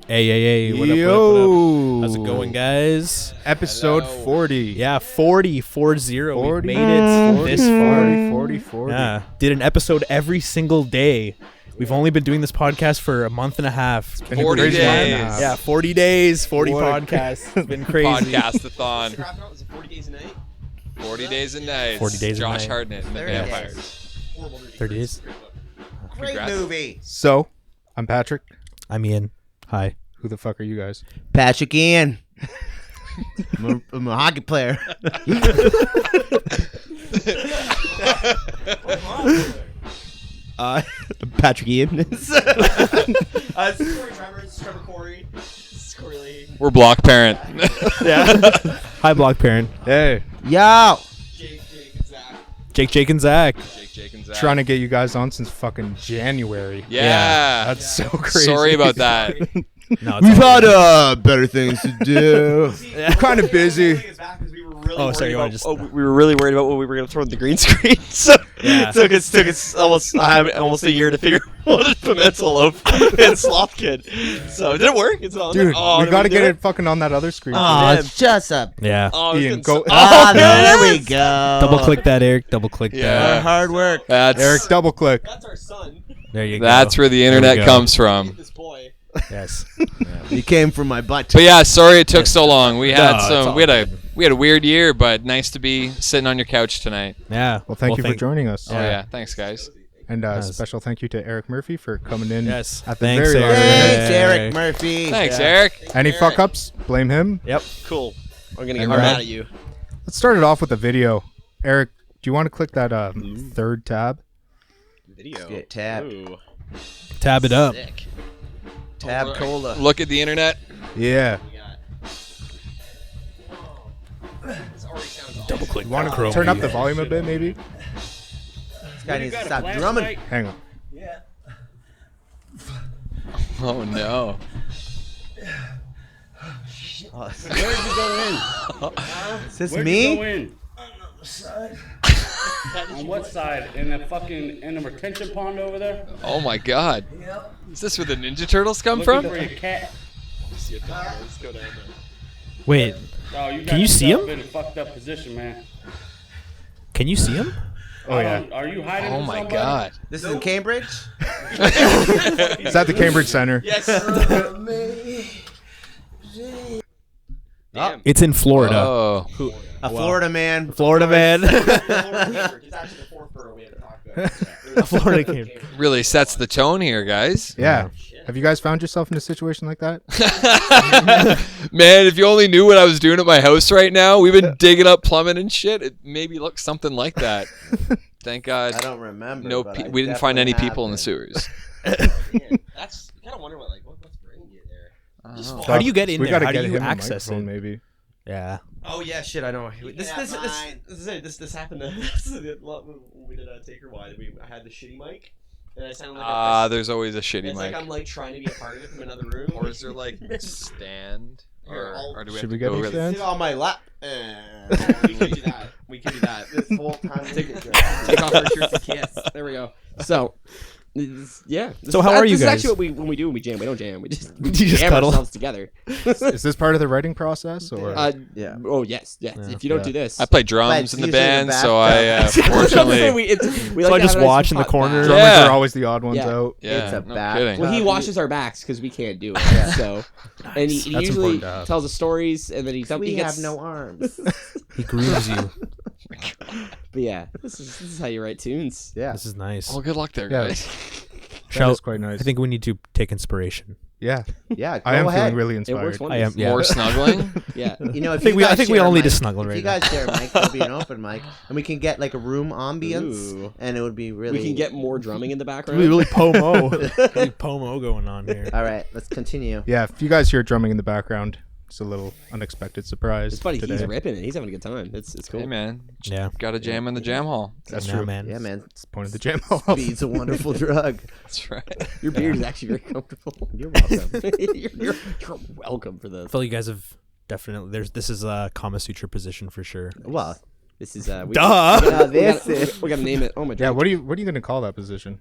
Hey, what up? How's it going, guys? Episode 40. Yeah, 40. We've made it this far. 40. Yeah, did an episode every single day. We've only been doing this podcast for a month and a half. 40 days. Yeah, 40 days, 40 podcasts. It's been crazy. Podcast-a-thon. 40 days a night? 40 days a night. 40 days a Josh night. Hartnett and the 30 Vampires. 30 days. Great Congrats. movie. So, I'm Patrick. I'm Ian. Hi. Who the fuck are you guys? Patrick Ian. I'm a hockey player. Patrick Ian. This is Corey Trevor. This is Trevor Corey. This is Corey Lee. We're block parent. Yeah. Hi, block parent. Hey, Yo. Jake and Zach. Jake, and Zach. Jake and Zach. trying to get you guys on since fucking January. Yeah. That's so crazy. Sorry about that. No, We've had better things to do. We're kind of busy. Oh, sorry, you want to just... we were really worried about what we were going to throw in the green screen, so Yeah. took us almost a year to figure out what a pimento loaf and sloth kid. So it didn't work. It's on. Dude, Oh, we did got to do get it fucking on that other screen. Oh, it's just a... Yeah. Oh, I was Ian, getting go. there we go. Double click that, Eric. Double click Yeah. Hard work. That's Eric, double click. That's our son. There you go. that's where the There we internet go. comes from. This boy. Yes. He came from my butt. But yeah, sorry it took so long. We had No, it's some. all We had a weird year, but nice to be sitting on your couch tonight. Yeah. Well, thank you for joining us. Oh yeah, thanks guys. And Yes. special thank you to Eric Murphy for coming in. Yes. At the Thanks, very Eric. last minute. Thanks, Eric Murphy. Thanks, Yeah. Eric. Any fuck ups? Blame him. Yep. Cool. I'm gonna get And hard Brad. mad at you. Let's start it off with a video. Eric, do you want to click that third tab? Video. Get tab. Ooh. Tab it up. Sick. Tab cola. Look at the internet. Yeah. Double click. Want to turn up the volume a bit, maybe? This guy needs to stop drumming. Hang on. Oh no. Where'd Where'd you go Is this in? Where'd me? you go in? On what side? In the retention pond over there? Oh my God. Is this where the Ninja Turtles come Looking from? for your cat. Wait. Oh, you Can you see him? in a fucked up position, man. Can you see him? Oh, yeah. Are you hiding Oh from my somebody? God. This is in Cambridge? It's at the Cambridge Center. Yes. Damn. It's in Florida. Oh. A Florida man. Florida man. He's actually the fourth borough we had to talk about. Florida came. Really sets the tone here, guys. Yeah. Have you guys found yourself in a situation like that? Man, if you only knew what I was doing at my house right now, we've been digging up plumbing and shit. It maybe looks something like that. Thank God. I don't remember. No, but I we didn't find any definitely people in the have sewers. That's you kind of wonder what's bringing you there. I don't know. How do you get in We there? gotta How do get you him a access microphone, it? maybe. Yeah. Oh yeah, shit, I know. This happened to when we did Taker Wide. I had the shitty mic, and I sounded like There's always a shitty it's mic. like I'm like trying to be a part of it from another room. Or is there like stand? Or do we Should have we to get go a really? stand? Sit on my lap. we could do that. We could do that. This whole time. Take off our shirts and kiss. There we go. So, yeah. So how are you This is guys? actually what we do when we jam. We don't jam. We just just jam cuddle. ourselves together. Is this part of the writing process, or Yeah. Oh yes. If you don't do this, I play drums But in the usually band, the so I fortunately. we So I like to just have a nice watch in the spot corner. back. drummers Yeah. are always the odd ones Yeah. out? Yeah, It's a no bad- kidding. Well, he Copy. washes our backs because we can't do it. So, and he That's usually important to have. tells us stories, and then he We gets, have no arms. He grooves you. But yeah, this is how you write tunes. Yeah. This is nice. Well, good luck there, Yeah. guys. That is quite nice. I think we need to take inspiration. Yeah. Yeah. I am go ahead. feeling really It inspired. works I wonders. am. Yeah. More snuggling. Yeah. You know, if I think you we. guys I think we share all a need to mic- snuggle If right you now. guys share a mic, it'll be an open mic, and we can get like a room ambience, Ooh. and it would be really. We can get more drumming in the background. Really pomo. Really pomo going on here. All right, let's continue. Yeah, if you guys hear drumming in the background, it's a little unexpected surprise. It's funny. today. He's ripping it. He's having a good time. It's cool. Hey man, Yeah. got to jam in the jam hall. That's Now, true. man. Yeah, man. It's the point of the jam hall. Speed's a wonderful drug. That's right. Your beard is actually very comfortable. You're welcome. you're welcome for I this. feel you guys have definitely. This is a Kama Sutra position for sure. Well, This is we Duh. gotta name it. Oh my god. Yeah, what are you gonna call that position?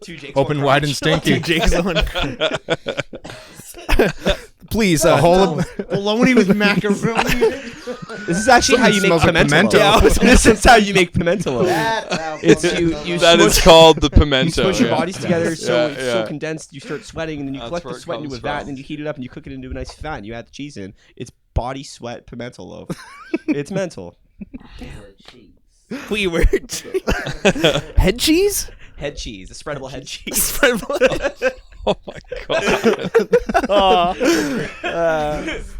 Two Jakes. Open one wide and crotch. stinky. Jake's on. Please, A whole Bologna with macaroni. This is actually how you make Smells like pimento. pimento. This is how you make pimento. It's you That is smush- called the You pimento. smush your yeah. bodies together so Yeah, it's yeah. so condensed you start sweating, and then you That's collect where the it sweat into a comes vat, from. and then you heat it up and you cook it into a nice fat, and you add the cheese in. It's body sweat pimento loaf. It's mental. we were head cheese. Head cheese, a spreadable head cheese. Oh my god.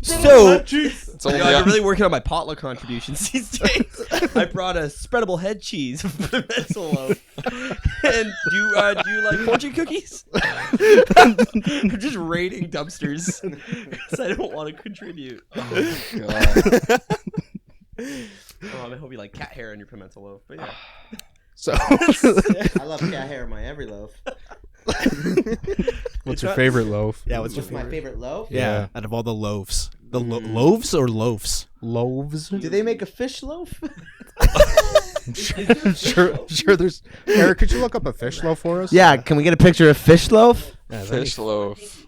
So It's only I'm really working on my potluck contributions these days. I brought a spreadable head cheese for the mental loaf. And do you like fortune cookies? I'm just raiding dumpsters because I don't want to contribute. God. I hope you like cat hair in your pimento loaf. But yeah. So, I love cat hair in my every loaf. what's your favorite loaf? Yeah, what's your What's my favorite loaf? Yeah, out of all the loaves, the loaves or loafs? Loaves? Do they make a fish loaf? sure. There's Eric. Could you look up a fish loaf for us? Yeah, can we get a picture of fish loaf? Fish loaf.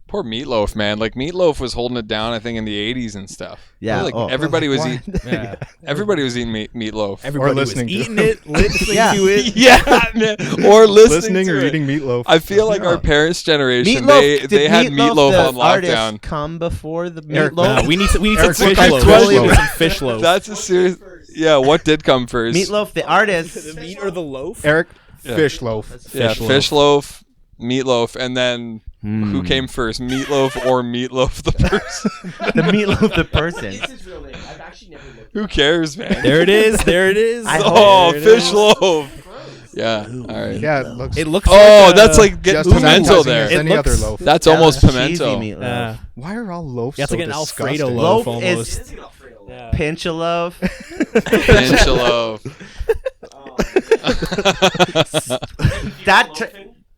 Poor Meatloaf, man. Like Meatloaf was holding it down, I think, in the '80s and stuff. Yeah, Like oh. everybody was Why? eating. Yeah, Everybody was eating meatloaf. everybody listening was to eating it, listening Yeah. to it. Yeah, man. Or listening Listening to or it. eating meatloaf? I feel like our parents' generation, Meatloaf, they had meatloaf the on artist, lockdown. come before the Eric, meatloaf. We need some Eric, fish look up loaf. fish We need loaf. some fish loaf. That's a serious. Yeah, what did come first? Meatloaf, the artist. the meat or the loaf? Eric, Yeah. fish loaf. Yeah, fish loaf, meatloaf, and then who came first, meatloaf or meatloaf the person? The meatloaf, the person. It's his real name. I've actually never looked. Who cares, man? There it is. There it is. Oh, There it fish is. loaf. Yeah, all right. Yeah, it looks It looks. Oh, like that's like getting just as pimento appetizing there. as It any other looks- loaf. That's Yeah, almost cheesy pimento. meatloaf. Yeah, Why are all loaves it's so like an disgusting? Alfredo Loaf loaf is- almost. Yeah. Pinch a loaf. Pinch a loaf.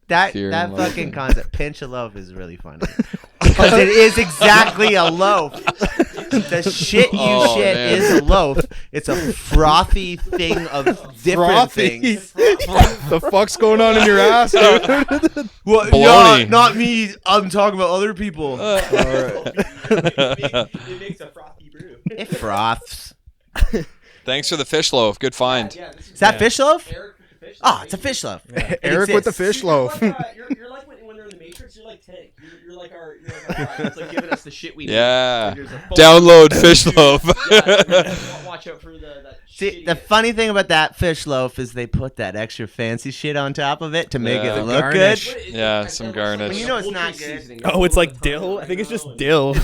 That Fear that and fucking loathing. concept, pinch a loaf, is really funny because it is exactly a loaf. The shit you Oh, shit man. is a loaf. It's a frothy thing of different Frothy? things. The fuck's going on in your ass, dude? Well, Bologna. not me. I'm talking about other people. It makes a frothy brew. It froths. Thanks for the fish loaf. Good find. Yeah, this Is that fish loaf? Eric with the fish. Oh, it's a fish loaf. It Eric with the exists. fish loaf. You're like when they're in the Matrix. You're like Tank. You're like our it's like giving us the shit we need. Yeah. Like, there's a full- Download fish loaf. Yeah, watch out for that. See, shitty- the funny thing about that fish loaf is they put that extra fancy shit on top of it to make Yeah. it The look garnish. good. Yeah, some garnish. When you know it's not good. Oh, it's like dill. I think it's just dill.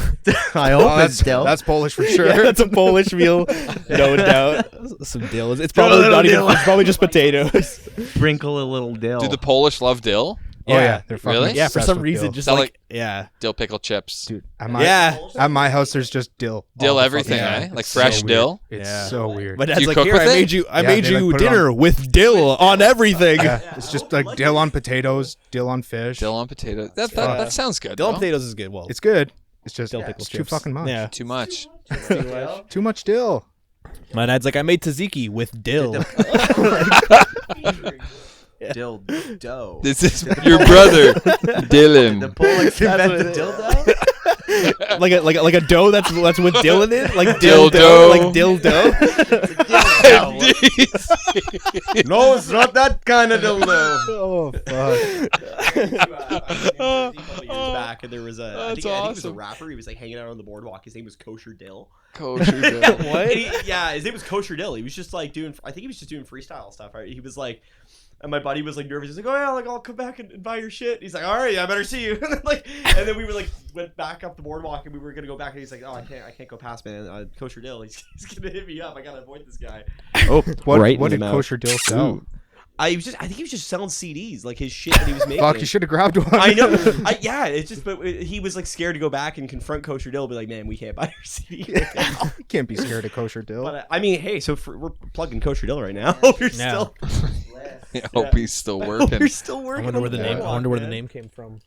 I hope Oh, it's still. that's Polish for sure. Yeah, that's a Polish meal, no doubt. Some dill. It's probably little not even. dill. It's probably just potatoes. Sprinkle a little dill. Do the Polish love dill? Oh yeah, they're fucking Really? Yeah, for obsessed some with reason, dill. just That, like yeah, Dill pickle chips. Dude, at my house there's just dill. Dill all the everything, fucking- eh? Like It's fresh so dill? weird. It's Yeah. so weird. but that's you like cook here with I it? made you. I Yeah, made they, like, you put it dinner with dill on everything. Yeah, it's just like dill on potatoes, dill on fish. Dill on potato. That Yeah. that sounds good. Dill on though. potatoes is good. Well, It's good. It's just dill pickle it's chips. too fucking much. Yeah, Too much. Too much dill. my dad's like I made tzatziki with dill. dill dough. This is your brother, Dylan. The Polish invented dildo. like a dough that's with dill in it, like Dill dill dough, dough. like dill dough. No, it's not that kind of dildo. Oh fuck. Back and there was a I think, That's I think it was a awesome. rapper. He was like hanging out on the boardwalk. His name was Kosher Dill. Kosher dill. What? And yeah, his name was Kosher Dill. He was just like doing. I think he was just doing freestyle stuff. Right? He was like, and my buddy was like nervous. He's like, "Oh yeah, like I'll come back and buy your shit." He's like, "All right, I better see you." And then we were like went back up the boardwalk and we were gonna go back and he's like, "Oh, I can't go past, man. Kosher Dill. He's gonna hit me up. I gotta avoid this guy." Oh, what Right what in did the mouth. kosher dill sell? I think he was just selling CDs, like his shit that he was making. Fuck, you should have grabbed one. I know. Yeah, it's just, but he was like scared to go back and confront Kosher Dill, be like, "Man, we can't buy your CD." Right now. You can't be scared of kosher dill. But I mean, hey, so we're plugging Kosher Dill right now. We're still, I hope he's still working. we're still I working. wonder on where the name. I boardwalk, wonder where the man. name came from.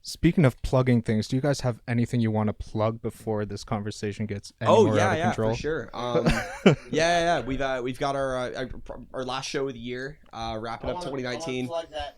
Speaking of plugging things, do you guys have anything you want to plug before this conversation gets any Oh more out of control? for sure. Yeah. We've got our last show of the year, wrapping up 2019. That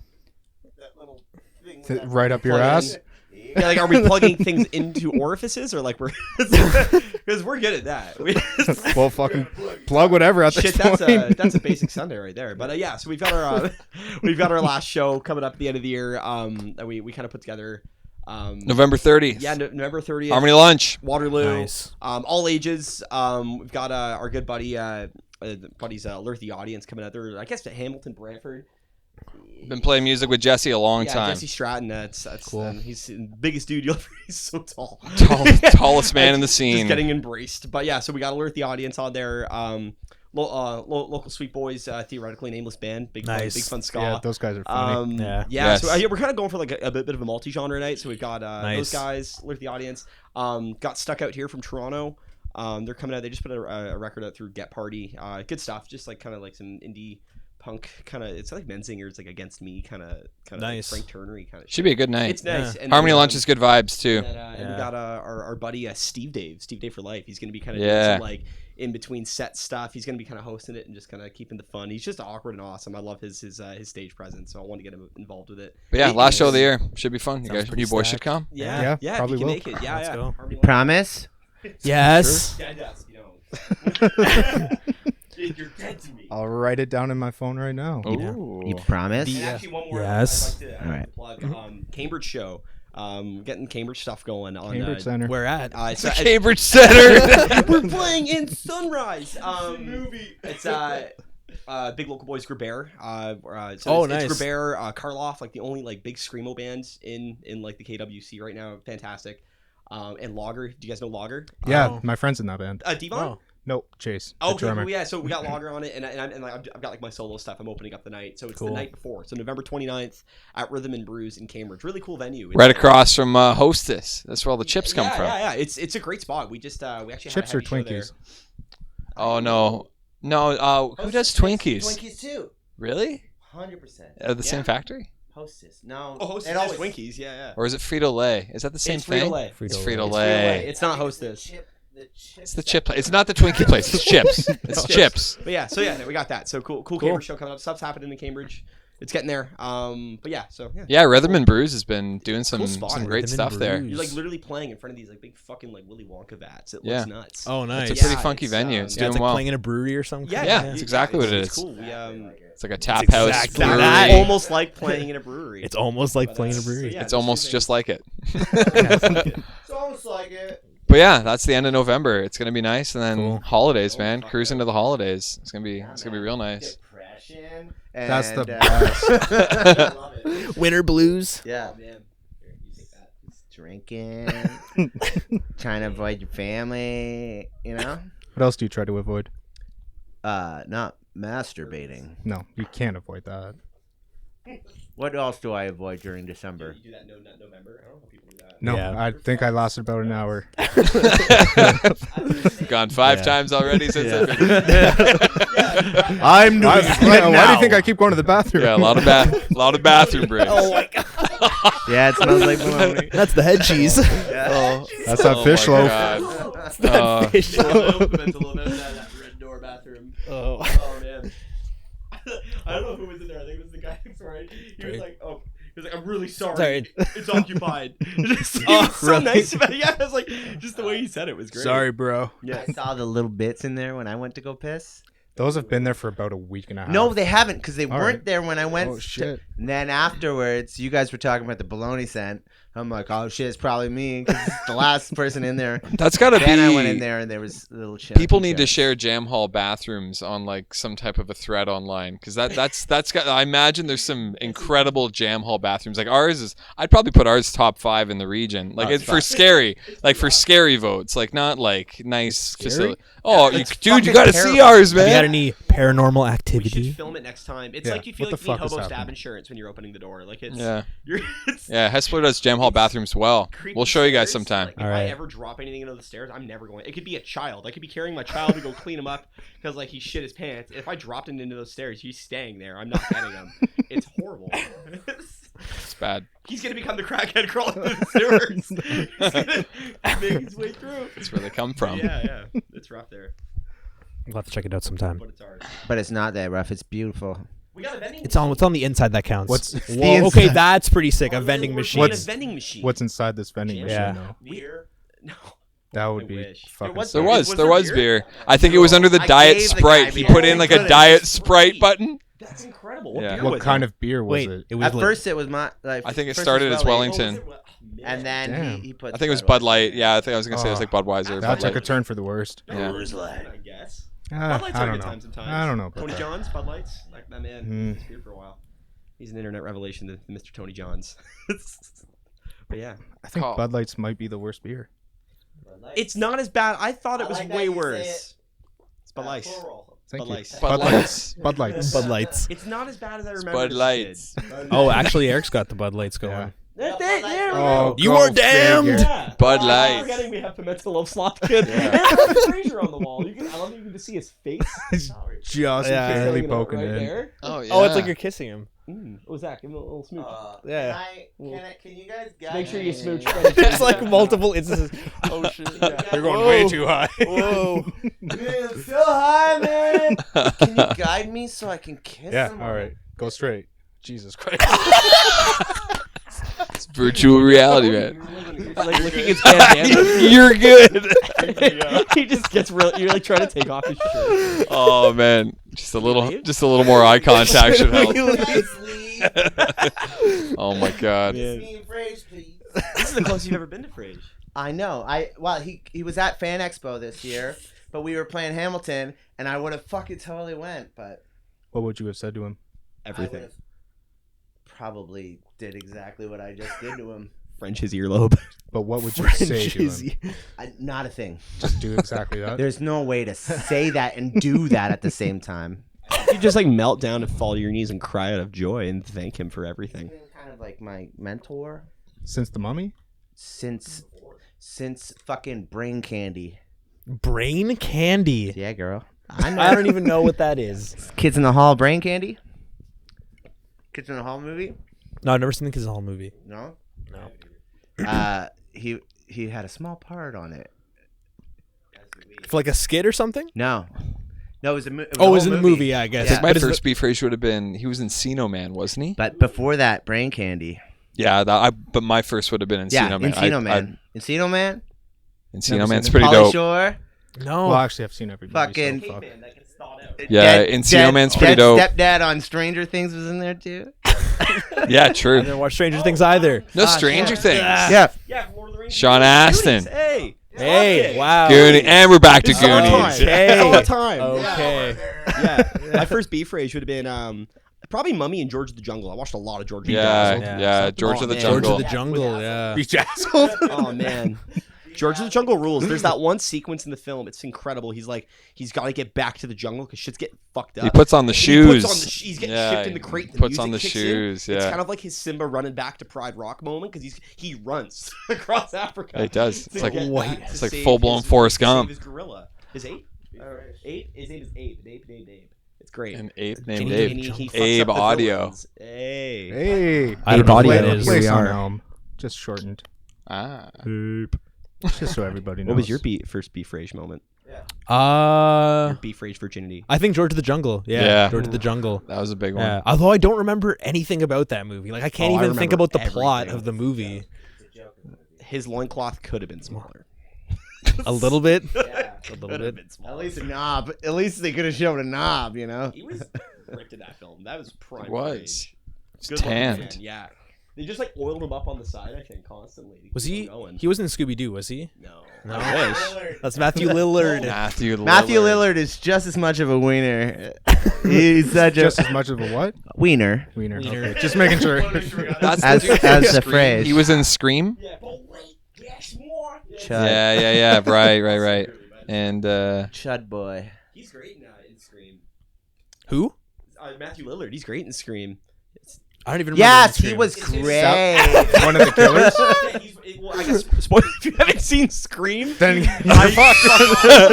little thing Right up your ass? Yeah, like, are we plugging things into orifices or like we're because we're good at that. Well, fucking plug whatever at this Shit, point. that's a basic Sunday right there. But yeah, so we've got our last show coming up at the end of the year. That we kind of put together. November 30th. Yeah, November 30th. Harmony Lunch. Waterloo. Nice. All ages. We've got our good buddies Alert the Audience coming out there. I guess to Hamilton, Brantford. Been playing music with Jesse a long time. Jesse Stratton. That's cool. He's the biggest dude you'll ever. He's so tall. Tallest man in the scene. Just getting embraced. But yeah, so we got Alert the Audience on there. Local Sweet Boys, theoretically nameless band, big Nice. fun ska. Yeah, those guys are funny. Yes. So we're kind of going for like a bit of a multi-genre night. So we've got those guys, Alert the Audience. Got Stuck Out Here from Toronto. They're coming out. They just put a record out through Get Party. Good stuff. Just like kind of like some indie punk kind of. It's like Menzingers, like Against Me kind of Nice. like Frank Turnery kind of. Should be a good night. It's nice. Yeah. And Harmony then, Lunch is good vibes too. And we got our buddy Steve Dave for life. He's gonna be kind of Yeah. doing some like in between set stuff. He's gonna be kind of hosting it and just kind of keeping the fun. He's just awkward and awesome. I love his stage presence, so I want to get him involved with it. But yeah, last show of the year should be fun. Sounds pretty You boys stacked. should come. Yeah, Yeah, if probably you can will. make it. Yeah, Let's yeah. go. Harmony Lunch. Promise? Yes. Yeah, yes, you know. You're dead to me. I'll write it down in my phone right now. Ooh. You promise? And actually, one more. Yes. I'd like to, All right. plug Cambridge show. Getting Cambridge stuff going on. Cambridge Center. Where at? It's Cambridge Center. we're playing in Sunrise. Movie. It's big local boys Grabert. Nice. It's Grabert, Karloff, like the only like big screamo bands in like the KWC right now. Fantastic. And Logger. Do you guys know Logger? Yeah, Oh. my friend's in that band. Devon. Oh. Nope, Chase. Oh, the okay, drummer. cool, yeah. So we got Logger on it, and I've got like my solo stuff. I'm opening up the night, so it's the Cool. night before. So November 29th at Rhythm and Brews in Cambridge. Really cool venue. It's, Right across from Hostess. That's where all the chips come from. Yeah. It's a great spot. We actually Chips had a or heavy show there. Twinkies? Oh no. Who does Twinkies? Twinkies too. Really? 100%. The same factory? Hostess. No. Oh, Hostess it is always- Twinkies. Yeah. Or is it Frito Lay? Is that the same It's thing? Frito-Lay. It's Frito-Lay. Frito It's Lay. It's not Hostess. It's the chip. It's not the Twinkie place. It's chips. It's chips. But yeah, so yeah, we got that. So cool Cambridge show coming up. Stuff's happening in Cambridge. It's getting there. But yeah, so yeah. Yeah, Rhythm and Brews has been doing some Cool spot. great Rhythm and stuff there. Brews. You're like literally playing in front of these like big fucking like Willy Wonka vats. It Yeah. looks nuts. Oh, nice. It's a pretty Yeah, funky it's, venue. It's Yeah, doing it's like well. playing in a brewery or something. Yeah, That's exactly what it it's is. cool. We It's like a tap It's house exactly brewery. that. almost like playing in a brewery. It's almost like But, playing in a so brewery. yeah, It's those two almost things. just like it. It's almost like it. But yeah, that's the end of November. It's gonna be nice, and then Cool. holidays, man. Cruise into the holidays. It's gonna be real nice. Depression. That's the best. Love it. Winter blues. Yeah. Oh, man. Here, you take that. Drinking. Trying to avoid your family. You know? What else do you try to avoid? Not masturbating. No, you can't avoid that. What else do I avoid during December? You do that in November? I don't know if people do that. No, Yeah. I think I lasted about an hour. Gone 5 Yeah. times already since Yeah. I've been. I'm doing Why do you think I keep going to the bathroom? Yeah, a lot of bathroom breaks. Oh my god. Yeah, it smells like bologna. That's the head cheese. Oh, that's that Oh fish my loaf. God. Fish A little loaf. bit of that red door bathroom. Oh. Oh man. I don't know who was in there. I think it was the guy before. He was like, "Oh, he was like, I'm really sorry. Sorry. It's occupied." He was so really? nice about it. Yeah, I was like, just the way he said it was great. Sorry, bro. Yeah. I saw the little bits in there when I went to go piss. Those have been there for about a week and a half. No, they haven't because they All weren't right. there when I went. Oh, shit. And then afterwards, you guys were talking about the bologna scent. I'm like, oh shit, it's probably me 'cause it's the last person in there. That's gotta be. Then I went in there and there was little shit. People need to share jam hall bathrooms on like some type of a thread online because that's got. I imagine there's some incredible jam hall bathrooms. Like ours is. I'd probably put ours top 5 in the region. Like it's for scary, like for scary votes, like not like nice facility. Oh, It's dude, you fucking gotta see terrible. ours, Have you had man. any paranormal We activity? should film it next time. It's Yeah, like you feel what like the you need fuck is hobo stab happening? insurance when you're opening the door. Like it's Yeah, it's yeah. Hespler does jam hall bathrooms well. creepy We'll show you guys stairs. sometime. Like, if All I right. ever drop anything into the stairs, I'm never going. It could be a child. I could be carrying my child to go clean him up because like he shit his pants. If I dropped him into those stairs, he's staying there. I'm not getting him. It's horrible. bad. He's gonna become the crackhead crawling through the sewers. He's gonna make his way through. That's where they come from. Yeah, it's rough there, We'll have to check it out sometime. but it's hard. But it's not that rough. It's beautiful. We got a vending. It's on the inside that counts. What's Whoa, okay, that's pretty sick. A vending machine. What's a vending machine? what's inside this vending Yeah. machine? Though? beer? No. That would I be wish. fucking. There was- sick. There was beer. I think it was under the I Diet gave the Sprite. guy He beer. put in like a Could've. Diet Sprite button. That's incredible. What Yeah. beer What was kind it? of beer was Wait, it? it was At like, first, it was my. Like, I think it first started as Welling, Wellington. What was it? Oh, man. and then Damn. he put. I think it was Budweiser. Bud Light. Yeah, I think I was gonna say it was Oh. like Budweiser. or That Bud took a Light. turn for the worst. Yeah. I guess. Ah, Bud Lights I are a don't good know. time sometimes. I don't know about Tony that. Johns, Bud Lights. Like that man. Mm. He's here for a while. He's an internet revelation, the Mr. Tony Johns. But yeah, I think Call. Bud Light's might be the worst beer. it's not as bad. I thought it I was like that way you say worse. It's Bud Lights. Thank Bud you. Lights. Bud Lights. Bud Lights. Bud Lights. It's not as bad as I remember. Bud Lights. Oh, actually, Eric's got the Bud Lights going. Yeah. That's it. Yeah. Oh, You go are damned! figure. Yeah. Bud I'm Lights. forgetting we have Pimento Love Slot Kid. And Brendan Fraser on the wall. I love that you can just see his face. Just Yeah, barely Filling it out poking right in. there. Oh yeah. Oh, it's like you're kissing him. Oh, Zach, give him a little smooch. Yeah. Can you guys guide Make sure me? you smooch. There's like multiple instances. Oh shit! You're going way too high. Whoa! Dude, so high, man. Can you guide me so I can kiss Yeah. him? All right. Go straight. Jesus Christ. It's virtual reality, man. Like licking his bandana. You're good. He just gets real. You're like trying to take off his shirt. Oh man, just a little more eye contact should help. Oh my god. This This is the closest you've ever been to Frage. I know. He was at Fan Expo this year, but we were playing Hamilton, and I would have fucking totally went, but What would you have said to him? I Everything. would've probably did exactly what I just did to him. French his earlobe. But what would you say to him? Not a thing. Just do exactly that. There's no way to say that and do that at the same time. You just like melt down and fall to your knees and cry out of joy and thank him for everything. Kind of like my mentor Since the Mummy? since fucking Brain Candy. Brain candy. Yeah, girl. I know. I don't even know what that is. Kids in the Hall, Brain Candy. Kids in the Hall movie? No, I've never seen the Kids in the Hall movie. No. No. He had a small part on it. For like a skit or something? No, it was a. Oh, it was in the movie. Yeah, I guess. Yeah. My But is first beef race would have been he was in Encino Man, wasn't he? But before that, Brain Candy. Yeah, but my first would have been Encino Yeah, Man. Encino Man. Encino Man. Encino Never Man's seen pretty Polly dope. Shore. No. Well, actually, I've seen everybody. Fucking- So fuck. Yeah, Encino Man's pretty dope. Stepdad on Stranger Things was in there too. Yeah, I true. didn't watch Stranger Things either. No Stranger Things. Yeah. Yeah, from Lord of the Rings. Sean Astin. Hey. Hey, wow. Goonie, and we're back to It's all Goonies. time. Hey. It's all time. Okay. Yeah. My first beef rage would have been probably Mummy and George of the Jungle. I watched a lot of George of the Jungle. Yeah, George of the man. George Jungle. of the Jungle. Yeah. Bejazzled. Oh man. George of the Jungle rules. There's that one sequence in the film. It's incredible. He's got to get back to the jungle because shit's getting fucked up. He puts on the shoes. He's getting Yeah, shipped in the crate. he The puts on music the kicks in. shoes, It's yeah. kind of like his Simba running back to Pride Rock moment because he runs across Africa. Yeah, he does. to It's like get back to it's like save full-blown his- Forrest to save Gump. His gorilla. His ape. Ape. His name is Ape. Ape named Ape. It's great. An ape And named he- Abe. and he fucks Abe up the Audio. villains. Hey. Hey. I don't know what that is. Place Here we on are. Elm. Just shortened. Ah. Just so everybody knows. What was your first beef rage moment? Uh, Your beef rage virginity. I think George of the Jungle. Yeah. Yeah. George of the Jungle. That was a big one. Yeah. Although I don't remember anything about that movie. Like I can't Oh, I even think remember about the plot everything. of the movie. His loincloth could have been smaller. A little bit. A little Could have bit. been smaller. At least a knob. At least they could have shown a knob, you know. He was ripped in that film. That was prime. It was. rage. It's Good looking tanned. man, yeah. They just like oiled him up on the side, I think, constantly. to Was keep he? him going. He wasn't in Scooby Doo, was he? No. No. I wish. That's Matthew Lillard. Matthew Lillard. Matthew Lillard is just as much of a wiener. He's such a Just as much of a what? wiener Wiener. Wiener. Okay. Just making sure. That's as the dude from as the Scream. phrase. He was in Scream. Yeah, but wait, there's more. Chud. Yeah. Right. And Chud boy. He's great in Scream. Who? Matthew Lillard. He's great in Scream. I don't even remember. Yes, Scream. he was great. One of the killers. Yeah, well, I guess spoiler if you haven't seen Scream. Then you're fucked.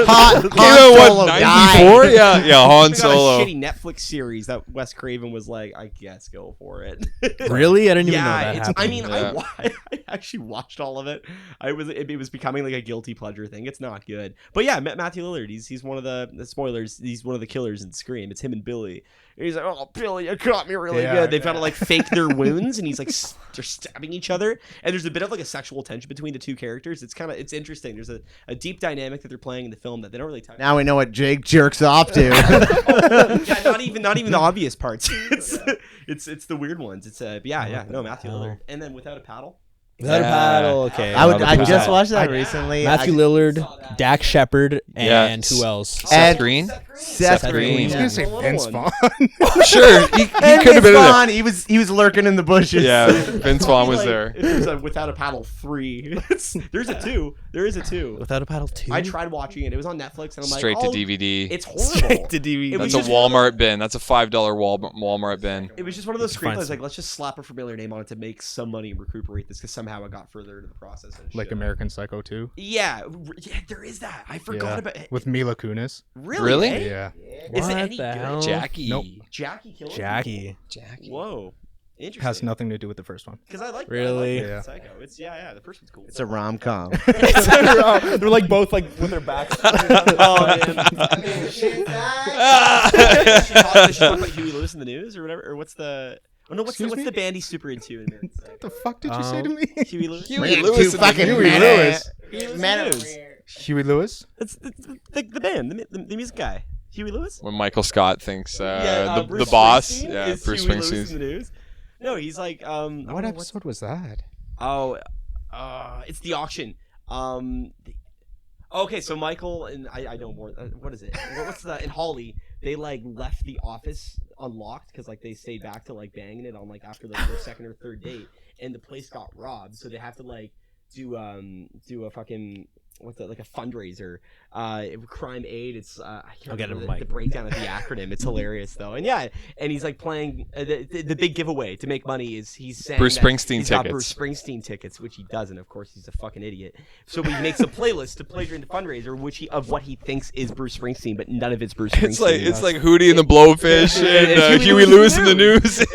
Han Came out, Solo what, died. 94? Yeah, Han We got a Solo. shitty Netflix series that Wes Craven was like, I guess go for it. Really? I didn't even know Yeah, that it's. happened. I mean, Yeah. I actually watched all of it. It was becoming like a guilty pleasure thing. It's not good, but yeah, Matthew Lillard. He's one of the spoilers. He's one of the killers in Scream. It's him and Billy. And he's like, oh, Billy, you got me really Yeah. good. They've got to like fake their wounds, and he's like, they're stabbing each other. And there's a bit of like a sexual tension between the two characters. It's interesting. There's a deep dynamic that they're playing in the film that they don't really touch. Now we know what Jake jerks off to. Yeah, not even the obvious parts. It's the weird ones. It's no, Matthew hell? Lillard. And then Without a Paddle. Without a paddle. Okay. I just watched watched that recently. Matthew Lillard, Dak Shepard, and Yeah. who else? Seth Green? Seth Green. Green. I was gonna say Vince Vaughn. Sure, he could And have been in Vaughn, he was lurking in the bushes. it. Yeah, Vince Vaughn was Like, there. If there's a Without a Paddle 3. There's a 2. There is a 2. Without a paddle 2. I tried watching it. It was on Netflix, and I'm Straight like, to oh, DVD. it's horrible. Straight to DVD. It was That's a just one of those- Walmart bin. That's a $5 Walmart bin. It was just one of those You can find screenplays. some. Like, let's just slap a familiar name on it to make some money and recuperate this, because somehow it got further into the process. And Like shit. American Psycho 2. Yeah, there is that. I forgot Yeah. about it. With Mila Kunis. Really? eh? Yeah. Is it What any the good? hell? Jackie. Nope. Jackie killed him? Jackie. Whoa. Interesting. Has nothing to do with the first one. Because I like Really? American Yeah. Psycho. It's the first one's cool. It's a rom com. They're like both like with their backs. Oh man. She talked about Huey Lewis in the news or whatever, or what's the? Oh no, what's Excuse me? the band he's super into in American What the Psycho? fuck did you say to me? Huey Lewis. Huey Lewis. Too fucking Huey mad. Lewis. Huey Lewis Man- in the news. Huey Lewis? It's the band, the music guy. Huey Lewis. When Michael Scott thinks the Bruce boss, Springsteen yeah, is Bruce Huey Lewis Springsteen's. in the news. No, he's like What episode was that? It's the auction. Okay, so Michael and I know more. What is it? What's the in Holly? They like left the office unlocked because like they stayed back to like banging it on like after like their second or third date, and the place got robbed, so they have to like do a fucking what's that, like a fundraiser, crime aid. It's I can't I'll get remember him, the Mike. breakdown of the acronym. It's hilarious though, and yeah, and he's like playing the big giveaway to make money is he's saying Bruce that Springsteen he's got tickets. Bruce Springsteen tickets, which he doesn't. Of course, he's a fucking idiot. So he makes a playlist to play during the fundraiser, of what he thinks is Bruce Springsteen, but none of it's Bruce Springsteen. It's like Hootie and the Blowfish and Huey Lewis in the news.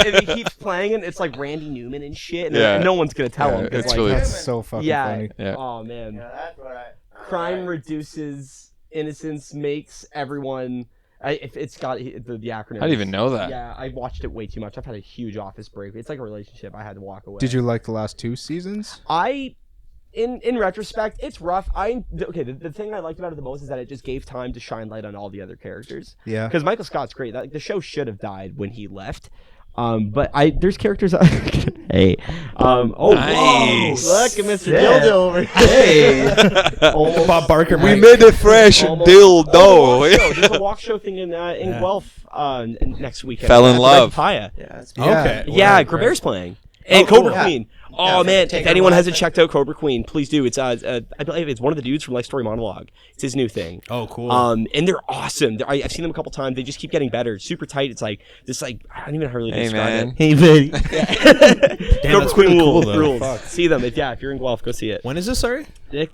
and he keeps playing it. It's like Randy Newman and shit. And Yeah. no one's gonna tell Yeah, him. 'cause, it's like, really- That's so fucking yeah. funny. Yeah. Oh man. that's what I. Crime reduces innocence, makes everyone. It's got the acronym. I didn't even know that. Yeah, I watched it way too much. I've had a huge office break. It's like a relationship. I had to walk away. Did you like the last 2 seasons? In retrospect, it's rough. The thing I liked about it the most is that it just gave time to shine light on all the other characters. Yeah. Because Michael Scott's great. The show should have died when he left. But there's characters. Hey. Oh, Nice. whoa, look at Mr. Yeah. Dildo over here. Hey, Bob Barker. we Mike. made a fresh Almost- dildo. There's a walk show thing in Guelph next weekend. Fell in At the Red love. Papaya. Yeah, that's Okay. Yeah, Right, Grabert's playing. And cool. Cobra Yeah. Queen. Oh Yeah, man, take if her anyone away. hasn't checked out Cobra Queen, please do. It's I believe it's one of the dudes from Life Story Monologue. It's his new thing. Oh, cool. And they're awesome. I've seen them a couple times. They just keep getting better. Super tight. It's like this. Like I don't even know how to really Hey, describe man. Hey, buddy. it. Damn, Cobra that's Queen really cool, rules. though. rules. Fuck. See them if you're in Guelph, go see it. When is this? Sorry.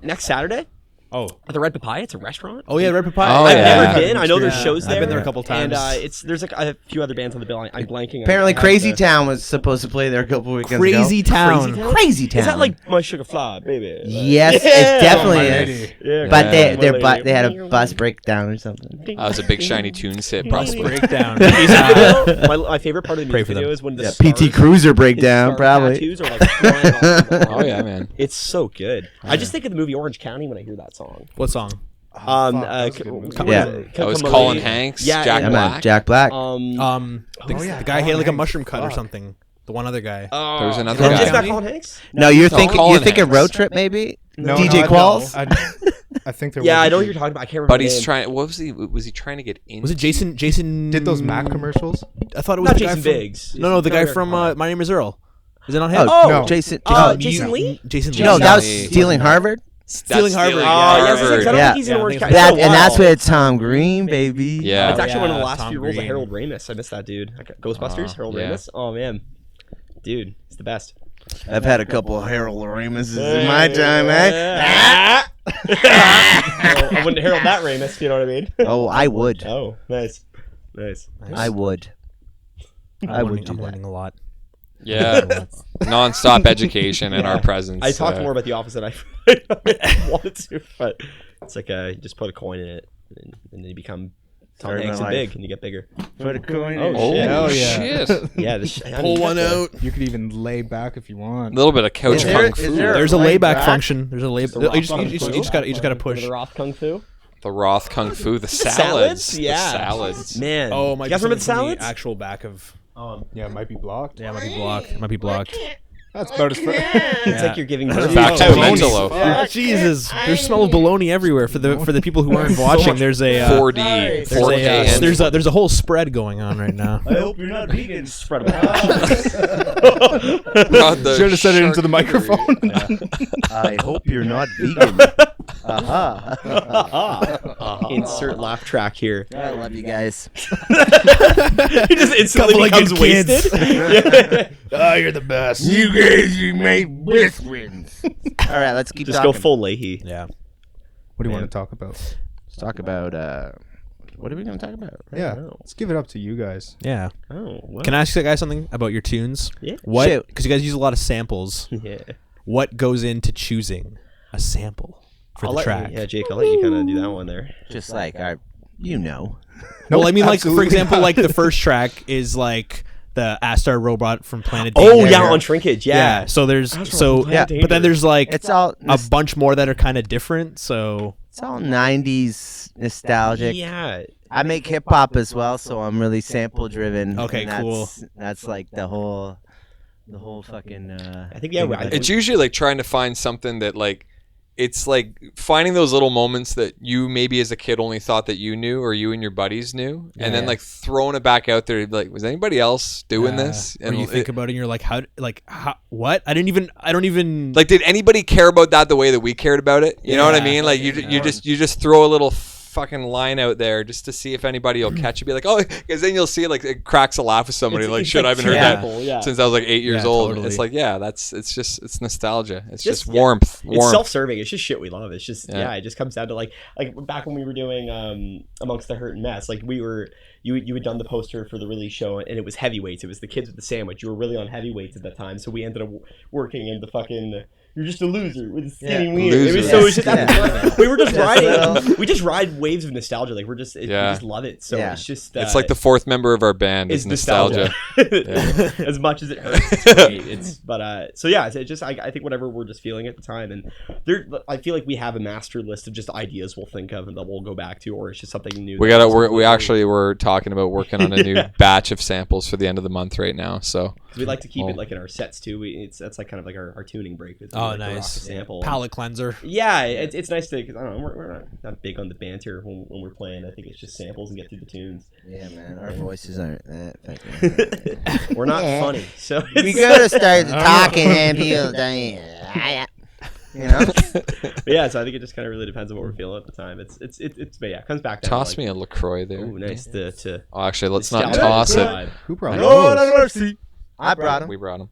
Next Saturday Oh. at the Red Papaya. It's a restaurant. Oh yeah, Red Papaya. Oh, I've yeah. never been. I know there's Yeah. shows there. I've been there a couple times. And there's like a few other bands on the bill. I'm blanking. on- Apparently, I have Crazy the- Town was supposed to play there a couple weekends Crazy ago. Town. Crazy Town. Is that like My Sugar Fly, baby? Yes, Yeah. it definitely My is. lady. Yeah, But yeah. they had a bus breakdown or something. That was a big shiny tunes hit, probably. Breakdown. my favorite part of the Pray music for them. video is when the Yeah, stars, PT Cruiser his breakdown, star probably. tattoos are like flying off the wall. Oh yeah, man. It's so good. I just think of the movie Orange County when I hear that song. What song? Fuck, that was a good movie. Yeah. That was Come Colin Away. Hanks, Yeah, Jack and- Yeah, man, Black. Jack Black. The guy had like a mushroom cut or something. The one other guy. Oh, There was another Is guy. that Colin Hanks? No, you're No, thinking Colin Hanks. Road Trip, maybe? No, DJ no, Qualls? I think there Yeah, was I a know what few. you're talking about. I can't remember. But the he's name. trying. What was he trying to get in? Was it Jason? Jason Did those Mac commercials? I thought it was Not the guy Jason from. Biggs. No, the guy American from Pie. My Name Is Earl. Is it on him? Oh, No. Jason. Jason Lee? Jason Lee. No, that was Lee. Stealing Harvard. Stealing Harvard. Harvard. I don't Yeah. think he's in Yeah, Orange I County. think That It's been a and that's while. with Tom Green, baby. Yeah. It's actually one of the Yeah, last Tom few roles of Green. Harold Ramis. I miss that dude. Ghostbusters, Harold yeah. Ramis. Oh man, dude, he's the best. I've had a couple of Harold Ramises in my time, eh? Well, I wouldn't Harold that Ramis. You know what I mean? Oh, I would. Oh, nice. I would. I would do I'm that. learning a lot. Yeah. Non-stop education in our presence. I talked more about The Office than I wanted to, but it's like you just put a coin in it, and then you become Tom Started Hanks my and life. big, and you get bigger. Put a coin Oh, in. Oh, shit. Hell yeah. shit. Yeah, Pull one out. You could even lay back if you A want. little bit of couch Is there- kung is fu. there- There's a Lay layback back. function. There's a lay. The You just Roth gotta you just gotta push. The Roth Kung Fu. The Roth kung fu. The salads. salads? Yeah. The salads. Man. Oh, you my! guys remember the salads? Actual back of. Yeah, it might be blocked. Yeah, it might be blocked. It might be blocked. That's about as far. It's like you're giving birth. Back to bologna. Angelo. Oh, Jesus! There's smell of bologna everywhere. For the people who aren't watching, there's a 4D. there's 4K. and- there's a whole spread going on right now. I hope you're not vegan. Spread them out. God, the Should have said it into the charcuterie. microphone. I hope you're not vegan. Insert laugh track here. I love you guys. He just instantly Couple of becomes good kids. wasted. Oh, you're the best. You guys, you make best friends. All right, let's keep Just talking. go full Leahy. Yeah. What do you Man. want to talk about? Let's talk about what are we gonna talk about? Yeah, know. let's give it up to you guys. Yeah. Oh, well. Can I ask you guys something about your tunes? Yeah. What? Shoot. Because you guys use a lot of samples. Yeah. What goes into choosing a sample for I'll the let track? You, yeah, Jake, I'll let you kind of do that one there. Just like you know. Well, I mean, like for absolutely example, not. like the first track is like the Astar robot from Planet Oh, Danger. yeah, on Shrinkage. Yeah. Yeah. So there's Astar from yeah, Planet but then Danger. there's like It's all a bunch more that are kind of different. So it's all '90s nostalgic. Yeah. I make hip hop as well, so I'm really sample driven. Okay, cool. That's like the whole fucking. I think, yeah, thing I about it. It's usually like trying to find something that like it's like finding those little moments that you maybe as a kid only thought that you knew or you and your buddies knew, and then like throwing it back out there like, was anybody else doing this? And you think about it and you're like, how what? I don't even like, did anybody care about that the way that we cared about it? You know what I Yeah. mean? Like you just throw a little fucking line out there just to see if anybody will catch it. Be like, oh, because then you'll see like it cracks a laugh with somebody. It's- Like, it's shit, I haven't heard Yeah. that Yeah. since I was like 8 years Yeah, old. totally. It's like, yeah, it's nostalgia. It's Just- just yeah. warmth. It's self-serving. It's just shit we love. It's just Yeah. it just comes down to like back when we were doing Amongst the Hurt and Mess. Like we were you had done the poster for the release show and it was heavyweights. It was the kids with the sandwich. You were really on heavyweights at that time, so we ended up working in the fucking. You're just a loser with a skinny Yeah. wiener. It was Loser. so. It was just, Yeah. we were just riding. little. We just ride waves of nostalgia. Like we just love it. So Yeah. it's just. It's like the fourth member of our band is nostalgia. As much as it hurts, it's great. So yeah, it's just I think whatever we're just feeling at the time, and I feel like we have a master list of just ideas we'll think of and that we'll go back to, or it's just something new. We actually were talking about working on a new batch of samples for the end of the month right now. So we like to keep it like in our sets too. That's like kind of like our tuning break. It's Oh, like to rock nice. a sample. palate cleanser. Yeah, it's nice to because I don't know we're not big on the banter when we're playing. I think it's just samples and get through the tunes. Yeah, man, our voices aren't that fucking. We're not funny, so We gotta start talking and feel you know. But yeah, so I think it just kind of really depends on what we're feeling at the time. But yeah, it comes back down. toss to me a LaCroix there. Ooh, nice to. Oh, actually, let's not nostalgia toss it. vibe. Who brought Lord those? have mercy. I brought him. We brought him.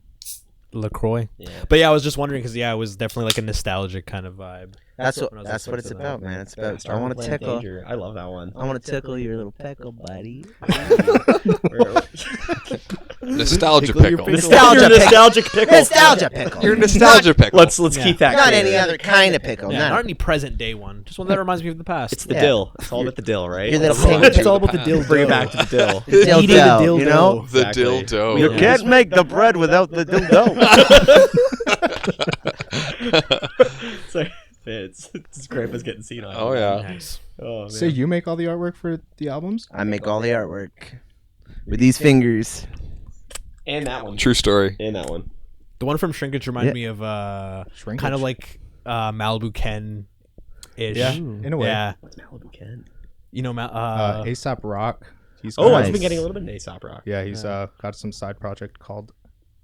LaCroix. Yeah. But yeah, I was just wondering because it was definitely like a nostalgic kind of vibe. That's what When I was that's what listening it's to that. about, man. It's about. I Star want to Planet tickle. Danger. I love that one. I want to tickle your little peckle, buddy. Nostalgia Tickle your pickle. pickle. Nostalgia Your pickle. nostalgic pickle. Nostalgia pickle. Your nostalgia pickle. Let's Yeah. keep that. Not clear. any other kind of pickle. Yeah, not Not any present day one. Just one that reminds me of the past. It's the Yeah. dill. It's all about the dill, right? your little Come on, pink. dude. It's all about the dill. Bring it back to the dill. Dildo, Eating the dildo. you know. the Exactly. dildo. You can't make the bread without the dildo. So, it's grandpa's getting seen on. Oh yeah. Nice. Oh man. So you make all the artwork for the albums? I make all the artwork with these fingers. and that one. True story. And that one. The one from Shrinkage reminded Yeah. me of Shrinkage. kind of like Malibu Ken ish. Yeah, in a way. Yeah. What's Malibu Ken? You know Aesop Rock. He's Oh, got- I've been getting a little bit of Aesop Rock. yeah, he's got some side project called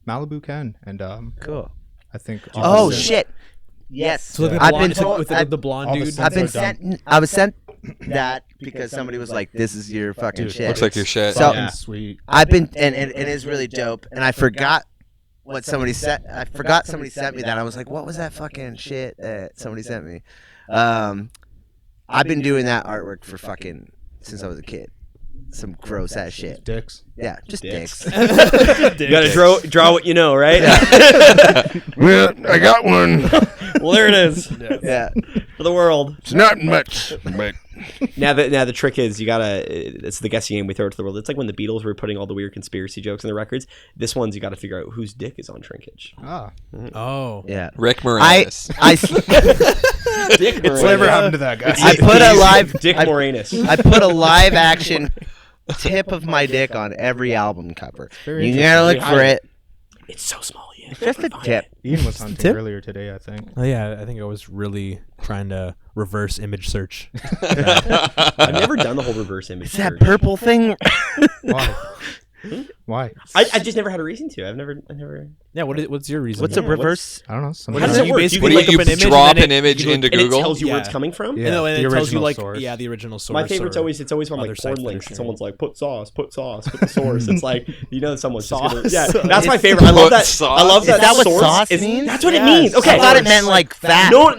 Malibu Ken, and Cool. I think. Oh opposite- shit! Yes. So like I've been told. with the blonde all the dude. sons I've been are done. sent. I was sent that because somebody was like, "This is your fucking Dude, shit." Looks like your shit. So- Fucking sweet. I've been, and it is really dope. And I forgot what somebody sent. I forgot somebody sent me that. I was like, "What was that fucking shit that somebody sent me?" I've been doing that artwork for fucking since I was a kid. Some gross ass shit. Dicks. Yeah, just dicks. You gotta draw what you know, right? Well, I got one. Well, there it is Yeah. for the world. It's not much, but Now the trick is you gotta. It's the guessing game we throw it to the world. It's like when the Beatles were putting all the weird conspiracy jokes in the records. This one's you gotta figure out whose dick is on shrinkage. Oh. Yeah. Rick Moranis. Dick whatever happened to that guy? I put a live Dick I, Moranis. I put a live action tip of my dick on every album cover. Very You gotta look for it. It's so small, Ian. It's just a tip. Ian was hunting Tip? earlier today, I think. Oh yeah, I think I was really trying to reverse image search. I've never done the whole reverse image. It's that search. purple thing. Why? Why? I just never had a reason to. I've never. Yeah, what's your reason? What's a Yeah, reverse? I don't know. Some How does it You work? basically You What do look you up an image drop and then an image into and it Google? tells you where Yeah. it's coming from. Yeah. And then the it tells you original like source. the original source. My favorite's or always from like other porn sites that are links. sharing. Someone's like, put sauce, put the source. It's like someone's Sauce. just gonna, yeah. That's my favorite. I love Put that. sauce. I love Is that. that what source sauce is- means? That's what it Yes. means. Okay, I thought it meant like fat. No.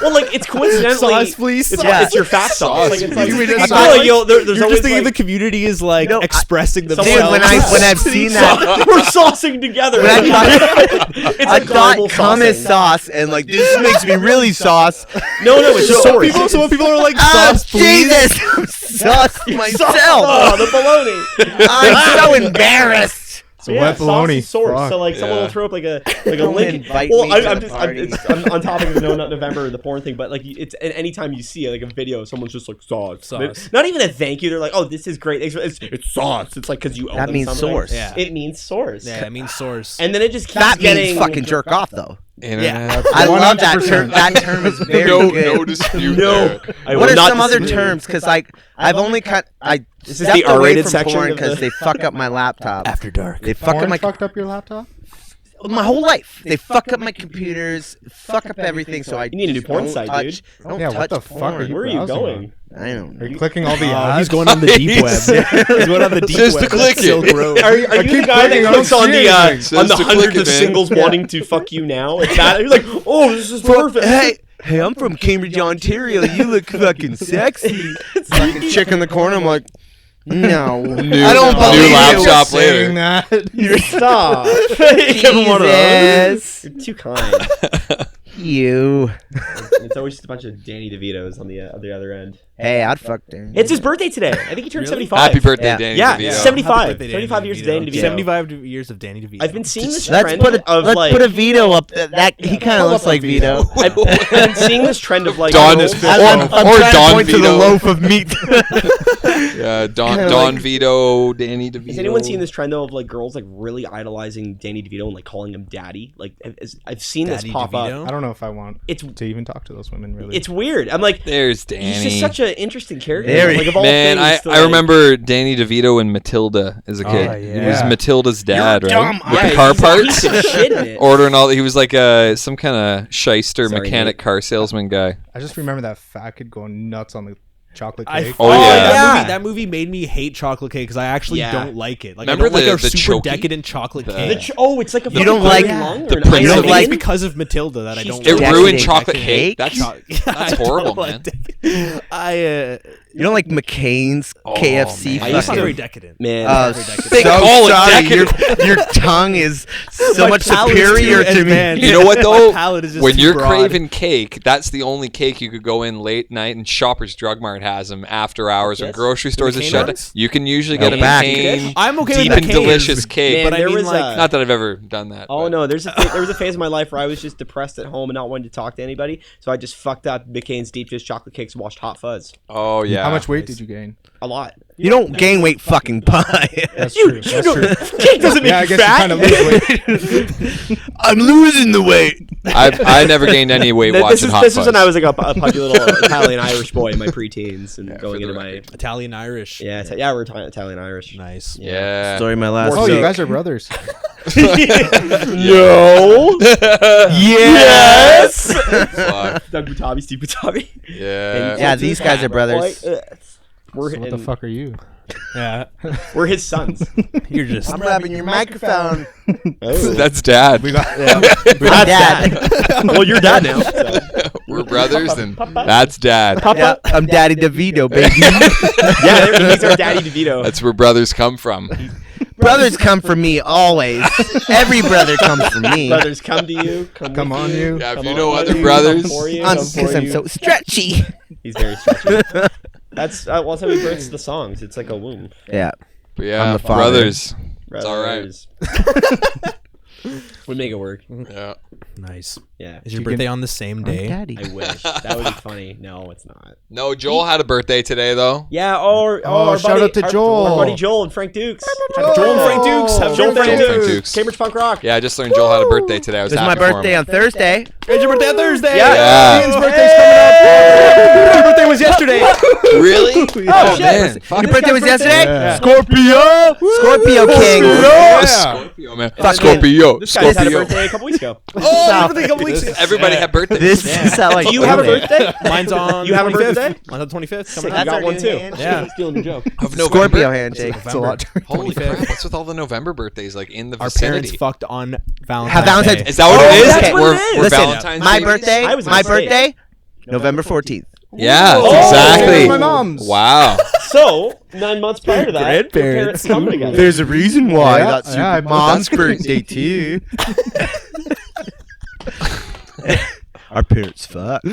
Well, like it's coincidentally. Sauce, please. It's, Yeah. it's your fat sauce. Like, it's like, You mean I it's feel sauce? like, there's You're always just thinking like, the community is like No, expressing Dude, themselves. when I've seen that, we're saucing together. When It's I like global thought cum is saucing. sauce, and like this makes me really sauce. No, it's a source. So when people are like Oh sauce, please. Jesus, I'm sauce myself. Oh, the baloney. I'm so embarrassed. So wet sauce baloney. is source. Fuck. So like someone Yeah. will throw up like a Don't link. invite Well, me to I'm the just party. I'm on topic of No Nut November, the porn thing, but like it's and anytime you see like a video, someone's just like sauce. Sauce. Not even a thank you. They're like, oh, this is great. It's sauce. It's like because you owe That them means something. source. Yeah. It means source. Yeah, it means source. And then it just keeps That getting means fucking jerk off, though. Internet. I love that 100%. term. That term is very No good. dispute No. there. I What will are not some other disagree. terms? Because I've only cut. I This is stepped the away R-rated from section porn of the- because they fuck up my laptop. After dark. They fuck up Porn my fucked up your laptop? my whole life. They fuck up my computers, fuck up everything. So I You need a new porn don't site, touch, dude. Don't Yeah, touch what the fuck porn. are you Where are you browsing going? I don't Are you know. clicking all the ads? He's going on the deep web. He's going on the deep Says web. to click That's Silk it. Road. Are you the keep guy clicking, that I clicks don't on see the anything. on the Says to click hundreds it, of man. singles wanting to fuck you now? It's that you're like, oh, this is perfect. Hey, I'm from Cambridge, Ontario. You look fucking sexy. Fucking chick in the corner. I'm like, no, I don't new believe laptop you. later. Saying that. Stop. Give him one of those. Jesus, You're too kind. you. It's always just a bunch of Danny DeVitos on the other end. Hey, I'd fuck Dan. It's his birthday today. I think he turned Really? 75. Happy birthday, Yeah. Danny Yeah, DeVito. 75. Happy birthday, 75 years of Danny DeVito. 75 years of Danny DeVito. I've been seeing this Let's trend put of let's like put a Vito up. That he kind of looks like Vito. I've been seeing this trend of like Don girls- is I'm Or trying Don to point to the Vito. loaf of meat. Yeah, Kinda Don like- Vito, Danny DeVito. Has anyone seen this trend though of like girls like really idolizing Danny DeVito and like calling him daddy? Like I've seen Daddy this pop DeVito? up. I don't know if I want It's to even talk to those women, really. it's weird. I'm like, There's Danny. he's just such an interesting character. Very. Like of all Man, things, to, I like- remember Danny DeVito and Matilda as a kid. yeah. He was Matilda's dad, right? dumb. With Yeah, the car he's a parts. piece of shit in it. Ordering all. He was like some kind of shyster Sorry, mechanic Nate. car salesman guy. I just remember that fat kid going nuts on the chocolate I cake. Oh, yeah. That movie made me hate chocolate cake because I actually Yeah. don't like it. Like, Remember I don't like the a super chokey? decadent chocolate The- cake. It's like a You don't fucking like iron lung the or an Prince iron of don't It's like- because of Matilda that I She's don't. It like Decadent ruined chocolate cake? cake. That's I don't horrible, like man. decadent. You don't like McCain's Oh, KFC? man. I used to- Very decadent. Man, very decadent. They so call it sorry. decadent. Your tongue is so My much palate is superior too to me. advanced. You know what My though? palate is just When too you're broad. craving cake, that's the only cake you could go in late night, and Shoppers Drug Mart has them after hours when Yes. grocery stores are McCain shut. ones? You can usually No, get a back. McCain I'm okay deep with and McCain's, delicious cake. Man, but I there mean, was like, Not that I've ever done that. Oh but- no, there was a phase of my life where I was just depressed at home and not wanting to talk to anybody, so I just fucked up McCain's deep dish chocolate cakes and watched Hot Fuzz. Oh yeah. How much weight did you gain? A lot. You don't gain weight fucking pie. That's true. That's true. Cake doesn't make Yeah, I you guess fat. you kind of lose weight. I'm losing the weight. I never gained any weight This watching is Hot this Fuzz. was when I was like a pudgy little Italian Irish boy in my preteens and for going the into my record. Italian Irish. yeah we're Italian Irish. Nice. Yeah. Story of my last Oh, week. you guys are brothers. No. Yes. Fuck. Doug Butabi, Steve Butabi. Yeah. Yeah, these guys are brothers. We're So what the fuck are you? Yeah. We're his sons. You're just. I'm rubbing your microphone. That's dad. I'm dad. Well, you're dad now. So. We're brothers, and that's dad. Yeah, I'm Daddy DeVito, baby. Yeah, he's our daddy DeVito. That's where brothers come from. Brothers come from me always. Every brother comes from me. Brothers come to you. Come on, you. Yeah, if Come you on, know buddy. other Come brothers, for you, Because come for I'm you. so stretchy. He's very stretchy. That's how he births the songs. It's like a womb. Yeah. but yeah, I'm the father. brothers. It's all right. Brothers. Would make it work. Yeah. Nice. Yeah. Is your You birthday can- on the same I'm day? Daddy. I wish. That would be funny. No, it's not. No, Joel had a birthday today, though. Yeah, our shout buddy, out to Joel. Our buddy Joel and Frank Dukes. Joel and Frank Dukes. Happy Joel and birthday. Frank Frank Dukes. Dukes. Cambridge Punk Rock. Yeah, I just learned Joel had a birthday today. I was This is happy my for birthday him. on Thursday. It's your birthday on Thursday. Yeah. Ian's birthday's coming up. Your birthday was yesterday. Really? Oh, shit. Man. Fuck. Your birthday was yesterday? Yeah. Scorpio! Scorpio King. Yeah. Scorpio, man. Fuck Scorpio. This guy just had a Scorpio. birthday a couple weeks ago. Oh, your birthday a couple weeks ago. Everybody had birthdays. This is how I Do you have a birthday? Mine's on. You have a 25th. birthday? Mine's on 25th. Sick, Coming you up. got one too. Yeah. Stealing your joke. Of November. Scorpio handshake. It's a lot. Holy 25th. crap! What's with all the November birthdays like in the Our vicinity? parents fucked on Valentine's Have Valentine's- Day. Is that what it is? that's what We're, it is. we're Listen, Valentine's my Day? birthday, I was my gonna say it. birthday, November 14th. Yeah, Oh, exactly. My mom's. Wow. So 9 months prior to that, your Grandparents. parents come together. There's a reason why Yeah, that's yeah, your mom's birthday too. Our parents fucked.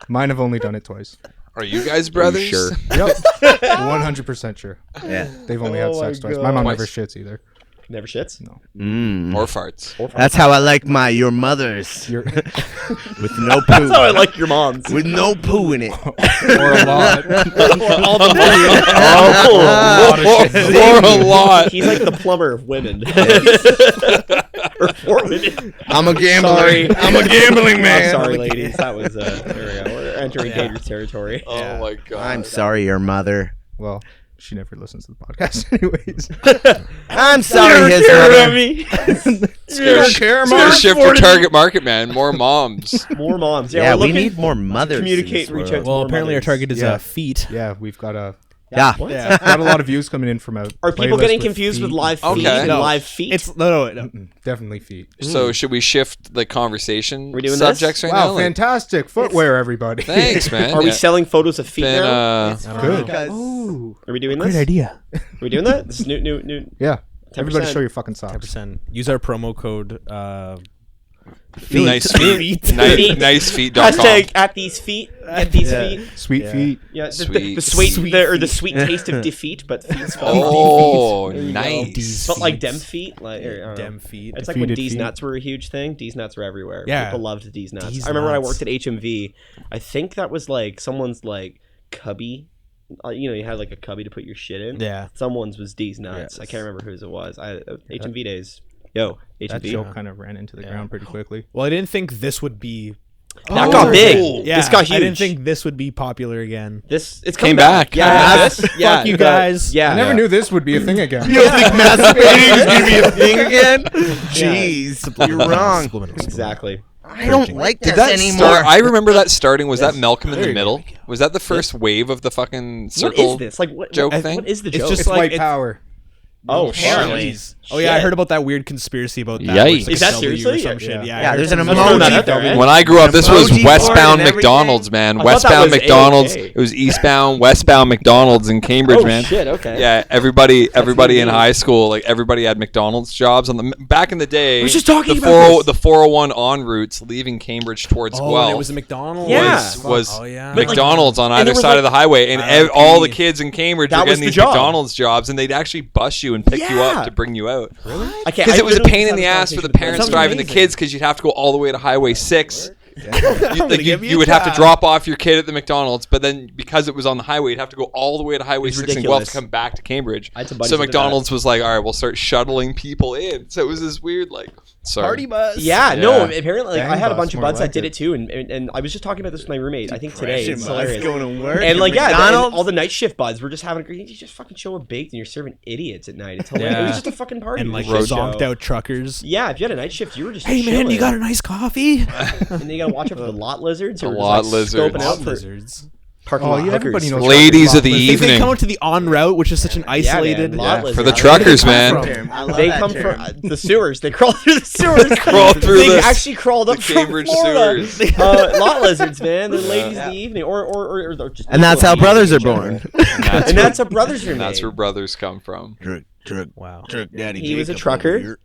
Mine have only done it twice. Are you guys brothers? sure? Yep. 100% sure. Yeah. They've only had Oh my sex twice. God. My mom Twice. never shits either. Never shits. Or farts. That's how I like your mothers. You're With no poo. That's how I like your mom's. With no poo in it. or a lot. All the Or a lot. He's like the plumber of women. Or for women. I'm a gambler. Sorry. I'm a gambling man. I'm sorry, ladies. That was there we go. We're entering dangerous territory. Oh my god. I'm sorry, your mother. Well, she never listens to the podcast anyways. I'm sorry, his mother. me. It's gonna shift your target market, man. More moms. More moms. Yeah, Yeah, we're we looking- need more mothers. communicate in and this reach out world. to Well, more apparently our mothers. target is Yeah. feet. Yeah, we've got a Yeah. Yeah. got a lot of views coming in from a Are people playlist getting with confused with feet. live feet Okay. and No. live feet? It's no. Definitely feet. So should we shift the conversation We're doing subjects this? right now? Wow, Like, fantastic footwear, everybody. thanks, man. Are we Yeah. selling photos of feet Been, now? Good. Because Are we doing Great this? idea. Are we doing that? This is new. Yeah. Everybody 10%. show your fucking socks. 10%. Use our promo code. Nice feet. Nice feet.com. Hashtag at these feet. At these feet. Sweet feet. Yeah, Sweet. the sweet, the sweet taste of defeat, but feet spelled Oh, There you go. nice. But like dem feet, like I don't know. Dem feet. It's like when Defeated D's feet. nuts were a huge thing. D's nuts were everywhere. Yeah. People loved D's nuts. D's I remember when I nuts. worked at HMV. I think that was like someone's like cubby. You know, you had like a cubby to put your shit in. Yeah. Someone's was D's nuts. I can't remember whose it was. HMV days. Yo, That HMV. joke kind of ran into the ground pretty quickly. Well, I didn't think this would be. That got big. Yeah, This got huge. I didn't think this would be popular again. It's Came coming back. Yeah, Yeah. Fuck you guys. Yeah, I never knew this would be a thing again. you don't think masturbating is gonna be a thing again? Jeez, you're wrong. exactly. I don't like this That anymore. I remember that starting. Was that Malcolm in the Middle? Was that the first wave of the fucking What circle is this? Like what joke what, thing? What is the It's joke? just It's like white it's- power. oh, apparently. shit. Oh yeah, I Shit. heard about that weird conspiracy about that. Yikes. where it's like Is that a W or seriously? some shit. Yeah. I Yeah, heard there's an something- Let's throw that emoji. out there, man. When I grew up, this was Emoji board westbound and everything. McDonald's, man. I thought that Westbound was McDonald's. A-OK. It was eastbound, westbound McDonald's in Cambridge, Oh man. shit. Okay. Yeah, everybody in neat. high school, like everybody had McDonald's jobs on the back in the day. I was just talking the about this. the 401 en routes leaving Cambridge towards Oh, and Guelph it was a McDonald's. Yeah. was Oh yeah. But, like, McDonald's on and either there was, side like, of the highway, and RIP. all the kids in Cambridge That were was getting the these job. McDonald's jobs, and they'd actually bus you and pick you Yeah. up to bring you out. I can't. Because I it was a literally pain just in the had a ass for the conversation with parents my driving the dad. kids, because you'd have to go all the way to Highway 6 You would have to drop off your kid at the McDonald's, but then because it was on the highway, you'd have to go all the way to Highway It's 6 in Guelph ridiculous. to come back to Cambridge. I had some buddies So that did McDonald's was like, all right, we'll start shuttling people in. So it was this weird, like, sorry. Party bus. Yeah, no. Yeah. Apparently, like, Bang I had a bus, bunch of more buds like that did it. it too, and I was just talking about this with my roommate. I think today it's Depression bus hilarious. going to work. And like, yeah, and McDonald's? all the night shift buds were just having a great. You just fucking show up baked and you're serving idiots at night. It's hilarious. It Yeah. was just a fucking party. And It like was just a zonked show. out truckers. Yeah, if you had a night shift, you were just. Hey man, you got a nice coffee? And then you gotta watch out for the lot lizards. The Or lot just, like, lizards. Scoping out for Lizards. parking Oh, lot yeah, hookers. everybody knows. Ladies of the Lot They evening. come to the en route, which is such an isolated. man, lot For lizards. the truckers, man. I love They that come term. from the sewers. They crawl through the sewers. Crawl through They the- actually crawled up the from Cambridge Florida. sewers. Lot lizards, man. They're ladies of the evening, or just. And that's people how in the brothers are evening in born. general. And that's how brothers are made. That's where brothers come from. Wow. Daddy He was a Jacob trucker. over here.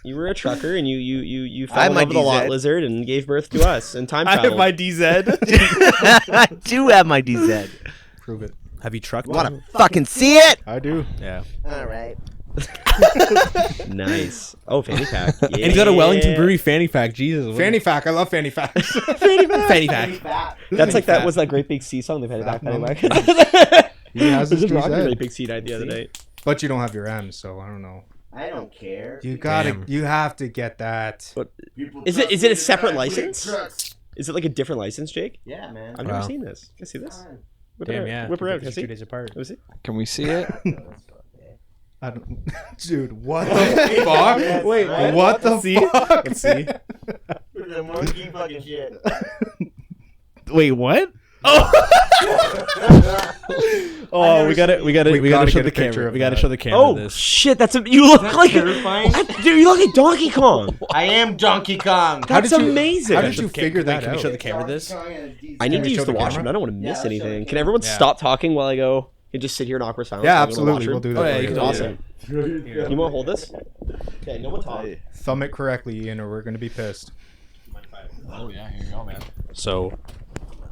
You were a trucker, and you I fell have in my love with a lot DZ. lizard and gave birth to us and time I have traveled. my DZ. I do have my DZ. Prove it. Have you trucked? Want to fucking see it? I do. Yeah. All right. Nice. Oh, fanny pack. Yeah. And he's got a Wellington Brewery fanny pack. Jesus. what- Fanny pack. I love fanny facts. fanny pack. That's like that was that Great Big Sea song they've had back. He has There's his a rock DZ. Great Big Sea night the other night. But you don't have your M's, so I don't know. I don't care. You gotta. Damn. You have to get that. Is it a separate license? Is it like a different license, Jake? Yeah, man. I've never Wow. seen this. Can I see this? Whip it Damn, out. yeah. Whip her out. Can I It's see? 2 days apart. Let me see. Can we see it? I don't. Dude, what the fuck? Wait, What the fuck? Let's see. The monkey fucking shit. Wait, what? Oh, we gotta We show gotta the get a picture camera. of We gotta that. show the camera Oh this. shit! You look like terrifying? dude. You look like Donkey Kong. I am Donkey Kong. That's did you- amazing. How did you figure that Can we out? show the camera this? I need we to use show the the washroom. camera? I don't want to miss Yeah, let's show the anything. Can camera. everyone Yeah. stop talking while I go and just sit here in awkward silence? Yeah, while I go to the absolutely. We'll washroom? do that. Oh, yeah, for you you. can Awesome. You want to hold this? Okay, no one talk. Thumb it correctly, Ian, or we're gonna be pissed. Oh, yeah, here you go, man. So,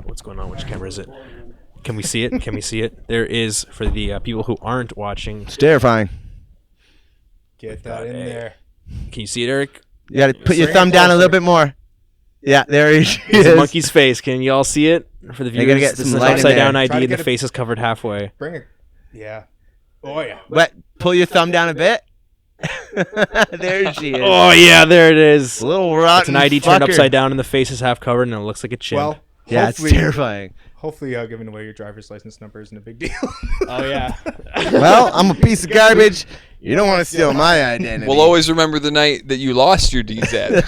what's going on? Which camera is it? Can we see it? Can we see it? There is, for the people who aren't watching. It's terrifying. Get that in there. Can you see it, Eric? You gotta put your Bring it thumb down a closer. little bit more. Yeah, there he It's a is. monkey's face. Can you all see it? For the You gotta viewers, get this some is an light in upside down there. Try ID. to And the get a- face is covered halfway. Bring it. Yeah. Oh yeah. What? Pull your thumb down a bit. There she is. Oh yeah, there it is. Little rotten It's an ID turned fucker. upside down, and the face is half covered, and it looks like a chin. Well, Yeah, it's hopefully, terrifying. hopefully, giving away your driver's license number isn't a big deal. Oh yeah. Well, I'm a piece of garbage. You don't want to steal my identity. We'll always remember the night that you lost your DZ.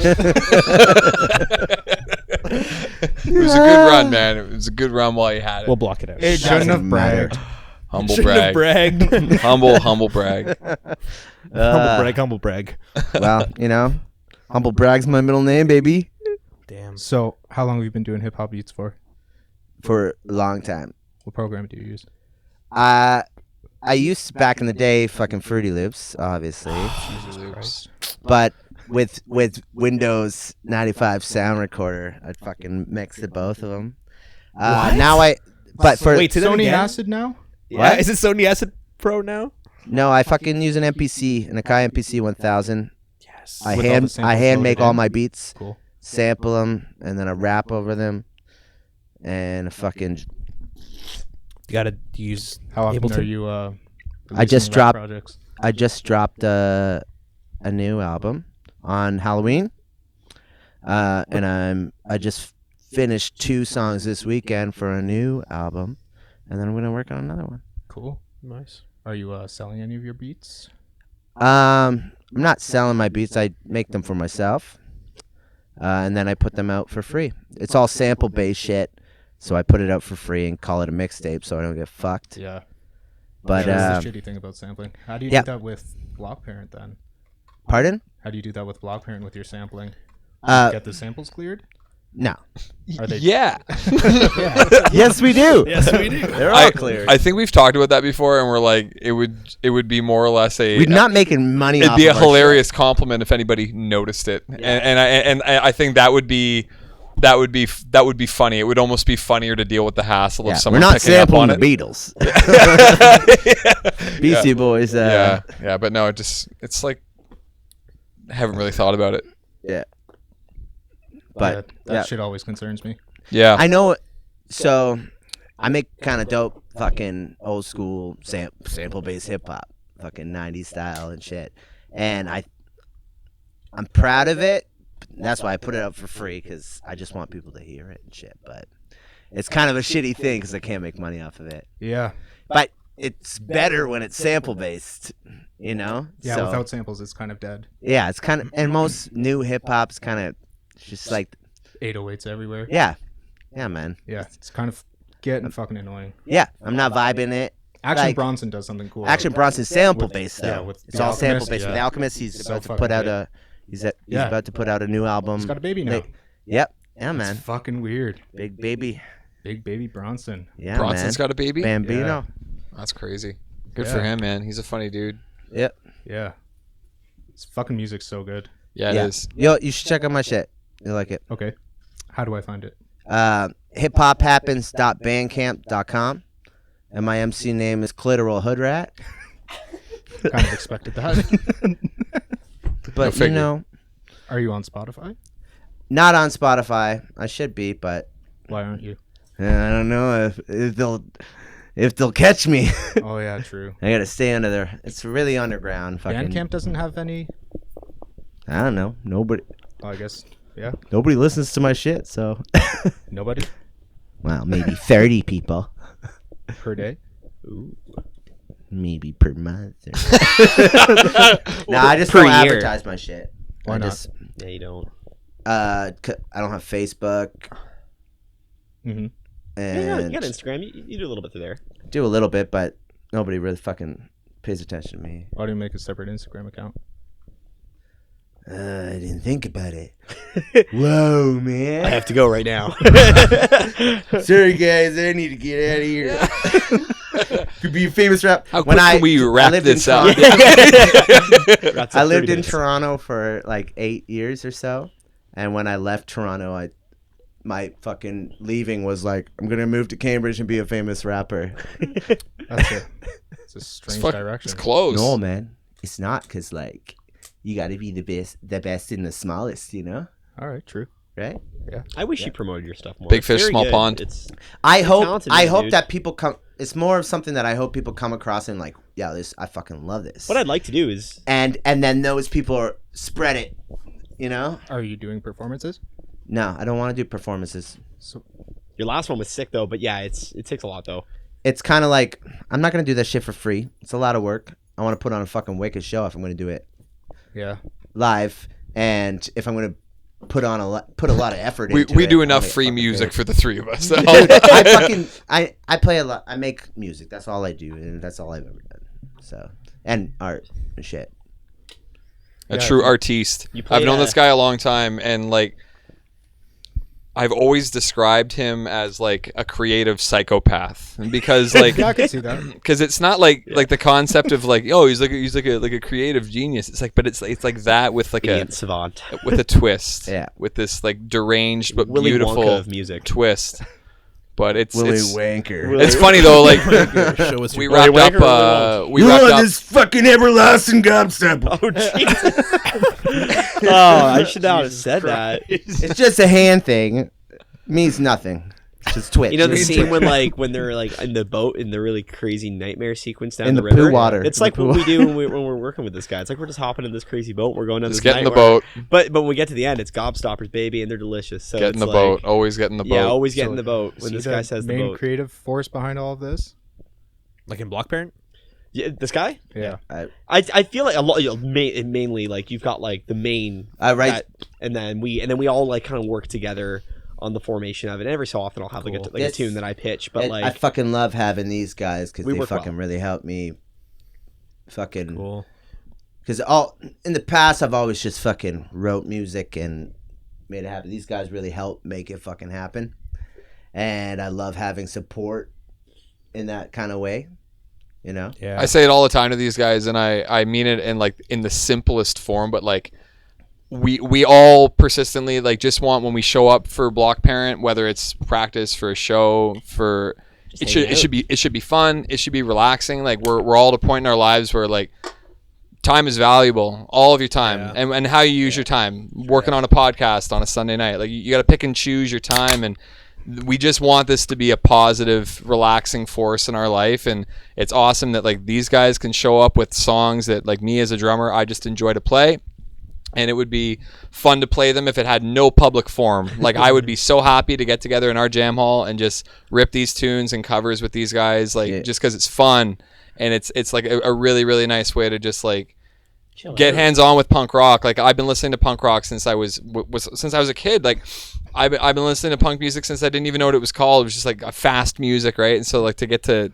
It was a good run, man. It was a good run while you had it. We'll block it out. It Shouldn't doesn't have matter. bragged. Humble Shouldn't have brag. bragged. Humble brag. Humble brag. Well, you know, Humble Brag's my middle name, baby. Damn. So, how long have you been doing hip hop beats for? For a long time. What program do you use? I used to, back in the day, fucking Fruity Loops, obviously, but with Windows 95 sound recorder, I'd fucking mix the both of them. Now but for Wait, say that Sony again? Acid now? Yeah, is it Sony Acid Pro now? no, I fucking use an MPC, an Akai MPC 1000. Yes. I With all the hand samples make loaded all in? my beats, Cool. sample them, and then I rap over them, and fucking. You gotta use. How often Ableton. are you? I just releasing rap dropped- projects. I just dropped a new album on Halloween, and I just finished 2 songs this weekend for a new album, and then I'm gonna work on another one. Cool. Nice. Are you selling any of your beats? I'm not selling my beats. I make them for myself, and then I put them out for free. It's all sample based shit, so I put it out for free and call it a mixtape, so I don't get fucked. Yeah. But That's the shitty thing about sampling. How do you yeah. do that with Block Parent then? pardon? How do you do that with Block Parent with your sampling? Uh, Get the samples cleared? no. Are they? Yeah. Yes, we do. Yes, we do. They're all clear. I think we've talked about that before, and we're like, it would be more or less a. We're not making money. It'd off be a of our shit. hilarious compliment if anybody noticed it, and I think that would be funny. It would almost be funnier to deal with the hassle Yeah, of we're someone not picking up sampling on the it. Beatles. Beastie Boys. Yeah, but no, it's like I haven't really thought about it. Yeah. But that shit always concerns me. Yeah. I know. So I make kind of dope fucking old school sample based hip hop, fucking 90s style and shit. And I'm proud of it. That's why I put it up for free, because I just want people to hear it and shit. But it's kind of a shitty thing because I can't make money off of it. Yeah. But it's better when it's sample based, you know? Yeah, So, without samples, it's kind of dead. yeah, it's kind of, and most new hip hop's kind of just like, 808s everywhere. yeah, man. Yeah, it's kind of getting fucking annoying. Yeah, I'm not vibing it. Action Like- Bronson does something cool. Action Bronson's sample based though. yeah, with It's The all sample Alchemist, based. yeah. With The Alchemist, he's So about to fucking put out good. he's Yeah. about to put out a new album. He's got a baby now. Yep. Yeah, man. It's fucking weird. Big baby. Big baby Bronson. Yeah, Bronson's man. got a baby. Bambino. That's crazy. Good Yeah. for him, man. He's a funny dude. Yep. Yeah. His fucking music's so good. Yeah, Yeah. it is. Yo, you should check out my shit. You like it. Okay. How do I find it? hiphophappens.bandcamp.com. And my MC name is Clitoral Hoodrat. Kind of expected that. But you figure. know, Are you on Spotify? not on Spotify. I should be, but Why aren't you? I don't know if they'll catch me. Oh yeah, true. I gotta stay under there. It's really underground. Fucking. Bandcamp doesn't have any. I don't know. Nobody Oh, I guess. Yeah. listens to my shit. So, Nobody well, maybe 30 people, per day. maybe per month. Nah, I just Per don't year. advertise my shit. Why I not? Just, Yeah, you don't. I don't have Facebook, Mm-hmm. Yeah, and you got Instagram. You do a little bit through there. do a little bit, but nobody really fucking pays attention to me. Why do you make a separate Instagram account? I didn't think about it. Whoa, I man. have to go right now. Sorry, guys. I need to get out of here. Could be a famous rap. How quick can we wrap lived in this up? Toronto- I lived in Toronto for like 8 years or so, and when I left Toronto, my fucking leaving was like, I'm gonna move to Cambridge and be a famous rapper. That's it's a strange direction. It's close. No, man, it's not, because like you got to be the best in the smallest, you know, All right, true. right? I wish you promoted your stuff more. Big It's fish, very small good. pond. It's I hope talented man, dude. that people come. It's more of something that I hope people come across and like, yeah, I fucking love this. what I'd like to do is and then those people spread it, you know. Are you doing performances? No, I don't want to do performances. So your last one was sick though, but yeah, it takes a lot though. It's kind of like, I'm not gonna do that shit for free. It's a lot of work. I want to put on a fucking wicked show if I'm gonna do it yeah. live, and if I'm gonna put a lot of effort We into we it, do I enough wanna get free fucking music paid. for the three of us. So. Dude, I play a lot. I make music. That's all I do, and that's all I've ever done. So, and art and shit. A Yeah, true you- artiste. you play, I've known uh, this guy a long time, and like, I've always described him as like a creative psychopath, and because like, Yeah, I can see that. because it's not like the concept of like, oh, he's like a creative genius. It's like, but it's like that with like Idiot savant. with a twist. Yeah. With this like deranged but Willy beautiful Wonka of music. twist. But it's Wanker. it's funny though. Like Show us we your- wrapped Willy Wonka up. We wrapped up. fucking everlasting gobstopper. Oh Jesus! Oh, I should not have said that. It's just a hand thing. Means nothing. It's just twitch. You know the It's scene twitch. when they're like in the boat in the really crazy nightmare sequence down In the the river. poo water. It's In like the poo what we do when we're working with this guy. It's like we're just hopping in this crazy boat. We're going down Just this get in the night where- boat. But when we get to the end, it's gobstoppers, baby, and they're delicious. So Get it's in the like, boat. Always get in the boat. Yeah, always get So in the boat Is when he this the guy says the main boat. creative force behind all of this? Like in Block Parent? Yeah, this guy. Yeah. I feel like a lot. Mainly, like you've got like the main. Right. that- and then we all like kind of work together on the formation of it. And every so often, I'll have like Cool. a It's- tune that I pitch, but And like I fucking love having these guys because We they work fucking well. really help me. Fucking. Cool. Because in the past, I've always just fucking wrote music and made it happen. These guys really help make it fucking happen, and I love having support in that kind of way. You know. Yeah. I say it all the time to these guys, and I mean it in like in the simplest form, but like we all persistently like just want when we show up for Block Parent, whether it's practice for a show, for it should be fun, it should be relaxing. Like we're all at a point in our lives where like time is valuable, all of your time, Yeah. and how you use your time. Working on a podcast on a Sunday night, like you got to pick and choose your time, and we just want this to be a positive, relaxing force in our life. And it's awesome that like these guys can show up with songs that like me as a drummer, I just enjoy to play. And it would be fun to play them if it had no public forum. Like I would be so happy to get together in our jam hall and just rip these tunes and covers with these guys, like just because it's fun. And it's like a really, really nice way to just like get hands on with punk rock. Like I've been listening to punk rock since I was a kid. Like I've been listening to punk music since I didn't even know what it was called. It was just like a fast music, right? And so like to get to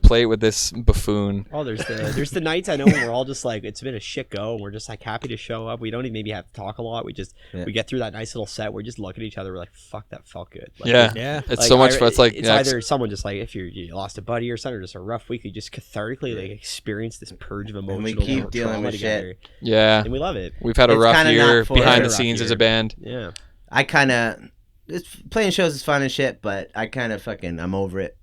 play with this buffoon. Oh, there's the nights I know when we're all just like, it's been a shit go, and we're just like happy to show up. We don't even maybe have to talk a lot. We just we get through that nice little set. We just look at each other. We're like, fuck, that felt good. Like, Yeah. It's so much fun. It's like either someone just like if you lost a buddy or something, or just a rough week, you just cathartically like experience this purge of emotional we keep dealing trauma with together. shit. Yeah, And we love it. we've had a It's rough kinda year not for behind the rough scenes as year. a band. Yeah. I kind of playing shows is fun and shit, but I kind of I'm over it.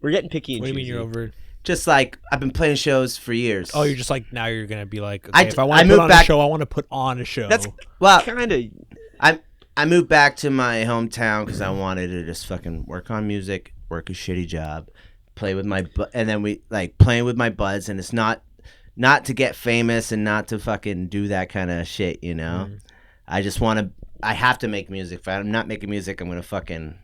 We're getting picky and What do you mean choosy. you're over it? Just like I've been playing shows for years. Oh, you're just like now you're gonna be like, I okay, if I want I to moved put on back- a show, I want to put on a show. That's well, kind of I moved back to my hometown because I wanted to just fucking work on music, work a shitty job, play with and then we like playing with my buds, and it's not to get famous and not to fucking do that kind of shit, you know. I just want to. I have to make music. If I'm not making music, I'm gonna fucking.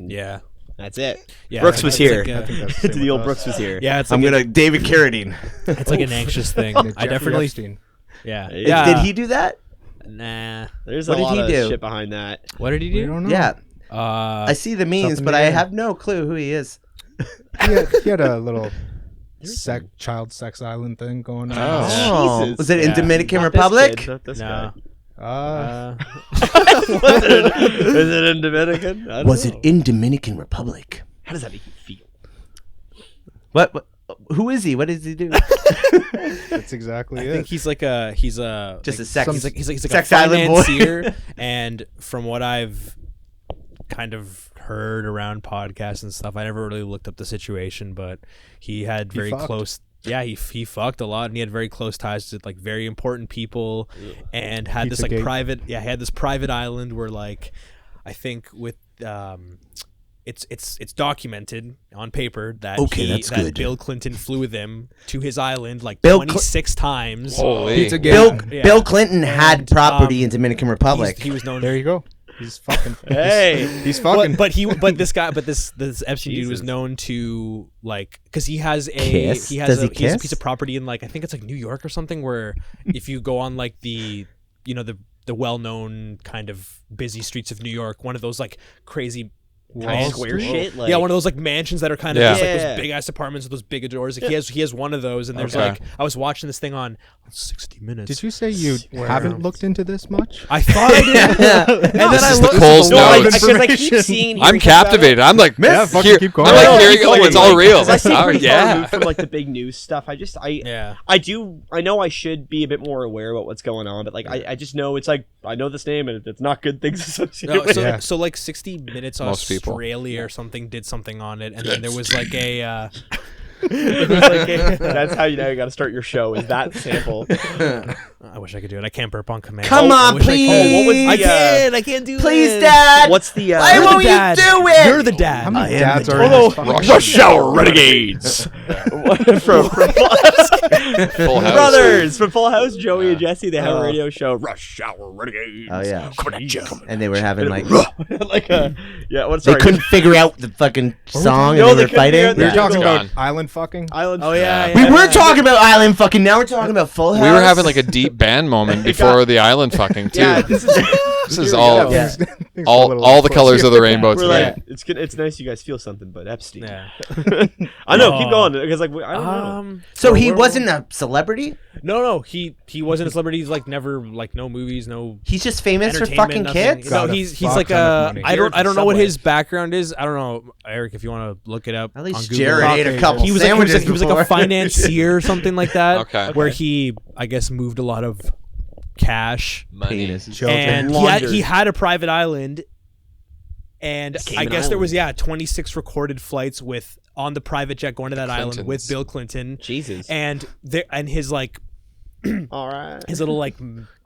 yeah. that's it. Yeah, Brooks was it's here. like I think that's To same the old with Brooks us. was here. yeah, it's I'm like gonna David Carradine. it's like an anxious thing. Like I Jeffrey definitely Epstein. yeah. Did Did he do that? Nah. There's What a did lot he of do? shit behind that. What did he We do? don't know. Yeah, I I see the memes, something but to I do. have no clue who he is. He had a little child sex island thing going on. Oh, Jesus. was it in Yeah. Dominican Not this Republic? kid, not this no. Uh, Was it in Dominican? I don't Was it know. in Dominican Republic? How does that make you feel? What? Who is he? What does he do? that's exactly I it. think he's a Just like, a sex. he's like sex a island boy. financier, and from what I've kind of heard around podcasts and stuff, I never really looked up the situation, but he had very fucked. close. Yeah, he fucked a lot, and he had very close ties to like very important people, and had this like Pizzagate. private. Yeah, he had this private island where like, I think with it's documented on paper that Okay, that's that good. Bill Clinton flew with him to his island like Bill 26 times. Holy. Pizzagate. Bill Yeah. Bill Clinton had And, property in Dominican Republic. He was known. There you go. He's fucking. Hey. He's fucking. But this Epstein dude was Jesus. known to like because he has a Kiss? he has Does a he he has a kiss? piece of property in like I think it's like New York or something where if you go on like the well-known kind of busy streets of New York, one of those like crazy Times Square shit. Like, yeah, one of those like mansions that are kind of Yeah. just like Yeah. those big ass apartments with those big doors. Like he has one of those, and there's Okay. like I was watching this thing on 60 Minutes. Did you say you Where- haven't looked into this much? I thought I did, and then This I is the looked. Cole's no, I, notes. because I keep seeing. I'm captivated. I'm like, Yeah, fucking here, keep going. I'm like No, hearing, keep oh, going. it's all real. Because I stay Oh, pretty far yeah. removed from like the big news stuff. Yeah. I know I should be a bit more aware about what's going on, but like I just know it's like I know this name and it's not good things associated No, with so, it. Yeah. so like 60 Minutes Most people. Australia or something did something on it, and then there was like a That's how you know you got to start your show. Is that sample? I wish I could do it. I can't burp on command. Come I on, wish I could. please. what was the, I can't. I can't do Please, it. Dad. What's the? Why You're won't the you dad. do it? You're the dad. How many I am dads the are in dad. this fucking Rush Hour Renegades. from Full House. Brothers from Full House, Joey and Jesse. They have a radio show. Rush Hour Renegades. Oh yeah, Coming at you. and they were having like like a yeah. What? they Sorry. couldn't figure out the fucking song, No, and they they were couldn't figure out fighting. We were Yeah. talking It's about gone. island fucking. Island. Oh yeah. We were talking about island fucking. Now we're talking about Full House. We were having like a deep band moment before the island fucking too. Yeah, this is. This is all Yeah. Things a all little all the close. colors of the rainbow We're today. like, it's good. It's nice you guys feel something, but Epstein. Yeah. I know. Keep Oh. going because like I don't know. So he wasn't a celebrity. No. He wasn't a celebrity. He's like never like no movies, no He's just famous for entertainment, fucking nothing. kids. No, Got a he's fuck like ton of a. money. I don't know what Subway. his background is. I don't know, Eric. If you want to look it up, At least on Google. Jared ate a couple He was sandwiches he was like a before. financier or something like that. Okay. Where he, I guess, moved a lot of cash, Penis. and Laundered. he had a private island, and I Cayman guess there was Islands. 26 recorded flights with on the private jet going to that island with Clintons. Bill Clinton, Jesus. and his like All right. his little like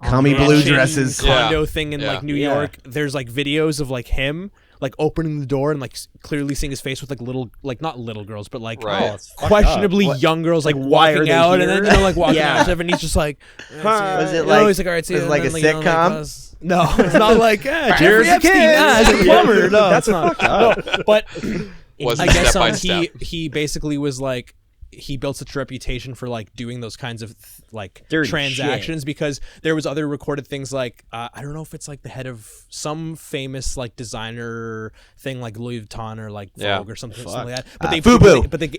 Commie blue mansion dresses. condo thing in Yeah. like New Yeah. York. There's like videos of like him like opening the door and like clearly seeing his face with like little like not little girls but like Right. it's fucked questionably up. young girls like why are walking they out and then here? like walking Yeah. out and stuff, and he's just like Was it you know, like- he's like all right see was you, it like and a then, sitcom? no, it's not like Jeffrey Here's the Epstein kids. as a plumber. No, That's it's not. No, but Wasn't I guess step by he step. he basically was like he built such a reputation for like doing those kinds of like Dirty transactions because there was other recorded things like I don't know if it's like the head of some famous like designer thing like Louis Vuitton or like Yeah. Vogue or something like that. But Fubu. but they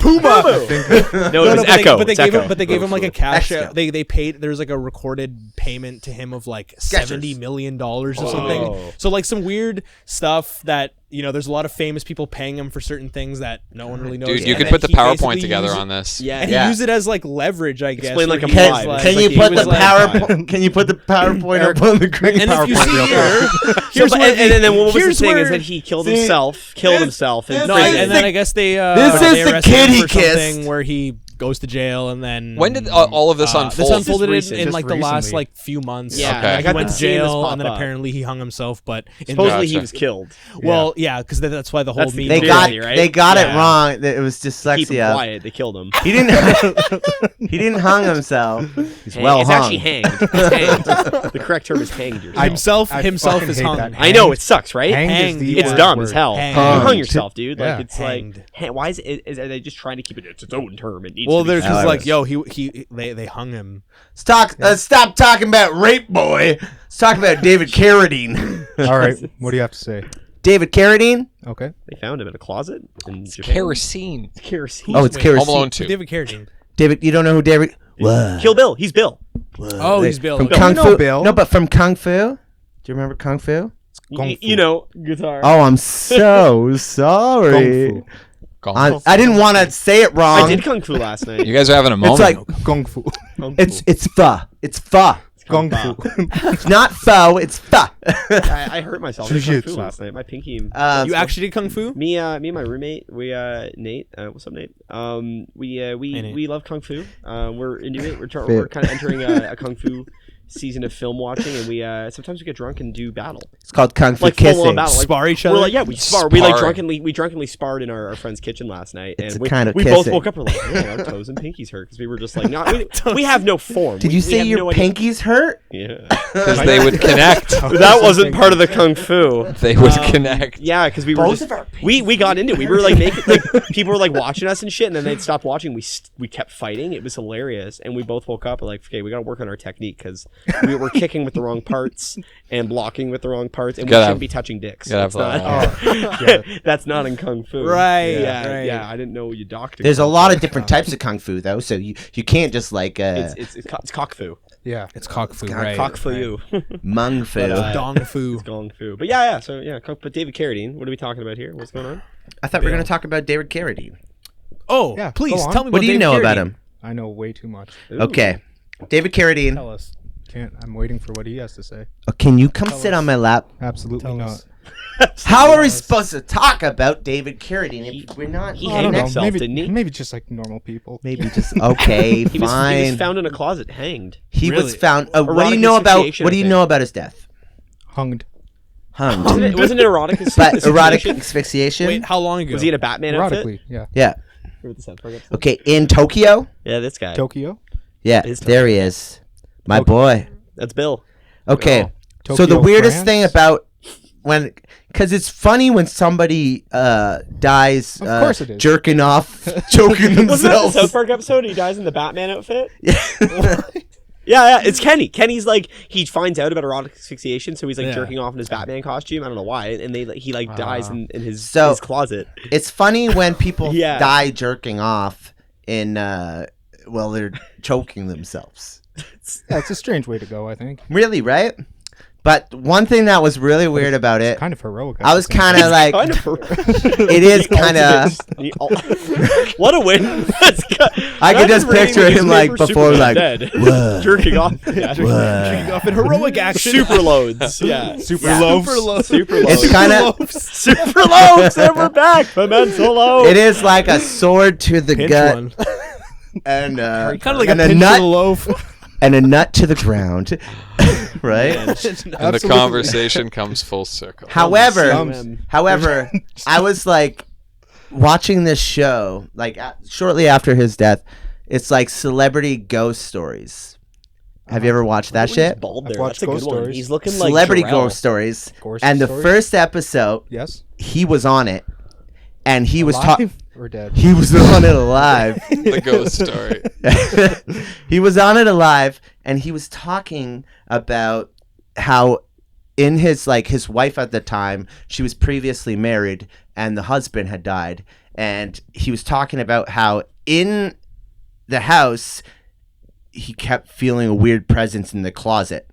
Puma. No, it was Echo. But they It's gave Echo. him, but they gave him like a cash. Echo. They paid. There's like a recorded payment to him of like $70 million or something. Oh. So like some weird stuff that you know. There's a lot of famous people paying him for certain things that no one really knows. Dude, you And could then put the he PowerPoint basically together used it- on this. Yeah. And Yeah. he used it as like leverage, I guess. Explain where like a he can- was like- Can like, you he put was the like- PowerPoint? Can you put the PowerPoint up on the green? And if you PowerPoint see real here, So, here's but, where and then what was the here's thing is where- that he killed himself. Killed himself. In No, prison. and then I guess they This they is the arrested kid him he for something kissed. where he goes to jail and then When did all of this unfold? This unfolded Just in recent. like the last recently. like few months. Yeah, Okay. I he got went to to see this jail pop and then up. apparently he hung himself. But in Supposedly he Gotcha. was killed. well, yeah, because that's why the whole That's the meme. They Clearly, got right? they got it Yeah. wrong. It was Keep him dyslexia. quiet. They killed him. He didn't. He didn't hung himself. He's well it's hung. actually hanged. It's hanged. The correct term is hanged yourself. himself I himself fucking is hate hung. that. I know it sucks, right? Hanged is Hanged, the yeah. It's worst dumb word. as hell. Hanged. You hung Hanged. yourself, dude. Yeah. Like it's Hanged. like, why is it? Are they just trying to keep it its own term? It needs Well, to be there's just- just Oh, like yes. yo, they hung him. Stop talking about rape boy. Let's talk about David Carradine. All right, what do you have to say? David Carradine? Okay. They found him in a closet in Japan. Kerosene. It's kerosene. Oh, it's Wait, Home kerosene. Alone 2. David Carradine. David, you don't know who David? What? Kill Bill. He's Bill. Oh, he's Bill. From Okay. Kung You know Fu. Bill. No, but from Kung Fu. Do you remember Kung Fu? Kung Fu. You know, guitar. Oh, I'm so sorry. Kung Fu. I didn't want to say it wrong. I did kung fu last night. You guys are having a moment. It's like Kung Fu. it's pho. It's pho. Kung Fu. It's not pho. It's pho. I hurt myself in kung fu Jiu-jitsu. last night. My pinky. You actually did kung fu? Me and my roommate, Nate. What's up, Nate? Nate. We love kung fu. We're into it. We're kind of entering a kung fu season of film watching, and we sometimes we get drunk and do battle, It's called Kung Fu like full on kissing. battle. Like, Spar each we're other? like, yeah, we spar. We like Sparring. drunkenly sparred in our friend's kitchen last night, It's and a kind of we both kissing. woke up. We're like, yeah, our toes and pinkies hurt because we were just like, we have no form. Did you We say have your no idea- pinkies hurt? Yeah, because they would connect. that wasn't part of the kung fu. They would connect. Yeah, because we were Both just, of our we got into it. We were like making like people were like watching us and shit, and then they'd stop watching. We kept fighting. It was hilarious, and we both woke up and like, okay, we got to work on our technique because we were kicking with the wrong parts and blocking with the wrong parts, and we Gotta shouldn't have- be touching dicks. gotta have That's that. not, that's not in kung fu. Right, Yeah. right. Yeah. I didn't know you doctored. There's a lot of different types of kung fu though, so you can't just like It's cock fu. Yeah. It's cock fu, God, right? Cock fu you. mung fu. Dong fu. Gong fu. But yeah. So yeah. But David Carradine. What are we talking about here? What's going on? I thought we were going to talk about David Carradine. Oh, Yeah, please go on. tell me. What do you know about him? I know way too much. Ooh. Okay, David Carradine. Tell us. I'm waiting for what he has to say. Can you come sit on my lap? Absolutely Tell not. us. How are we supposed to talk about David Carradine if we're not? He I hanged don't know. himself, Maybe, didn't he? maybe just like normal people. Maybe just okay, He was fine. found in a closet, hanged. He was Really? found. What do Erotic you know about? asphyxiation, What do I you think. know about his death? Hunged. Hung. Wasn't it erotic? But erotic asphyxiation? asphyxiation. Wait, how long ago? Was he in a Batman outfit? Erotically, yeah. Yeah. Remember the South Park episode? Okay, in Tokyo. Yeah, this guy. Tokyo. Yeah, Is there he is, my Tokyo. boy. That's Bill. Okay, Oh. so the Tokyo, weirdest France? thing about because it's funny when somebody dies Of course it is. jerking off, choking Wasn't that the South themselves. Park episode? He dies in the Batman outfit. Yeah, it's Kenny. Kenny's like he finds out about erotic asphyxiation, so he's like Yeah. jerking off in his Batman costume. I don't know why, and he dies in his So- his closet. It's funny when people Yeah. die jerking off in well they're choking themselves. Yeah, it's a strange way to go, I think. Really, right? But one thing that was really weird about it, Kind of heroic. I was kind of like, Kind of. it is kind of. What a win! I could just picture him like before, like, dead. "Whoa." jerking off. Yeah. Jerking off in heroic action. Super loads. Yeah. super Yeah. loaves. Super low. Super loads. It's kind of. super loads. And we're back. Pimento loads. It is like a sword to the Pinch gut. one. and Kind of like a and a pinch nut of the loaf. and a nut to the ground, right? And the Absolutely. conversation comes full circle. However, Some- I was like watching this show like shortly after his death. It's like celebrity ghost stories. Have you ever watched that He's shit? bald I've there. watched That's a good Ghost one. Stories. He's looking like Celebrity Jarrell. ghost stories. Ghost And the stories? first episode, Yes. he was on it, and he was Alive talking. or dead? He was on it alive. The ghost story. He was on it alive, and he was talking about how in his wife at the time, she was previously married and the husband had died, and he was talking about how in the house he kept feeling a weird presence in the closet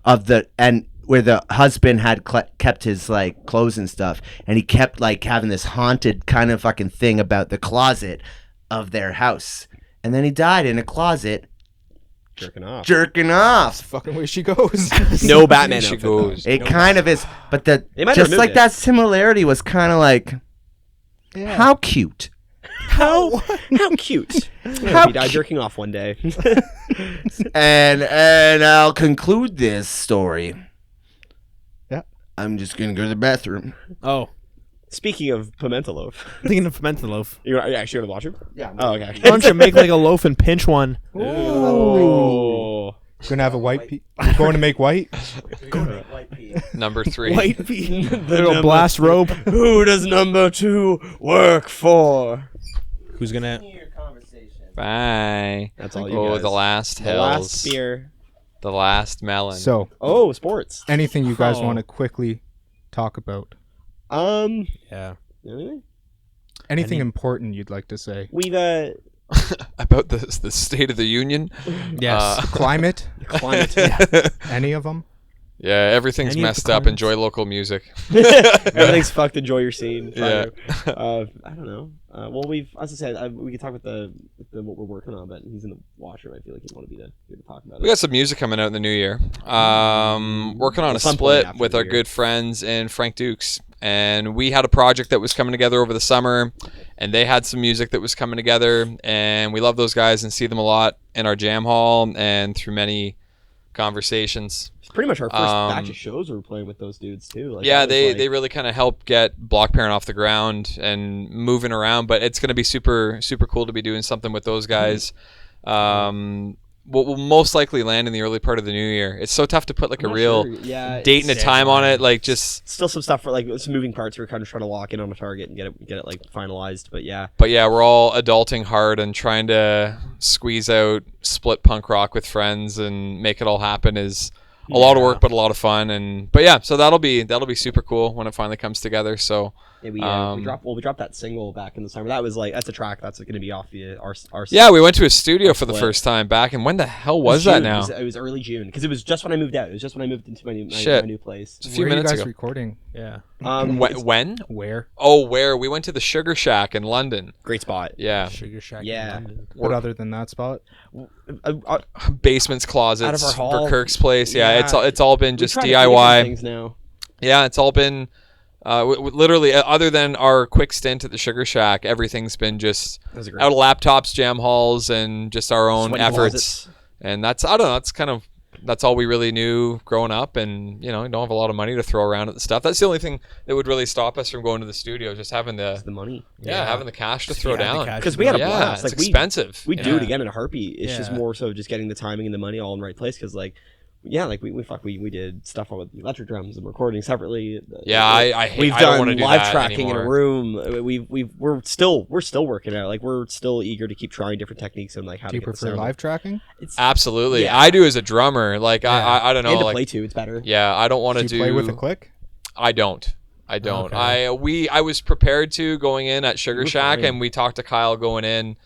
of the and where the husband had kept his like clothes and stuff, and he kept like having this haunted kind of fucking thing about the closet of their house, and then he died in a closet Jerking off. jerking off. Fucking way she goes. No Batman She outfit, though. goes. It kind of is, but the They might have just removed like it. that similarity was kind of like how cute. How cute. How he died jerking off one day. And I'll conclude this story. Yeah. I'm just gonna go to the bathroom. Oh, Speaking of pimento loaf, thinking of pimento loaf. you're actually gonna watch him? Yeah. Oh, okay. Why don't you make like a loaf and pinch one? Oh. Gonna have a white pea. Going to make white. Number 3. White pea. Little blast rope. Who does number 2 work for? Who's gonna? Bye. That's all you Oh, guys. the last The hills. last beer. The last melon. So, Oh, sports. anything you guys Oh. want to quickly talk about? Yeah. Anything? Anything important you'd like to say? We've About the State of the Union. Yes. Climate? climate. Any of them? Yeah, everything's Any of the messed up. comments? Enjoy local music. Everything's fucked. Enjoy your scene. Yeah. I don't know. Well, as I said, we could talk about the what we're working on, but he's in the washroom. I feel like he'd want to be here to talk about it. We got some music coming out in the new year. Working on a Some point split after with the our year. good friends in Frank Dukes. And we had a project that was coming together over the summer, and they had some music that was coming together. And we love those guys and see them a lot in our jam hall and through many conversations. It's pretty much our first Um, batch of shows we were playing with those dudes too. Like, Yeah, that was they, like- they really kind of helped get Block Parent off the ground and moving around. But it's going to be super, super cool to be doing something with those guys. What will most likely land in the early part of the new year. It's so tough to put like I'm a not real sure. Yeah, date and a it's time on it. Like just, still some stuff for like some moving parts. We're kind of trying to lock in on a target and get it like finalized. But yeah, but yeah, we're all adulting hard and trying to squeeze out split punk rock with friends and make it all happen is a lot of work, but a lot of fun. But yeah, so that'll be super cool when it finally comes together. So yeah, we dropped that single back in the summer. That's a track that's going to be off the our yeah, we went to a studio for the Split. first time back. And when the hell was June. that now? It was early June because it was just when I moved out. It was just when I moved into my Shit. new place. It's a few Where are you minutes guys ago. recording? Yeah. When? Where? Oh, where? We went to the Sugar Shack in London. Great spot. Yeah. Sugar Shack. Yeah. What other than that spot? Basements, closets, Out of our hall. for Kirk's place. Yeah, Yeah. it's all been We just try to do different DIY. things now. Yeah, it's all been literally other than our quick stint at the Sugar Shack, everything's been just That was a great. out of laptops, jam halls, and just our own Sweaty efforts. closets. And that's that's all we really knew growing up. And you don't have a lot of money to throw around at the stuff. That's the only thing that would really stop us from going to the studio, just having the money. having the cash to throw Yeah, the down. cash. Because we had a Yeah, blast. it's Like expensive. we do Yeah. it again in a heartbeat. It's just Yeah. more so just getting the timing and the money all in the right place. Because like, yeah, like we did stuff with the electric drums and recording separately. Yeah, I hate. We've I don't done want to do live that tracking anymore. in a room. We're still working out. Like we're still eager to keep trying different techniques and like how Do to you get the prefer sound. live tracking? It's Absolutely, Yeah. I do as a drummer. Like I don't know. and to Like play too. It's better. yeah, I don't want Do to you play with a click? I don't. Okay. I was prepared to going in at Sugar We're Shack, fine. and we talked to Kyle going in,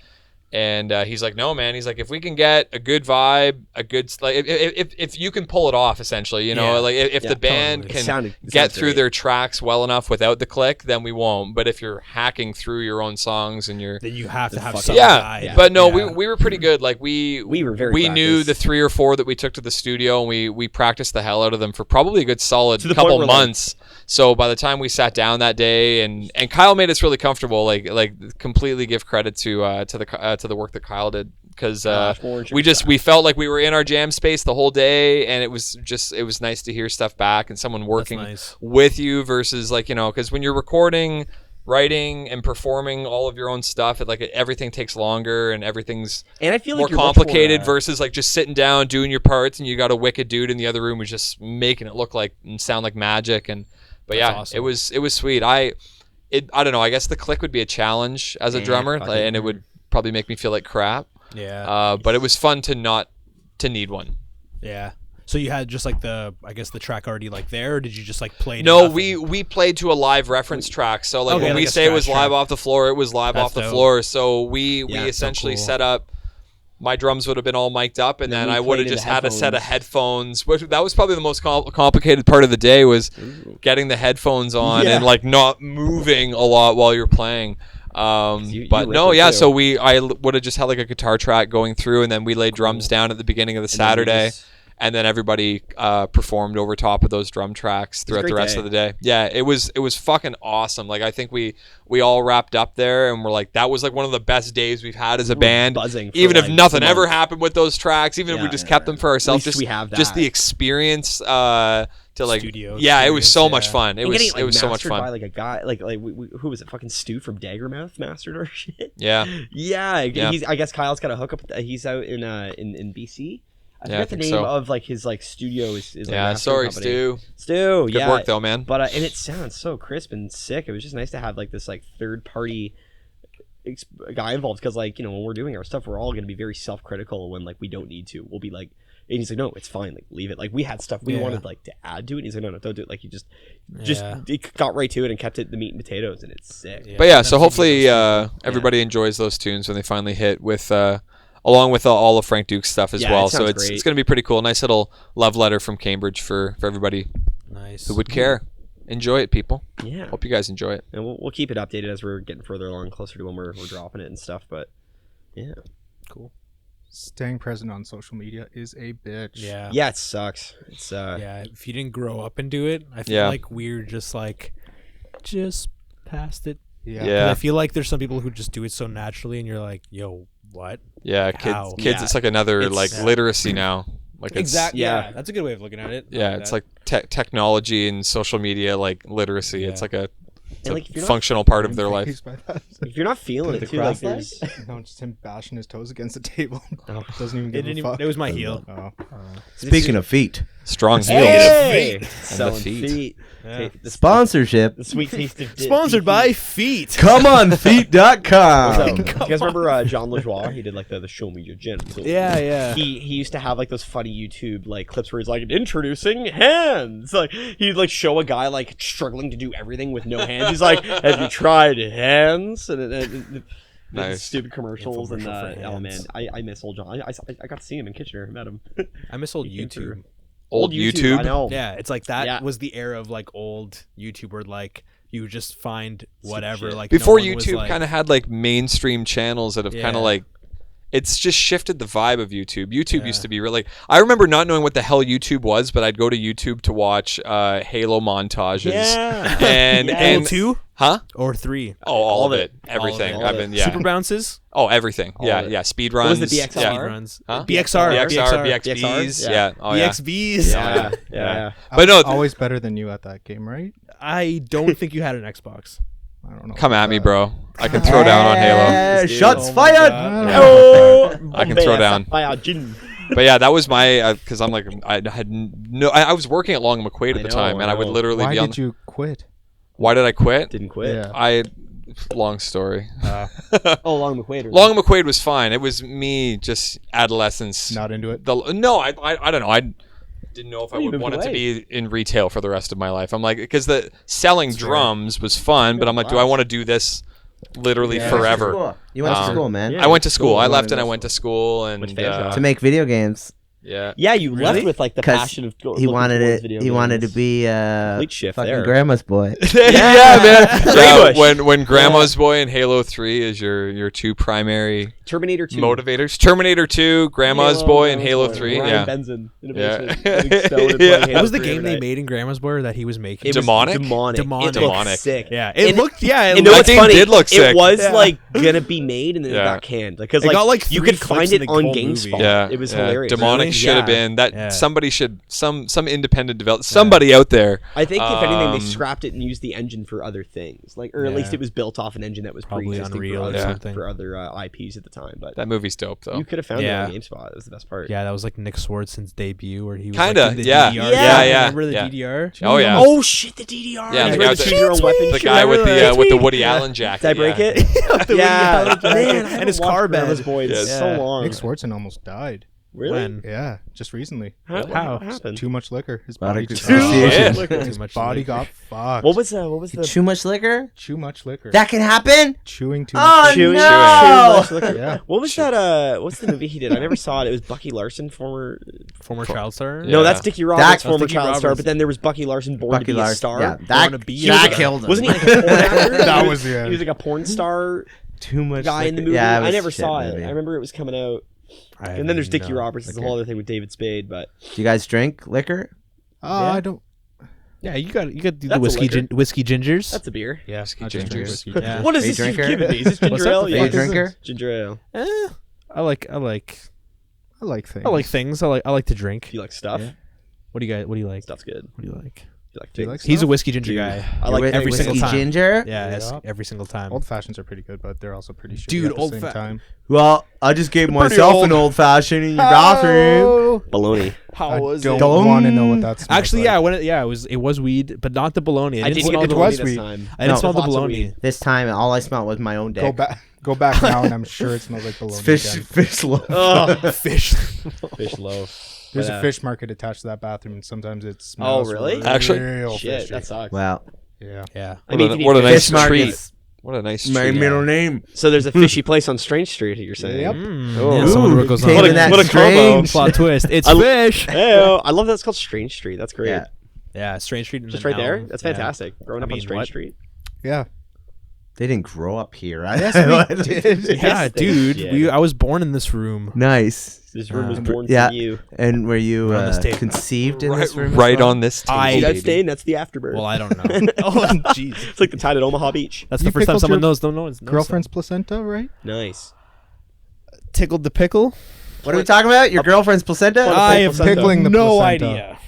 and he's like, "No, man." He's like, "If we can get a good vibe, a good like, if you can pull it off, essentially, Yeah. like if Yeah, the band totally. It can sounded- it get sounds through great. their tracks well enough without the click, then we won't. But if you're hacking through your own songs and you're Then you have to have fuck some yeah, guide. but no, Yeah. we were pretty good. Like we were very we knew practiced. the 3 or 4 that we took to the studio, and we practiced the hell out of them for probably a good solid To the couple point where, like, months. So by the time we sat down that day, and Kyle made us really comfortable, like completely give credit to the work that Kyle did, because we felt like we were in our jam space the whole day, and it was nice to hear stuff back and someone working with you versus like, you know, because when you're recording, writing and performing all of your own stuff, everything takes longer and everything's I feel more like complicated versus like just sitting down doing your parts, and you got a wicked dude in the other room who's just making it look like and sound like magic. But yeah, awesome. It was sweet. I don't know, I guess the click would be a challenge as a drummer, and it would probably make me feel like crap. Yeah. But it was fun to need one. Yeah. So you had just like the track already like there, or did you just like play? No, we played to a live reference track. So like when we say it was live off the floor, it was live off the floor. So we essentially set up. My drums would have been all mic'd up, and then I would have just had a set of headphones. That was probably the most complicated part of the day, was getting the headphones on and like not moving a lot while you're playing. So I would have just had like a guitar track going through, and then we laid drums down at the beginning of the Saturday, and then everybody performed over top of those drum tracks throughout the rest of the day. Yeah, it was fucking awesome. Like I think we all wrapped up there, and we're like, that was like one of the best days we've had as a band. Even if nothing ever happened with those tracks, even if we just kept them for ourselves, just the experience. To like studio it was so much fun. It was so much fun. By like a guy who was it? Fucking Stu from Daggermouth mastered our shit. Yeah. I guess Kyle's got a hookup. He's out in BC. I forget the name of like his like studio is like sorry company. Stu. Good work though, man. But and it sounds so crisp and sick. It was just nice to have like this like third party guy involved, because like, you know, when we're doing our stuff, we're all going to be very self-critical when like we don't need to. We'll be like, and he's like, no, it's fine, like leave it. Like we had stuff we wanted like to add to it, and he's like, no, don't do it. Like you just it got right to it and kept it the meat and potatoes, and it's sick. But yeah, so hopefully everybody enjoys those tunes when they finally hit with along with all of Frank Duke's stuff as well. So it's going to be pretty cool. Nice little love letter from Cambridge for everybody who would care. Enjoy it, people. Yeah. Hope you guys enjoy it. And we'll keep it updated as we're getting further along, closer to when we're dropping it and stuff. But yeah, cool. Staying present on social media is a bitch. Yeah. Yeah, it sucks. It's if you didn't grow up and do it, I feel like we're just past it. Yeah. I feel like there's some people who just do it so naturally, and you're like, yo, what? Yeah, kids. It's like another literacy now. Like exactly. Yeah, that's a good way of looking at it. Yeah, it's like technology and social media, like literacy. Yeah. It's like a functional part of their life. If you're not feeling it too, like there's just him bashing his toes against the table. Doesn't even give a fuck. It was my heel. Speaking of feet, strong heels. Selling feet. Yeah. The sponsorship. The sweet taste of sponsored by Feet. Come on, feet.com. You guys remember John LaJoie? He did like the show me your genitals. Yeah. He used to have like those funny YouTube like clips where he's like, introducing hands. Like he'd like show a guy like struggling to do everything with no hands. He's like, have you tried hands? And nice. Stupid commercials and oh man, I miss old John. I got to see him in Kitchener. Met him. I miss old YouTube. Old YouTube. I know. Yeah, it's like that was the era of like old YouTube, where like you would just find whatever. Like before YouTube kind of had like mainstream channels that have kind of like, it's just shifted the vibe of YouTube. YouTube used to be really. I remember not knowing what the hell YouTube was, but I'd go to YouTube to watch Halo montages. Yeah. And Halo 2? Huh? Or 3? Oh, all of it. Everything. All of it. Yeah. Super bounces? Oh, everything. Yeah. Speed runs. What was the BXR? Yeah. Speed runs. Huh? BXR. BXBs. Yeah. Oh, yeah. BXBs. Yeah. But no, always better than you at that game, right? I don't think you had an Xbox. I don't know. Come at me, bro. I can throw down on Halo. Shots fired. I can throw down. But yeah, that was my because I'm like I was working at Long McQuaid at the time, and I would literally Why be on. Did you quit? Why did I quit? Didn't quit. Yeah. Long story. Long McQuaid. Long McQuaid was fine. It was me, just adolescence. Not into it. No, I don't know. I didn't know if I would want it to be in retail for the rest of my life. I'm like, because the selling drums was fun, but I'm like, do I want to do this literally forever? You went to school, man. I went to school. I left and I went to school and to make video games. Yeah. Yeah, you left Really? with like the 'Cause passion of He wanted it. He wanted to be Complete shift fucking there. grandma's boy. Yeah, man. Brainwash. When Grandma's Boy and Halo 3 is your two primary Terminator 2. motivators. Terminator 2, Grandma's Boy, and Halo 3. Ryan Yeah. Benson. In a Yeah. basement, getting stoned and Yeah. playing Halo What was the 3 game every they night. made in Grandma's Boy that he was making? It was Demonic? Demonic. Demonic. It looked Demonic. sick. Yeah, it And- looked. Yeah, it You know That looked, what's game funny? did look sick. It was Yeah. like gonna be made and then Yeah. it got canned because It like got, like, you 3 could clips find in it the on whole GameSpot. movie. Yeah, It was yeah. hilarious. Demonic Really? should have Yeah. been that. Yeah. Somebody should some independent develop. Somebody out there. I think if anything, Um, they scrapped it and used the engine for other things, like or at Yeah. least it was built off an engine that was Probably pre-existing Unreal for or other, something. for other IPs at the time. But That movie's dope though. you could have found Yeah. it on GameSpot. That was the best part. Yeah, that was like Nick Swardson's debut, where he was Kinda, like, in the yeah. DDR. Yeah, yeah, Remember the yeah. DDR? Oh yeah. Oh shit, the DDR. Yeah, You the were guy to with choose your own weapon. the shit. guy with the Remember that? Woody Allen jacket. Did I break yeah. it? The yeah, Woody Allen man, jacket. And his car bed. Boy, it's Yes. so Yeah. long. Nick Swartzen almost died. Really? When? Yeah, just recently. How? How? What happened? Too much liquor. His Body body just dissociation. Yeah. His Too much body liquor. got fucked. What was the Too much liquor? Too much liquor. That can happen? Chewing too Oh, much. Chewing- no! Chewing- Yeah. What was that? What's the movie he did? I never saw it. It was Bucky Larson, former. Former child star. Yeah. No, that's Dickie Roberts, That's former Dickie child star. Roberts. But then there was Bucky Larson, born Bucky to be Larson. a star. Yeah, Born to be that a- killed him. Wasn't he like a porn actor? That was the He was like a porn star too much guy in the liquor. movie. Yeah, it I was never shit saw movie. it. I remember it was coming out. I And then there's have Dickie no Roberts. There's a liquor. whole other thing with David Spade. But Do you guys drink liquor? I don't. Yeah, you got That's the a whiskey liquor. whiskey gingers. that's a beer. yeah, I just drink Gingers. whiskey. Yeah. What is Are you this you've drinker? given me? Is this ginger What's that? ale? Are you Yeah, a drinker? Ginger ale. I like I like things. I like things. I like to drink. Do you like stuff? Yeah. What do you like? Stuff's good. What do you like? Do you like Do you things? like He's a stuff? whiskey ginger guy. I like With every whiskey single time. ginger? Yeah, Yeah. every single time. Old fashions are pretty good, but they're also pretty shitty Dude, at the old same fa- time. Well, I just gave Pretty myself old. an old fashioned in your bathroom. Baloney. I was don't Dum. want to know what that's. Actually, yeah, it was weed, but not the bologna. I didn't smell get the it was baloney this weed. time. I didn't No. smell the Lots of bologna. weed. This time, all I smelled was my own dick. Go back now, and I'm sure it smells like bologna. Fish, again. fish loaf. Oh, Fish. fish loaf. There's But, a fish market attached to that bathroom, and sometimes it Oh, smells. really? Actually- real Shit, fishy. that sucks. Wow. Yeah. Yeah. I mean, What a nice Fish treat. markets. What a nice My treat. middle name. So there's a fishy place on Strange Street. You're saying? Yep. Oh. Yeah, someone Ooh, goes came on. in that what a combo. strange. Plot twist. It's I- fish. Hey, I love that it's called Strange Street. That's great. Yeah. Yeah, Strange Street. Just right there. That's fantastic. Growing I up on mean, Strange what? Street. Yeah. They didn't grow up here. I Yes, guess we did. Yeah, Yes, they dude. did. I was born in this room. Nice. This room was Uh, born yeah. from you. And were you Around this table. conceived in Right, this room? as right well? on this table. I- See that baby. stain? That's the afterbirth. Well, I don't know. Oh, jeez. It's like the tide at Omaha Beach. That's You the first time pickled someone your knows. No one's Girlfriend's placenta, right? Nice. tickled the pickle. What are we talking about? Your girlfriend's placenta? I have placenta. Pickling the no placenta. idea.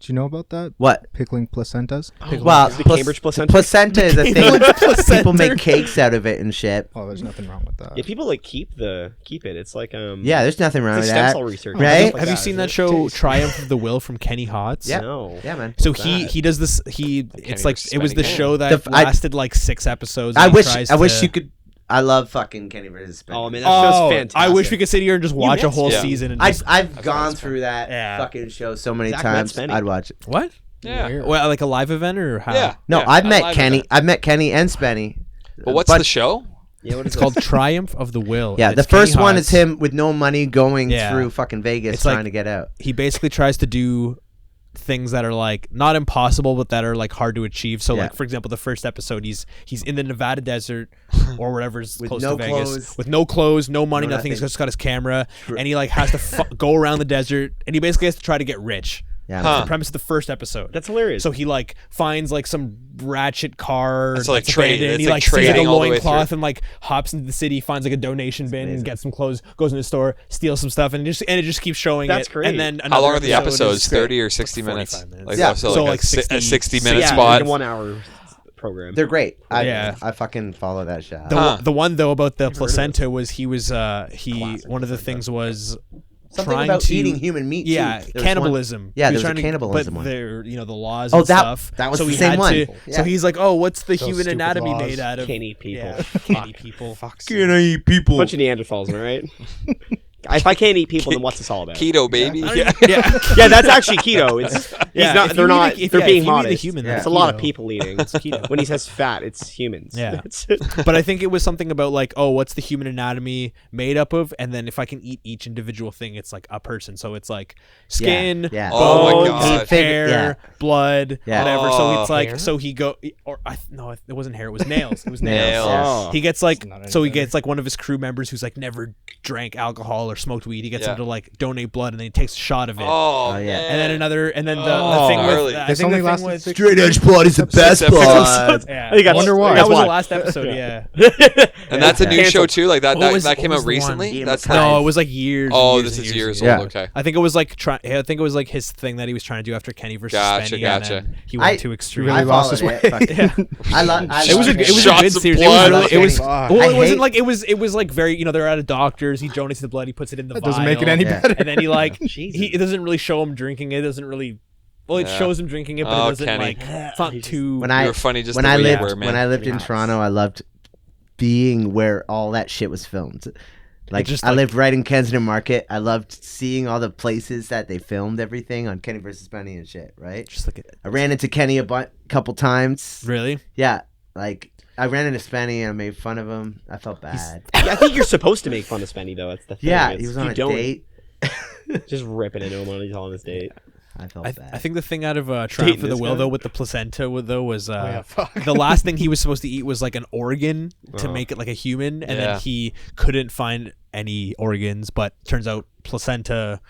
Do you know about that? What? Pickling placentas? Well, The Cambridge placenta? placenta is a thing. Cambridge placenta. People make cakes out of it and shit. Oh, there's nothing wrong with that. Yeah, people like keep it. It's like Yeah, there's nothing wrong it's with like stem that. cell research. Right? Stuff like Have you that, seen isn't that it? show Triumph of the Will from Kenny Hotz? Yeah. No. Yeah, man. So What's he that? does this. It's like it was the spending show that The- I- lasted like 6 episodes. I and he wish tries you to- could. I love fucking Kenny versus Spin. Oh, man, that show's fantastic. I wish we could sit here and just watch a missed whole it. season. And I've just, I've gone through that Yeah. fucking show so many Zach times. Metz Spenny. I'd watch it. what? Yeah. Well, like a live event or how? Yeah. No, yeah, I've I met live Kenny. with I've met Kenny and Spenny. But what's But- the show? Yeah, what is It's called Triumph of the Will. Yeah, and the it's Kenny first one Hotz. is him with no money going Yeah. through fucking Vegas It's like- trying to get out. He basically tries to do things that are like not impossible but that are like hard to achieve. So Yeah. like for example, the first episode he's in the Nevada desert or whatever is With close no to Vegas clothes. with no clothes, no money, No nothing. He's nothing. just got his camera and he like has to go around the desert and he basically has to try to get rich. Yeah, Huh. man. The premise of the first episode. That's hilarious. So he like finds like some ratchet car That's like that's trade- abandoned. it's He like like sees like a trading all the way loincloth through. and like hops into the city, finds like a donation bin, amazing. gets some clothes, goes in the store, steals some stuff, and it just keeps showing That's it. great. And then How another long are the episode episodes? is 30 or 60 45 minutes? minutes. Like, Yeah. so, So, like, like, a 60 60-minute yeah, spot. like a 1 hour program. They're great. Yeah. I fucking follow that show. The one though about the heard of placenta was he was he Classic one of the placenta. things was Something trying about to eating human meat. yeah too. There was cannibalism. Yeah, He was there was a trying to- cannibalism but one. there the laws Oh, and that- stuff. that was so the he same had one. to, Yeah. So he's like, oh, what's the Those human stupid anatomy laws. made out of? Can't eat people. Yeah, can't eat people. Can I eat people? Bunch of Neanderthals, am I right? If I can't eat people, then what's this all about? Keto, baby. I don't Yeah. even- yeah. Yeah, that's actually keto. It's He's not. if They're you eat not. a- if- They're yeah, being if you eat a modest. human, It's that's a lot of keto. people eating. It's keto. When he says fat, it's humans. Yeah. It's- But I think it was something about like, oh, what's the human anatomy made up of? And then if I can eat each individual thing, it's like a person. So it's like skin, Yeah. Oh my bones, God. hair, Yeah. blood, Yeah. whatever. So it's like, Hair? so he no, it wasn't hair. It was nails. It was Nails. nails. Oh. He gets like, It's not any so he better. gets like one of his crew members who's like never drank alcohol or smoked weed. He gets Yeah. him to like donate blood, and then he takes a shot of it. Oh, yeah. And then another, and then the Oh, thing gnarly. with, I This think only the thing lasted was, 6 Straight edge blood is the best blood. yeah, I think that's- Wonder why. that was the why. last episode. Yeah. And that's a new Canceled. show too. Like that. What was- that what came was out the one? recently. Ian That's McKay. No, it was like years. and Oh, years this and is years years ago. old. Yeah. Okay. I think it was like I think it was like his thing that he was trying to do after Kenny versus Gotcha, Spenny, gotcha. and then he went I- too extreme. really I lost his followed way. it. Fuck. It was a good Shots of series. blood. It was Fuck. well, I it wasn't hate- like it was like very, you know, they're at a doctor's. He donates the blood. He puts it in the That vial. doesn't make it any Yeah. better. And then he like Jesus. it doesn't really show him drinking it. It doesn't really. Well, it Yeah. shows him drinking it, but Oh, it doesn't Kenny. like. It's not too. When You I were funny just when the I way you lived were, man. when I lived in Nice. Toronto, I loved being where all that shit was filmed. Like just, I like- lived right in Kensington Market. I loved seeing all the places that they filmed everything on Kenny versus Benny and shit. Right? just like I ran into Kenny a couple times. really. Yeah, like I ran into Spenny and I made fun of him. I felt bad. I think you're supposed to make fun of Spenny though. That's the thing. Yeah, It's- he was on you a don't- date. Just ripping into him when he's on his date. I felt I bad. think the thing out of Triumph Dating for the this Will guy? though with the placenta was yeah, fuck. the last thing he was supposed to eat was like an organ to Oh. make it like a human, and Yeah. then he couldn't find any organs, but turns out placenta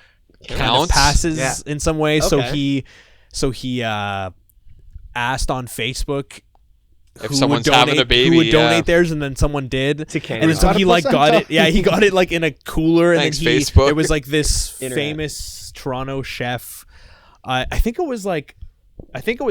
kind of Counts? passes Yeah. in some way. So Okay. he asked on Facebook If who someone's would having donate, a baby, who would yeah. donate theirs, and then someone did. To Kenny. And then so Got a he like got placenta. it. Yeah, he got it like in a cooler, and Thanks, then Facebook. there was like this Internet. famous Toronto chef. I think it was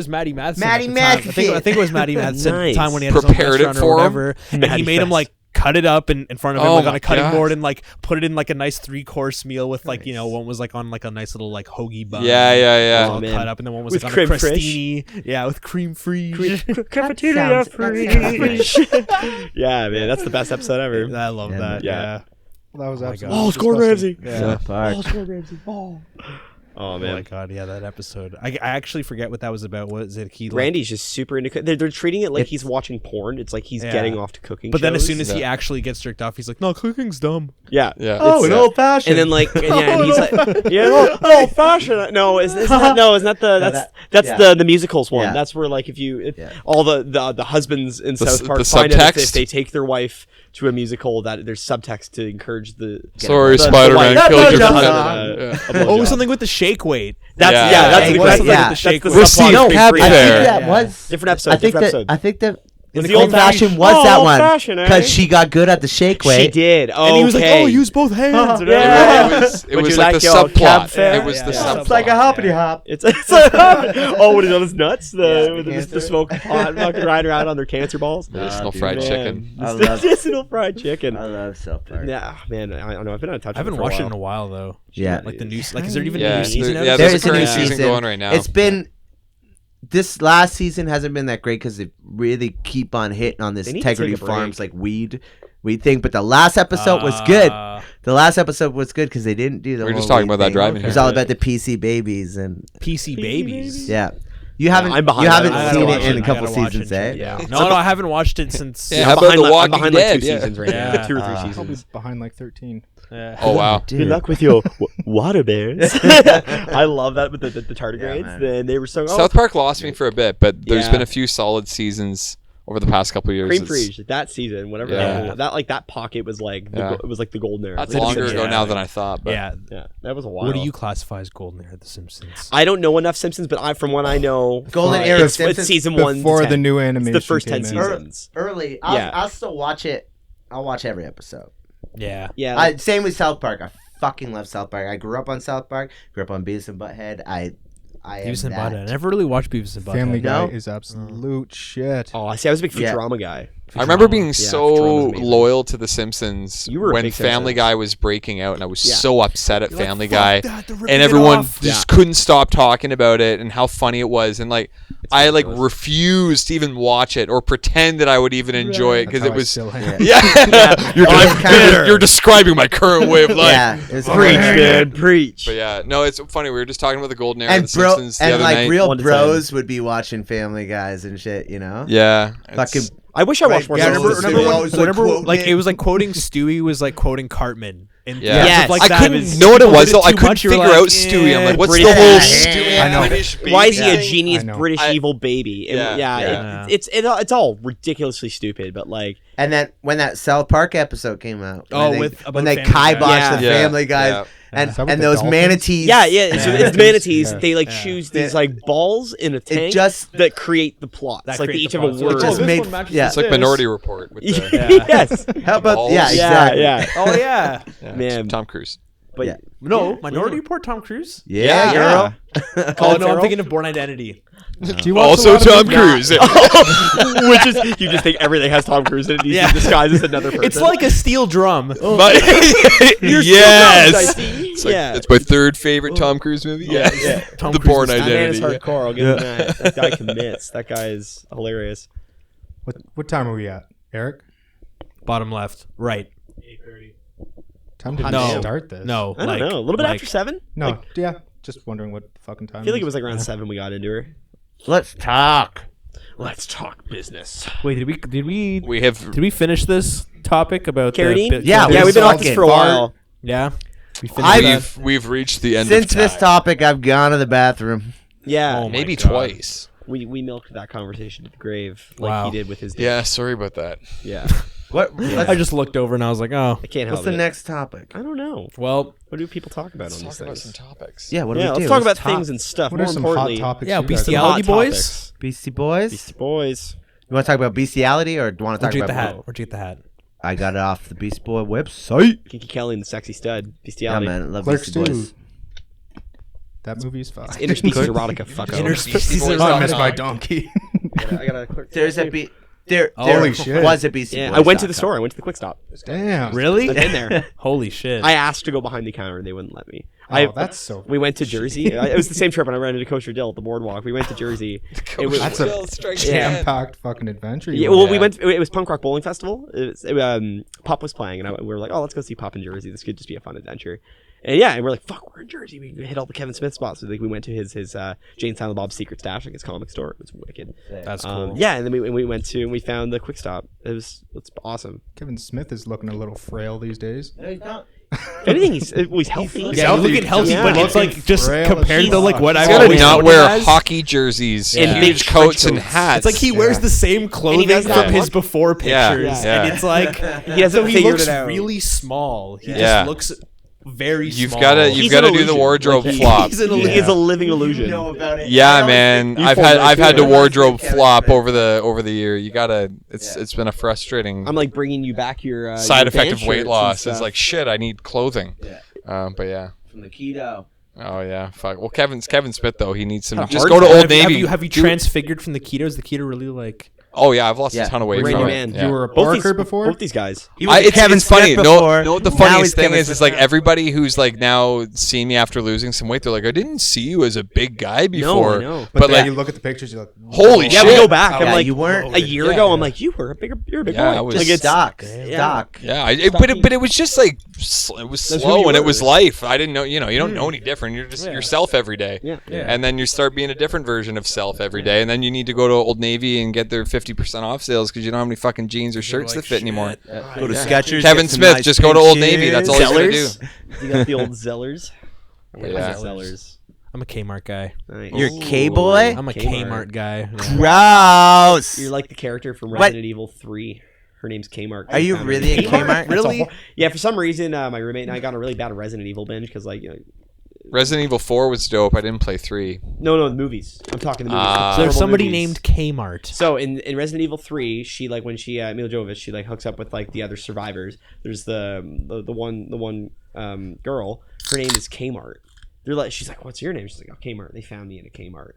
Matty Matheson. Matty at the time. Matheson. I think it was Matty Matheson at the Nice. time when he had his own Prepared it restaurant for or him? whatever. And he Matty made him Fest. like cut it up in front of him Oh like on my a cutting God. board and like put it in like a nice 3-course meal with like, you know, one was like on like a nice little like hoagie bun. Yeah, yeah, yeah. All man. cut up, and then one was With like on a creme fraiche. crostini. Yeah, with cream free. Cafeteria That sounds- Yeah, man, that's the best episode ever. I love Yeah, that. yeah. Yeah. That was my absolutely. God. Oh, Score disgusting. Ramsey. Yeah. Fuck. Oh Oh my man, god, yeah, that episode. I actually forget what that was about. What is it? He like, Randy's just super into. They're treating it like It's- he's watching porn. It's like he's Yeah. getting off to cooking. but then as shows. soon as he actually gets jerked off, he's like, "No, cooking's dumb." yeah, Yeah. Oh, It's, an old fashioned. And then like, and, yeah, and he's like, yeah, old fashioned. No, isn't that the that's yeah. the musicals one. Yeah. That's where like if Yeah. all the husbands in The South s- Park the find out if subtext? they take their wife to a musical that there's subtext to encourage the. Sorry, the Spider-Man wife- killed your the friend. husband, Yeah. a Oh, blowjob. something with the shake weight. That's Yeah. yeah, that's Yeah, the it was- that's yeah. the shake. We'll see. No, Happy I there. think that Yeah. was Different episode. I think different that episode. I think that It's the old fashioned was that one old-fashioned, eh? because she got good at the shake weight. She did. Oh, And he was like, "Oh, use both hands." and Yeah. It Would was you like like the your subplot. cab fare? It was Yeah, the yeah. subplot. It's like a hoppity hop. It's like, oh, what is those nuts? Yeah, The cancer. smoke pot fucking riding around on their cancer balls. Medicinal dude, fried Man. chicken. I love- Medicinal fried chicken. I love South Park. Yeah, man, I don't know. I've been out of touch. I haven't with it watched for it in a while though. Yeah. Like the new, like is there even a Yeah, new season? there- out? yeah, There there's is a a new current season going right now. It's been this last season hasn't been that great because they really keep on hitting on this They need to integrity take a break. farms like weed thing. But the last episode was good. Uh, The last episode was good because they didn't do the. We were whole just talking weed about that thing. driving It was here. all about the PC babies and PC babies. yeah. You haven't I'm behind you that. haven't I gotta seen watch it in it. a I couple gotta watch seasons, it, eh? Yeah. No, I haven't watched it since. Yeah, how about The Walking behind Dead? like 2 Yeah. seasons right now. Yeah. 2 or 3 Probably seasons. behind like 13. Oh wow. Dude. Good luck with your water bears. I love that with the tardigrades. man. Then they were so South Park lost me for a bit, but there's Yeah. been a few solid seasons over the past couple of years. Cream It's- Frige that season, whatever Yeah. that pocket was like. Yeah. It was like the golden era. That's Like, longer Yeah. ago now than I thought. But Yeah. Yeah, that was a while. What do you classify as golden era of The Simpsons? I don't know enough Simpsons, but from what I know, Golden era of it's Simpsons season 1 to Before 10. the new It's animation. the first 10 came in. seasons. Early. Yeah. I'll still watch it. I'll watch every episode. Yeah. Yeah, Same with South Park. I fucking love South Park. I grew up on South Park. Grew up on Beavis and Butthead. I Beavis am and Butthead. I that. never really watched Beavis and Butthead. Family Guy No? is absolute shit. oh, I see. I was a big Yeah. Futurama guy. I remember being Futurama so was amazing. loyal to The Simpsons You were a when big Family Simpsons. Guy was breaking out, and I was Yeah. so upset at You're like, Family "Fuck Guy, that, they're ripping and it everyone off." just couldn't stop talking about it and how funny it was, and like I like ridiculous. refused to even watch it or pretend that I would even enjoy it That's because how it I was. still am. Yeah, you're, kinda- you're describing my current way of life. Yeah, it's Preach, man, preach. But yeah, no, it's funny. We were just talking about the golden era And of The bro, Simpsons the and other like night. real 1 to 10. bros would be watching Family Guys and shit, you know? Yeah, Fucking I wish I watched more. Yeah, Simpsons. remember when- Whenever, quote it was like quoting Stewie was like quoting Cartman. And Yeah. Yes. like I that couldn't is- know what it people was did though. too I couldn't much, you were figure like, out Stewie. I'm like, what's British the whole baby. Stewie I know. British baby Why is he a thing? genius I know. British I- evil baby? And Yeah. Yeah. it's all ridiculously stupid, but like And then when that South Park episode came out, Oh, when with- they, about when they Family Guy. kiboshed Yeah. the Yeah. Family Guys Yeah. Is that with and the those dolphins? manatees. yeah, it's manatees. Yeah. They like Yeah. choose these like balls in a tank just- that create the plots. That Like they create each the have a plots. word. Like, just this made- one matches yeah. It's like this. Minority Report with the yes. How about balls. yeah, Yeah, exactly. yeah. Oh yeah. yeah, Man. Tom Cruise. But Yeah. No, Minority Report. Tom Cruise. Yeah, Yeah. girl. Oh no, I'm thinking of Born Identity. Do you watch Also a lot of Tom movies? Cruise. Which is you just think everything has Tom Cruise in it. He's Yeah. disguised as another person. It's like a steel drum. But You're yes, so dumb, it's, like, yeah. it's my third favorite Tom Cruise movie. Yes, yeah. Tom The Cruise Born is- that man is Identity. yeah. hardcore. I'll give him that. That guy commits. That guy is hilarious. What time are we at, Eric? Bottom left, right. Time to No. start this. No, I don't know. A little bit after 7. No. Yeah. Just wondering what fucking time. I feel like it was like around 7 we got into her. Let's talk. Let's talk business. Wait, did We have we finish this topic about Carradine? Yeah, Yeah, we've been There's off this for a while. Yeah. We finished I- that? we've reached the end Since of this time. topic, I've gone to the bathroom. Yeah. Oh my Maybe God. twice. We milked that conversation to the grave like Wow. he did with his dad. Yeah, sorry about that. Yeah. What? I just looked over and I was like, oh, I can't help What's the it. next topic? I don't know. well, What do people talk about Let's on these talk about things? some topics. Yeah, what do Yeah, we do? let's talk about talk. things and stuff. What More are some hot importantly, topics? yeah, you guys bestiality hot boys. topics. Beastie Boys? Beastie Boys. You want to talk about bestiality or do you want to Where'd talk you get the about hat? Where'd you get the hat? I got it off the Beastie Boy website. Kinky Kelly and the Sexy Stud. Yeah, Bestiality. man, I love Clerks Beastie Boys. 2. That movie's fine. Interspecies erotica. Fuck Interspecies Boys. I missed my .com. donkey. I got a clerk. There's a be there. Holy there shit. was a Beastie Yeah, Boys. I went to the store. I went to the Quick Stop. Damn. Really? I've been there. Holy shit. I asked to go behind the counter. They wouldn't let me. Oh, that's so. We went to Jersey. It was the same trip, and I ran into Kosher Dill at the boardwalk. We went to Jersey. It was, That's a Strike jam-packed fucking adventure. yeah, you well, went we Yeah. went. It was Punk Rock Bowling Festival. Pop was playing, and we were like, "Oh, let's go see Pop in Jersey. This could just be a fun adventure." And yeah, and we're like, "Fuck, we're in Jersey. We hit all the Kevin Smith spots." So like, we went to his Jane Silent Bob's Secret Stash, like his comic store. It was wicked. That's cool. Yeah, and then we went to and we found the Quick Stop. It's awesome. Kevin Smith is looking a little frail these days. If anything, he's healthy. Yeah, you look at healthy, Yeah. but it's like just Frail as compared to like what He's I've gotta always not known wear him as. hockey jerseys And and big huge coats trench and coats. hats. It's like he wears the same clothing does from that his look- before pictures, Yeah. and it's like He hasn't so he figured looks it out. really small. He Yeah. just looks very You've small. gotta He's you've an gotta do the illusion. wardrobe Like, flop. He's an He illusion. is a living illusion. about it. Yeah, man. You I've pulled had that I've had too. to wardrobe flop over the year. You gotta. It's been a frustrating I'm like bringing you back your side your effect band of weight shirts and loss. It's stuff. like shit. I need clothing. But yeah. From the keto. Oh yeah. Fuck. Well, Kevin Smith though. He needs some. Kinda Just hard go to to- Old Have you- Navy. Have you transfigured from the keto? Is the keto really like? Oh yeah, I've lost Yeah. a ton of weight Brand from new it. man. Yeah. You were a both barker these, before? Both these guys. He was It's Kevin funny. Smith No, before. no. The Now funniest he's thing Kevin is Smith. like everybody who's like now seeing me after losing some weight, they're like, I didn't see you as a big guy before. I know. But, But then like, you look at the pictures, you're like, holy Yeah, shit. we go back. I'm Yeah, like, you weren't a year ago. I'm like, you were you're a big Yeah, boy. I was- Like, just it's stock. Yeah. Stock. Yeah, but it was just like it was That's who slow you and it were. was life. I didn't know, you don't know any different. You're just yourself every day. Yeah. And then you start being a different version of self every day, and then you need to go to Old Navy and get their 50% off sales because you don't have any fucking jeans or shirts like, that fit anymore. Go to Skechers. Kevin get some Smith, nice just go pink to Old Navy. That's shoes. all you gotta do. Zellers. You got the old Zellers. Yeah. Zellers. I'm a Kmart guy. Nice. You're K-boy? I'm a Kmart. Kmart guy. Gross. You're like the character from What? Resident Evil 3. Her name's Kmart. Are you really a Kmart? Really? Yeah, for some reason, my roommate and I got on a really bad Resident Evil binge because, like, Resident Evil 4 was dope. I didn't play 3. no, the movies. I'm talking the movies. Ah. the So there's horrible somebody movies. named Kmart. So in Resident Evil 3, she like when she Mila Jovovich, she like hooks up with like the other survivors. There's the one girl. Her name is Kmart. They're like, she's like, what's your name? She's like, oh, Kmart. They found me in a Kmart.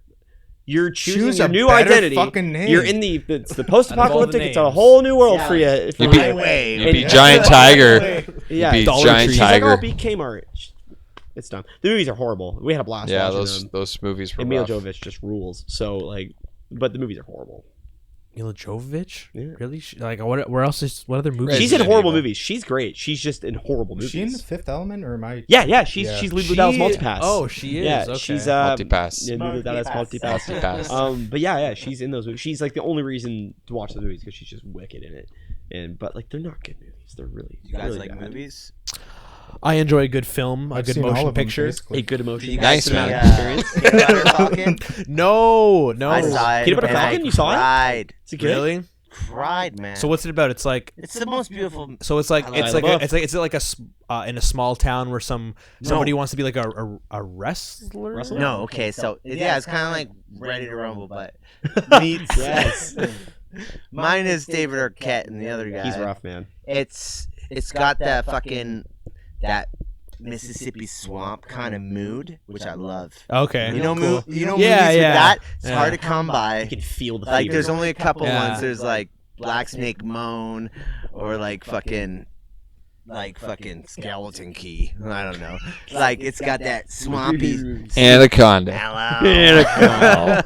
You're choosing Choose your a new better identity. fucking name. You're in it's the post-apocalyptic. It's a names. whole new world for you. You'd be, Highway. you'd be And- Giant Tiger. Yeah, You'd be Dollar Giant Tree. She's like, Tiger. oh, beat Kmart. It's dumb. The movies are horrible. We had a blast Yeah, watching them. those movies were And Mila rough. Jovovich just rules. So like, but the movies are horrible. Mila Jovovich? Yeah. Really? Like, what else is? What other movies? She's in Resident horrible Evil. movies. She's great. She's just in horrible Is movies. she in the Fifth Element or am I? Yeah. She's Yeah. she's Lulu Dallas Multipass. Oh, she is. Yeah, okay. she's Multipass. Yeah, Lulu Dallas Multipass. Multipass. But yeah, she's in those movies. She's like the only reason to watch the movies because she's just wicked in it. But like they're not good movies. They're really You guys really like bad. movies? I enjoy a good film, a I've good seen all motion of them, picture. basically. A good emotion. You Nice, guys man. see, Peanut Butter Falcon? No. I saw it. Peanut Butter and I Falcon? You saw it? cried. Is it good? Really? Cried, man. So what's it about? It's like it's the most beautiful. so. It's like I it's like like LaBeouf. it's like a in a small town where somebody wants to be like a wrestler. No, okay, so yeah, it's kind of like Ready to Rumble, but meets. Yes. Mine is David Arquette and the other guy. He's rough, man. It's got that fucking that Mississippi swamp kind of mood, which I love. Okay. You know, cool. movies Yeah, with yeah. that. It's Yeah. hard to come by. You can feel the Like, fever. there's only a couple Yeah. ones. There's like Black Snake Moan, or like fucking Skeleton Key. I don't know. Like, it's got that swampy. Anaconda. Hello.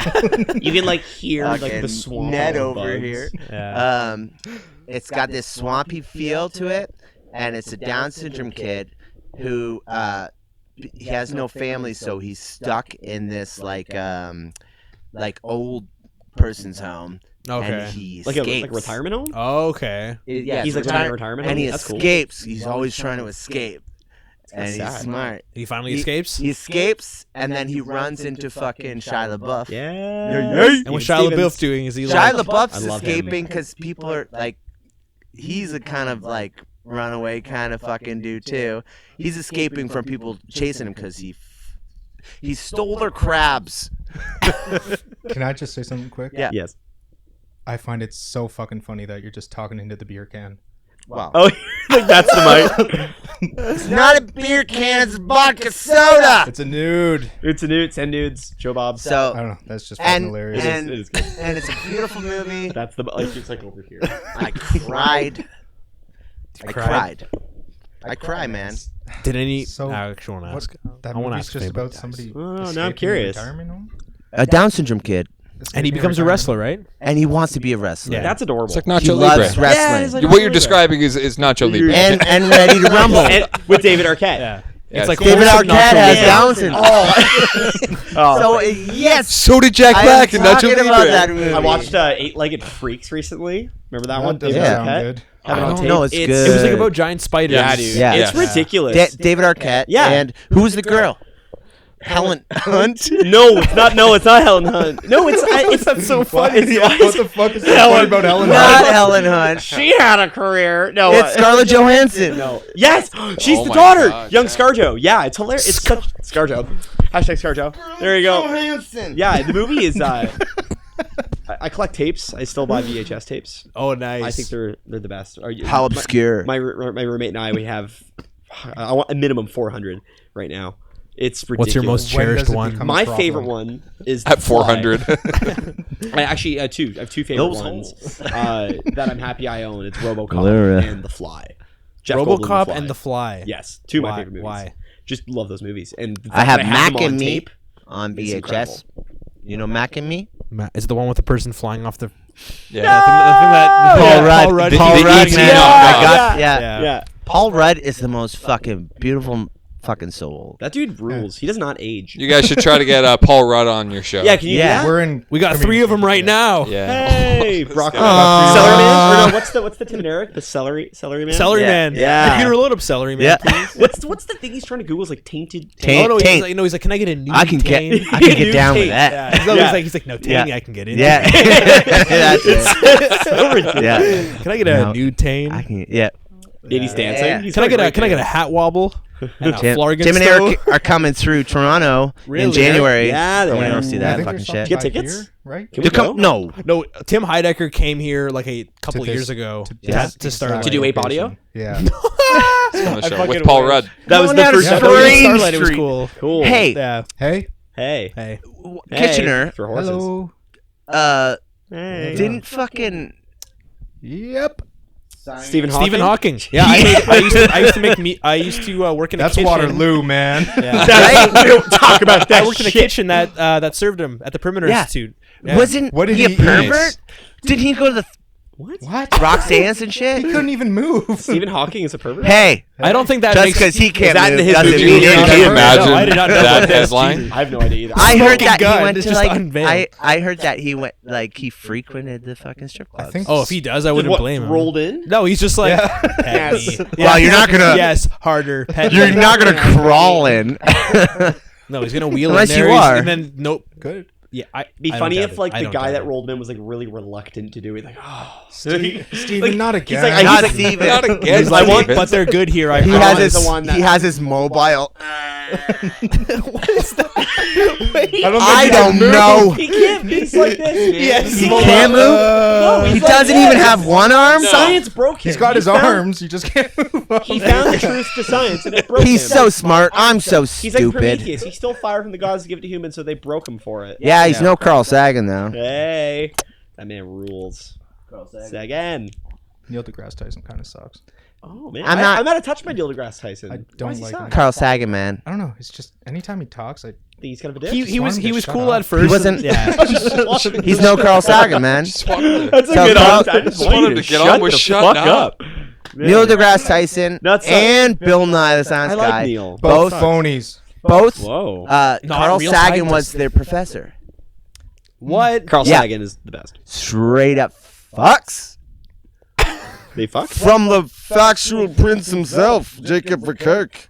You can like hear like Fucking the swamp. Ned of over bugs. here. Yeah. It's got this swampy feel to it, and it's a Down syndrome kid who he has no family, so he's stuck in this like old person's home, Okay. and he Like escapes. a retirement home. Yeah, Okay. He's like it's living in a retirement home. and he That's cool. escapes. He's always trying to escape, and he's sad. smart. He finally escapes. He escapes, and then he runs into fucking Shia LaBeouf. Yeah. And what's Shia LaBeouf doing? Is he Shia like? LaBeouf's I love him. escaping because people are like, he's a kind of like runaway kind of fucking dude too. He's escaping from people chasing him because he stole their crabs. Can I just say something quick? Yeah. Yes. I find it so fucking funny that you're just talking into the beer can. Wow. Oh, like that's the mic. It's not a beer can, it's vodka soda. It's a nude. It's a nude, 10 dudes, Joe Bob. I So don't know. That's just fucking hilarious. and It is good. and it's a beautiful movie. That's the like it's like over here. I cried. I cried? cried. I cry, man. Did any? So, I actually want to ask. That I want to movie's ask just Faber about guys. somebody. Oh, now I'm escaping a curious. retirement home? A Down syndrome kid, And he Escaping a becomes a retirement wrestler, home? right? and he wants to be a wrestler. Yeah. That's adorable. It's like He Nacho loves Libre. wrestling. Yeah, it's like- What you're describing is Nacho Libre. and Ready to Rumble. And with David Arquette. Yeah. Yes. It's like David wholesome Arquette Nacho has Libre. Down syndrome. Oh. So yes, So did Jack I Black am and Nacho talking about Libre. that movie. I watched Eight-Legged Freaks recently. Remember that one? That doesn't David sound Arquette? good. Have it I on don't tape. know, it's It good. was like about giant spiders. Yeah, dude. Yeah. It's Yeah. ridiculous. David Arquette. Yeah. And who's the girl? Helen Hunt. No, it's not. No, it's not Helen Hunt. No, it's that's so funny. What the fuck is so funny about Helen Not Hunt? Helen Hunt. She had a career. No, It's Scarlett Johansson. No. Yes, she's Oh the my daughter. God, Young yeah. ScarJo. Yeah, it's hilarious. It's such ScarJo. Hashtag ScarJo. There you go. Johansson. Yeah, the movie is. I collect tapes. I still buy VHS tapes. Oh, nice. I think they're the best. Are you, How obscure. My roommate and I, we have I want a minimum 400 right now. It's ridiculous. What's your most When cherished does it one? become- My problem? favorite one is At The Fly. 400. I actually two. I have two favorite Those ones that I'm happy I own. It's RoboCop Hilarious. and The Fly. Jeff Goldblum, RoboCop and The Fly. Yes, two of my Why? favorite movies. Why? Just love those movies. And the I fact have that Mac them on and Me tape, on It's VHS. You know Mac and Me? Is it the one with the person flying off the? Yeah. The thing that Paul Rudd. Paul Rudd. Paul The Rudd, E.T. man. knockoff. I got, yeah. Yeah. Yeah, Paul Rudd is the most fucking beautiful fucking soul. that dude rules. He does not age. You guys should try to get Paul Rudd on your show. Yeah, can you? Yeah. do We're in. We got 3 of them right now. Yeah. Hey, Brock. Aw. Celery Man. Or no, what's the Tim and Eric? The celery man. Celery Yeah. Man. Yeah. Computer load up Celery Man, Yeah. please. What's the thing he's trying to Google? Is like tainted. Taint. Oh no, Taint. he's like, can I get a new? I can Tane? get down with that. Yeah. He's like, no, Tane, Yeah. I can get in. Yeah. That's it. So ridiculous. Yeah. Can I get a No. new Tane? I can. Yeah. And he's dancing. Yeah. He's Can I got get a great hat wobble? And a Tim Florgan and stove? Eric are coming through Toronto in Really? January. Yeah, they I want to are. go see I that think fucking there's shit. something Get back tickets? here, right? Can we To come, go? no, No, Tim Heidecker came here like a couple To this- years ago to to start. To do Ape Audio? Yeah. On the show fucking with Paul wish. Rudd. That was Going the down first to episode. Spring Starlight, it was Street. cool. Cool. Hey, Yeah. Hey, Hey. Hey. Kitchener, for horses. Hello. Hey. didn't fucking Yep. Stephen Hawking. Stephen Hawking. Yeah, I used to work in a That's kitchen. Waterloo, man. Yeah. We don't talk about that. I worked in a shit. kitchen that served him at the Perimeter Yeah. Institute. Yeah. wasn't What did he a he eat? pervert? Did he go to the What? rock dance and He shit? couldn't even move. Stephen Hawking is a pervert. Hey, I don't think that just makes. because he can't that move in his doesn't movie? mean Can he you can't. imagine I did not know that about this. headline? I have no idea either. I heard Smoking that gun he went to just like. unveiled. I heard that he went like he frequented the fucking strip clubs. I think. Oh, if he does, I wouldn't What, blame him. rolled in? No, he's just like. Yeah. Pet Yes. me. Well, you're not gonna. Yes, harder. Pet You're me. not gonna crawl in. No, he's gonna wheel Unless in there. you are. And then nope. Good. Yeah, Be I funny don't if doubt like it. I the don't guy doubt that it. rolled in was like really reluctant to do it. Like, oh, Steven, not again. like, Not like- Steven. Not again. He's like, Steven. but they're good here. I He promise. has his. the one that- He has his mobile. I I don't know. he can't. He's like this. Yes. He Mobile. can't move. No, He he's like doesn't this. even have one arm. Science broke him. He's got his found- arms. You just can't move them. He found the truth to science, and it broke He's him. so smart. I'm so He's like stupid. Prometheus. He stole fire from the gods to give it to humans, so they broke him for it. Yeah, he's no Carl Sagan though. Hey, that man rules. Sagan. Neil deGrasse Tyson kind of sucks. Oh man, I'm I'm not- not attached to my Neil deGrasse Tyson. I Why don't does he like suck? him. Carl Sagan, man. I don't know. It's just anytime he talks, I Think he's kind of a dick. He want was him to he was shut cool up. at first. wasn't- Yeah. He's no Carl Sagan, man. Just want him to, That's a So good Carl- answer. I just want want him you to to get shut on with the shutting fuck up. up. Neil deGrasse Tyson Nuts up. and Bill Nye the Science I like Guy. Neil. Both phonies. Both. Whoa. Carl real Sagan scientists. was their professor. What? Carl Yeah. Sagan is the best. Straight up fucks. They fuck. From the factual prince himself, Jacob Verkerk.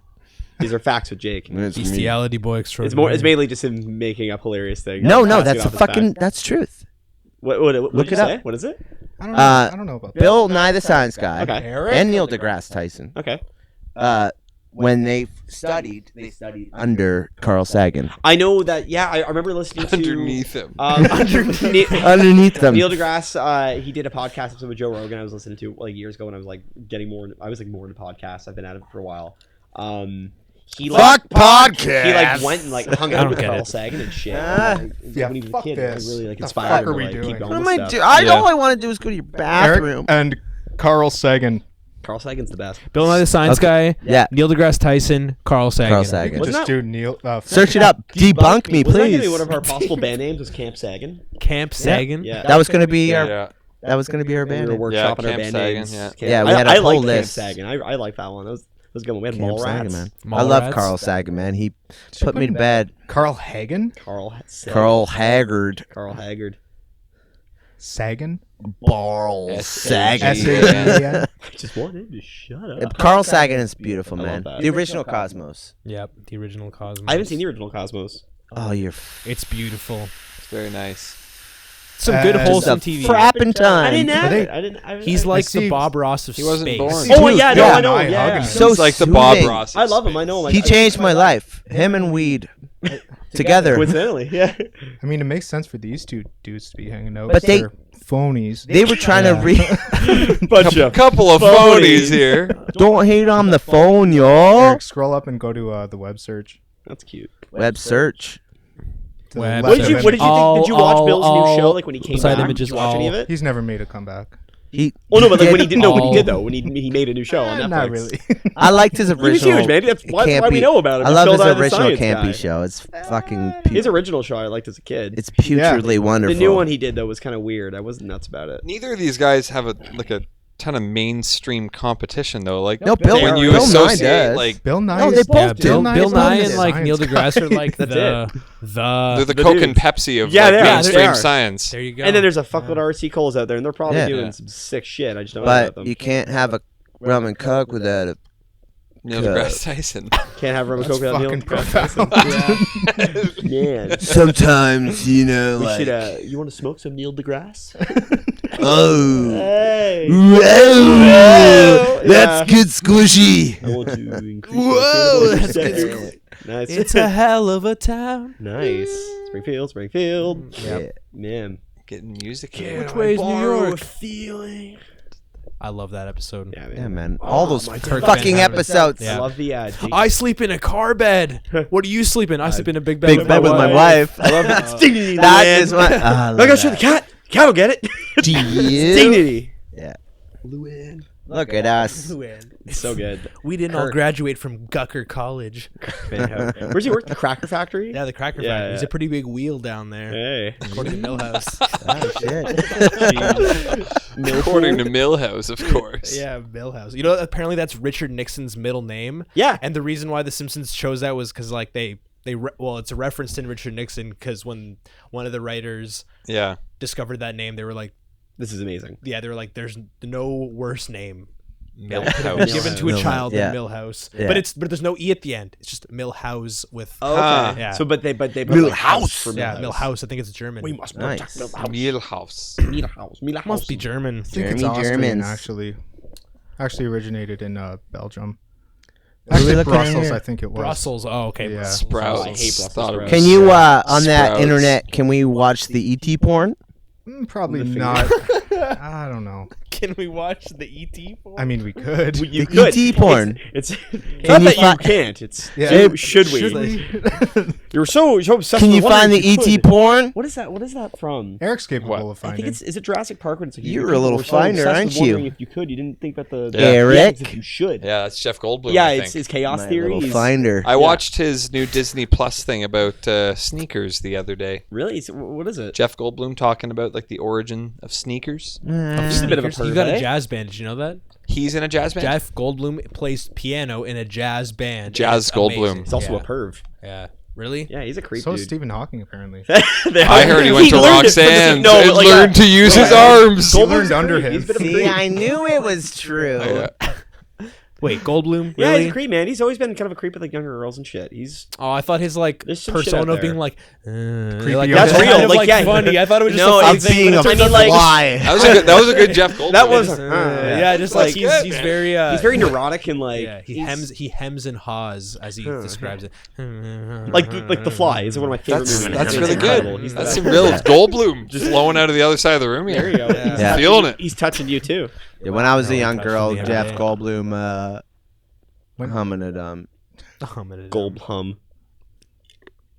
These are facts with Jake. Bestiality boy It's extraordinary. It's mainly just him making up hilarious things. No, Passing that's it a off as fucking. fact. That's truth. What Look did you it up. say? What is it? I don't know. Uh, I don't know about that. Bill Nye the Science Guy Okay. and Neil deGrasse Tyson. Okay. When they studied under Carl Sagan. I know that. Yeah, I remember listening to underneath him. underneath. Underneath them. Neil deGrasse, he did a podcast episode with Joe Rogan. I was listening to like years ago when I was like getting more. I was like more into podcasts. I've been at it for a while. He like Fuck podcast. he like went and like hung I out don't with get Carl it. Sagan and shit. Ah. Yeah, when he was a fuck kid, this. it really like The inspired fuck him are to we like, doing? keep going What am with I stuff. do? All Yeah. I want to do is go to your Eric bathroom. and Carl Sagan. Carl Sagan's the best. Bill Nye the Science Guy. Yeah. Neil deGrasse Tyson. Carl Sagan. Carl You Sagan. can Wasn't just that- do Neil. Search it up. Debunk me, Wasn't that gonna be please. one of our possible band names? Was Camp Sagan? Camp Sagan. Yeah. That was gonna be our. Yeah. That was gonna be our We band. were name. workshopping our Camp band Sagan, names. yeah. Yeah, we had a I whole liked list. Camp Sagan. I like that one. That was good one. We had Camp Mall Sagan, Rats. man. Mall I love Rats. Carl Sagan, man. He put me to bed. Carl Hagen? Carl Sagan. Carl Haggard. Carl Haggard. Sagan? Barl S-A-G-A-N. S-A-G-A-N. I just want him to shut up. Carl Sagan is beautiful, I love man. that. The original Cosmos. Yep. The original Cosmos. I haven't seen the original Cosmos. Oh, you're It's beautiful. It's very nice. Some good Just wholesome a TV. frapping time. I didn't have they- it. I didn't. He's like see- the Bob Ross of He wasn't space. born. Oh yeah, no, Yeah. I know. Hugging Yeah. him. So It's like the Bob soothing. Ross. I love him. I know him. He changed my life. Him and weed together. Coincidentally, yeah. I mean, it makes sense for these two dudes to be hanging out. But they- They're phonies. They were trying to read. Bunch of Couple of phonies. phonies here. Don't hate on the phone, y'all. Eric, scroll up and go to the web search. That's cute. Web search. To the Web left What did you of What did you him. think? Did you watch All- Bill's all new show? Like when he came side back. images, Did you watch any of all- it? He's never made a comeback. He. Oh no, but like did- when he did. No, when he all- did though. When he made a new show on Netflix. Not really. I liked his He was original. huge, man. That's why we campy- know about him. I He love filled his out the original Science campy Guy. show. It's fucking. His original show I liked as a kid. It's putridly wonderful. The new one he did though was kind of weird. I wasn't nuts about it. Neither of these guys have a ton of mainstream competition though. Like No, Bill. when you Bill Nye associate does. like Bill Nye. No, they both Yeah, do. Bill Nye is and a like science Neil deGrasse are like That's they're the the Coke dudes. and Pepsi of Yeah, like, they are. Yeah, mainstream they are. science. There you go. And then there's a fuckload of RC Coles out there, and they're probably Yeah. doing some sick shit. I just don't know about But them. you can't have a rum and coke without a. Neil Good. deGrasse Tyson. Can't have rum and That's coke without Neil fucking deGrasse profound. Tyson. Man, Sometimes, you know, we like. should. You want to smoke some Neil deGrasse? Oh. Hey. Whoa. Yeah. That's good squishy. I want to increase Whoa, my that's cannabis good. Nice. it's a hell of a town. nice. Springfield. Yeah. Man. Getting music Which here. way is New York? Feeling. I love that episode. Yeah, man. All those Kirk fucking Van Hatten. episodes. Yeah. I love the I sleep in a car bed. What do you sleep in? I sleep in a big bed. Big bed with my wife. I love that. Dignity. That is what. I I gotta show the cat. The cat will get it. Dignity. Yeah. Look at us. It's so good. We didn't all graduate from Gucker College. Where's he work? The Cracker Factory? Yeah, the Cracker Yeah, Factory. yeah. He's a pretty big wheel down there. Hey. According to Millhouse. Oh shit. According to Millhouse, of course. Yeah, Millhouse. You know, apparently that's Richard Nixon's middle name. Yeah. And the reason why The Simpsons chose that was because like it's a reference to Richard Nixon because when one of the writers Yeah. discovered that name, they were like, This is amazing. yeah, they were like, there's no worse name Millhouse. given to a Millhouse. child Yeah. than Millhouse. Yeah. But there's no e at the end. It's just Millhouse with Oh, okay. Ah. Yeah. So, but they put Millhouse. like house for yeah, Millhouse. Millhouse. I think it's German. We must Nice. protect Millhouse. Millhouse. Millhouse. Millhouse. Must be German. I think it's Jeremy Austrian, Germans. actually originated in Belgium. Actually, Actually, look right Brussels, here. I think it was. Brussels. Oh, okay. Yeah. Sprouts. I hate Brussels Thought it sprouts. was- Can you on that Sprouts. internet? Can we watch the ET porn? Probably The not. I don't know. Can we watch the ET for? I mean, we could. You The could. ET porn. It's Can not you that you fi- can't. It's Yeah. should we? Should we? You're so obsessed. Can with you wondering find if the you ET could. porn? What is that? What is that from? Eric's capable What? of I finding. think it's Jurassic Park when it's like You're people a little were so finder, obsessed aren't with wondering you? If you could, you didn't think about the Yeah. Eric? if you should. Yeah, that's Jeff Goldblum. Yeah, I it's think. Chaos My Theory. little He's- finder. I watched his new Disney Plus thing about sneakers the other day. Really? So what is it? Jeff Goldblum talking about like the origin of sneakers. He's a bit of a He got perv, a eh? jazz band. Did you know that? He's in a jazz band. Jeff Goldblum plays piano in a jazz band. Jazz It's Goldblum. amazing. He's also yeah. a perv. Yeah. Really? Yeah, he's a creep So is dude. Stephen Hawking, apparently. I heard he went to learned it from the- Roxanne no, and but like, learned to use his arms. He Goldblum's learned a under creep. him. He's a bit of a See, creep. I knew it was true. Yeah. Wait, Goldblum? Yeah, Really? he's a creep, man. He's always been kind of a creep with like younger girls and shit. He's Oh, I thought his like There's some shit out persona there. being like, Creepy like That's kind real, of, like, yeah. funny. I thought it was just No, a funny it's thing, being but a it turned out like- fly. That was a good Jeff Goldblum. that was yeah, just like That's he's good, very he's very neurotic and like yeah, he hems and haws as he describes it. like The Fly is one of my favorite movies. That's It's really incredible. good. He's That's the some best. real Goldblum just flowing out of the other side of the room here. There you go. He's Yeah. Feeling it. He's touching you too. Yeah, when I was a young touching girl, me every Jeff day. Goldblum When- hominid. Gold hum.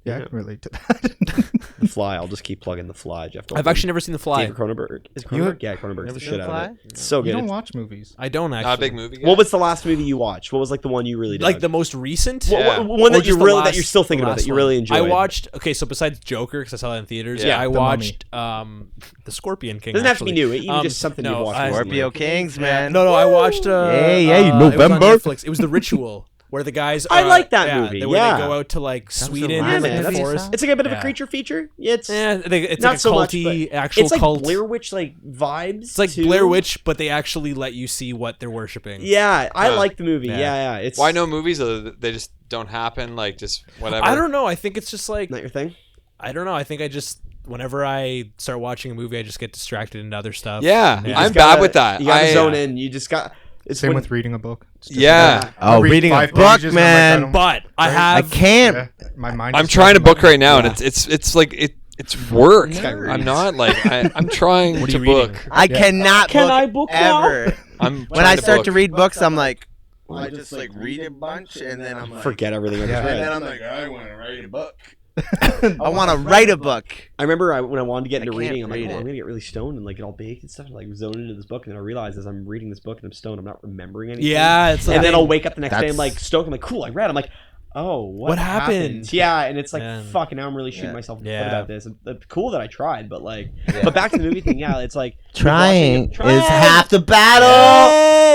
Yeah, I can relate to that. The Fly. I'll just keep plugging The Fly. Jeff. I've actually never seen The Fly. David Cronenberg. Is You- Cronenberg? Yeah, Cronenberg's Never the seen shit The out Fly? of it. It's so You good. don't watch movies. I don't actually. Not a big movie guy. What was the last movie you watched? What was like the one you really did? Like the most recent? Yeah. one Or that you just the really that last- you're still thinking the about that last you one? really enjoyed. I watched. Okay, so besides Joker, because I saw that in theaters, Yeah. I The watched The Scorpion King. Doesn't have to be actually. new. Even just something no, you've watched. I- recently. Scorpio Kings, man. No, I watched. Hey, it was on November. Netflix. It was The Ritual, where the guys. I like that movie, Where yeah. they go out to like Sweden, Yeah, and Yeah, like man, the that's- forest. it's like a bit of a Yeah. creature feature. It's Yeah, it's not like a so much, culty, but actual it's like cult. Blair Witch like vibes. It's like too. Blair Witch, but they actually let you see what they're worshiping. Yeah, I Huh. like the movie. Yeah. Yeah, It's Why no movies? They just don't happen. Like just whatever. I don't know. I think it's just like not your thing. I don't know. I think I just whenever I start watching a movie, I just get distracted into other stuff. Yeah, Yeah. I'm Just bad gotta- with that. You got to I- zone in. You just got. It's Same when- with reading a book. It's just Yeah. like, Oh, I'll read reading a 5 book, pages and I'm like, man. I don't- But I I have. can't. Yeah, my mind. I'm is trying to going book right now, and Yeah. it's like it's work. Nerd. I'm not like I'm trying What are to you reading? book. I cannot Can book I book now? ever. I'm When I trying start book. to read books, I'm like, I just like read a bunch and then I'm like, Forget everything I just Yeah. read. and then I'm like, I want to write a book. I want to write a book. I remember when I wanted to get into can't reading, I'm like, read oh, it. I'm gonna get really stoned and like get all baked and stuff, and like zone into this book, and then I realize as I'm reading this book and I'm stoned, I'm not remembering anything. Yeah, it's like. And then I'll wake up the next day, I'm That's- like stoked. I'm like, cool, I read. I'm like, oh, what happened? Yeah, and it's like, Man. fuck, now I'm really shooting Yeah. myself in the Yeah. foot about this. And, cool that I tried, but like, Yeah. but back to the movie thing. Yeah, it's like Trying with watching- is half the battle.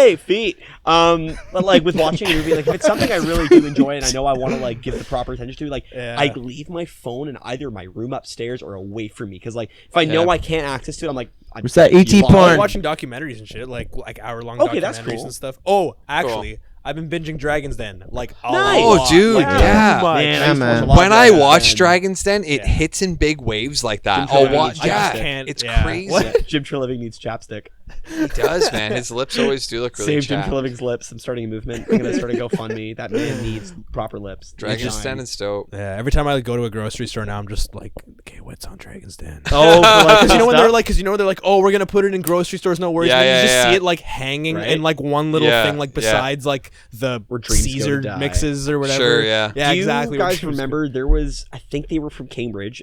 Hey, feet. But like with watching a movie, like if it's something I really do enjoy and I know I want to like give the proper attention to, like Yeah. I leave my phone in either my room upstairs or away from me, because like if I know Yeah. I can't access to it, I'm like, What's that, you ET lost. I was porn? watching documentaries and shit, like hour-long Okay, documentaries that's cool. and stuff. Oh, actually, I've been binging Dragon's Den, like a Nice. Oh, lot, dude, like, yeah. too much. Man, I Yeah, used to watch man. a lot When of I that, watch and Dragon's Den, it Yeah. hits in big waves like that. Jim I'll Trevor watch. needs Yeah, chapstick. it's Yeah. crazy. Yeah, Jim Treliving needs chapstick. He does, man. His lips always do look really Save Jim chapped. Kiliving's lips. I'm starting a movement. I'm gonna start a GoFundMe. That man needs proper lips. Dragon's Den Shine. is dope. Yeah, every time I go to a grocery store now, I'm just like, okay, what's on Dragon's Den? Oh, Because you know when they're like, oh, we're gonna put it in grocery stores, no worries. Yeah, and then yeah, you just yeah. see it like hanging Right? in like one little Yeah, thing, like yeah. besides like the Where dreams go to Caesar die. mixes or whatever. Sure, yeah. Yeah, Do exactly. you where guys dreams go- remember there was? I think they were from Cambridge.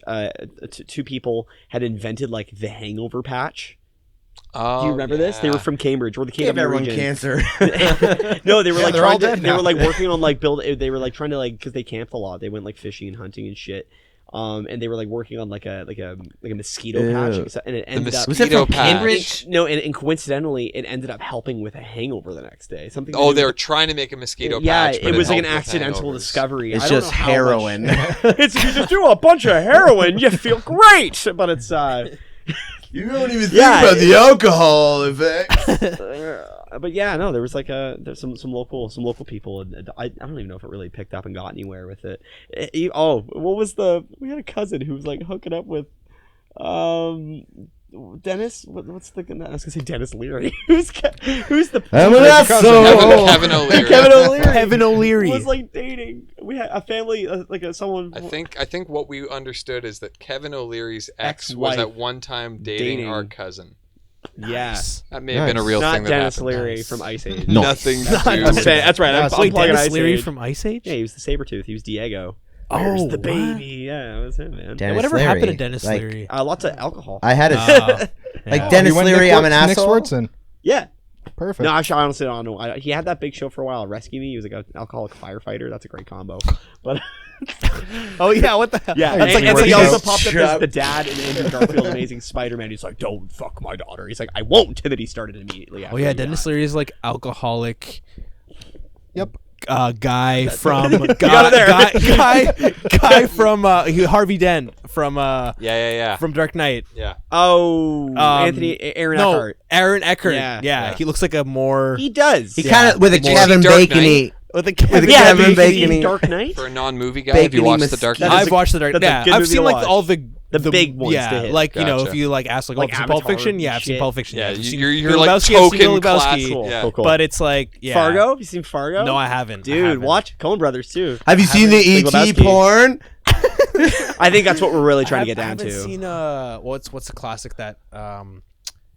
Two people had invented like the hangover patch. Oh, Do you remember this? They were yeah. from Cambridge, or the Give KW everyone region. cancer. No, they were like they're all trying to, dead they were now. like working on like they were like trying to like because they camped a lot. They went like fishing and hunting and shit. And they were like working on like a mosquito patch, Ew. and it The ended up. Was it mosquito from patch. Cambridge? No, and coincidentally, it ended up helping with a hangover the next day. Something. to Oh, do they with were trying to make a mosquito yeah, patch. but it was like an helped with accidental hangovers. discovery. It's I don't just know how heroin. much- it's if you just do a bunch of heroin, you feel great. But it's You don't even think Yeah, about the alcohol effects. but yeah, no, there was like there's some local people, and I don't even know if it really picked up and got anywhere with it. What was we had a cousin who was like hooking up with Dennis. What's the? I was gonna say Dennis Leary. who's the? I'm an asshole. Kevin O'Leary. Kevin O'Leary. Kevin O'Leary. was like dating. We had a family, someone. I think what we understood is that Kevin O'Leary's ex was Ex-wife at one time dating our cousin. Yes. That may have been a real Not thing that Dennis happened. Leary from Ice Age. No. Nothing to I'm do. saying, that's right. I'm Wait, plugging Dennis Ice Leary Age. from Ice Age? Yeah, he was the Sabretooth. He was Diego. Oh, Where's the what? baby? Yeah, that was him, man. Dennis Whatever Leary. happened to Dennis Like, Leary? Lots of alcohol. I had a Yeah. like Dennis You went Leary. Nick I'm an Nick asshole. Swardson. Yeah. Perfect. No, actually, I honestly don't know. He had that big show for a while, Rescue Me. He was like an alcoholic firefighter. That's a great combo. But Oh yeah, what the hell? yeah, That's and, like and where he he also goes, popped up "Shut as up." the dad in Andrew Garfield Amazing Spider-Man. He's like, "Don't fuck my daughter." He's like, "I won't." And then he started immediately. Oh yeah, Dennis Leary is like alcoholic. Yep. Guy from got it there. guy from Harvey Dent from Yeah. from Dark Knight. Yeah. Oh, Aaron no, Eckhart. Aaron Eckhart. Yeah. Yeah. He looks like a more He does. He kind of with a More- Kevin Dark Bacon-y. with a With Kevin a Kevin Bacon. Bacon-y. Dark Knight. For a non-movie guy, have you Bacon-y watched The Dark mosquito. Knight? I've watched the Dark. that's a Yeah, good I've movie seen to like watch. all the big ones Yeah, to hit. like you know, Gotcha. if you like ask like, Like oh, have you seen Pulp Avatar Fiction? Yeah, I've seen shit. Pulp Fiction. Yeah, I've seen you're Big like Lebowski, I've seen Big token Lebowski. class. Cool. Yeah. Cool. But it's like yeah. Fargo. Have you seen Fargo? No, I haven't. I Dude, haven't. watch Coen Brothers too. Have you seen the Big ET Lebowski. porn? I think that's what we're really trying to get I down haven't to. seen what's the classic that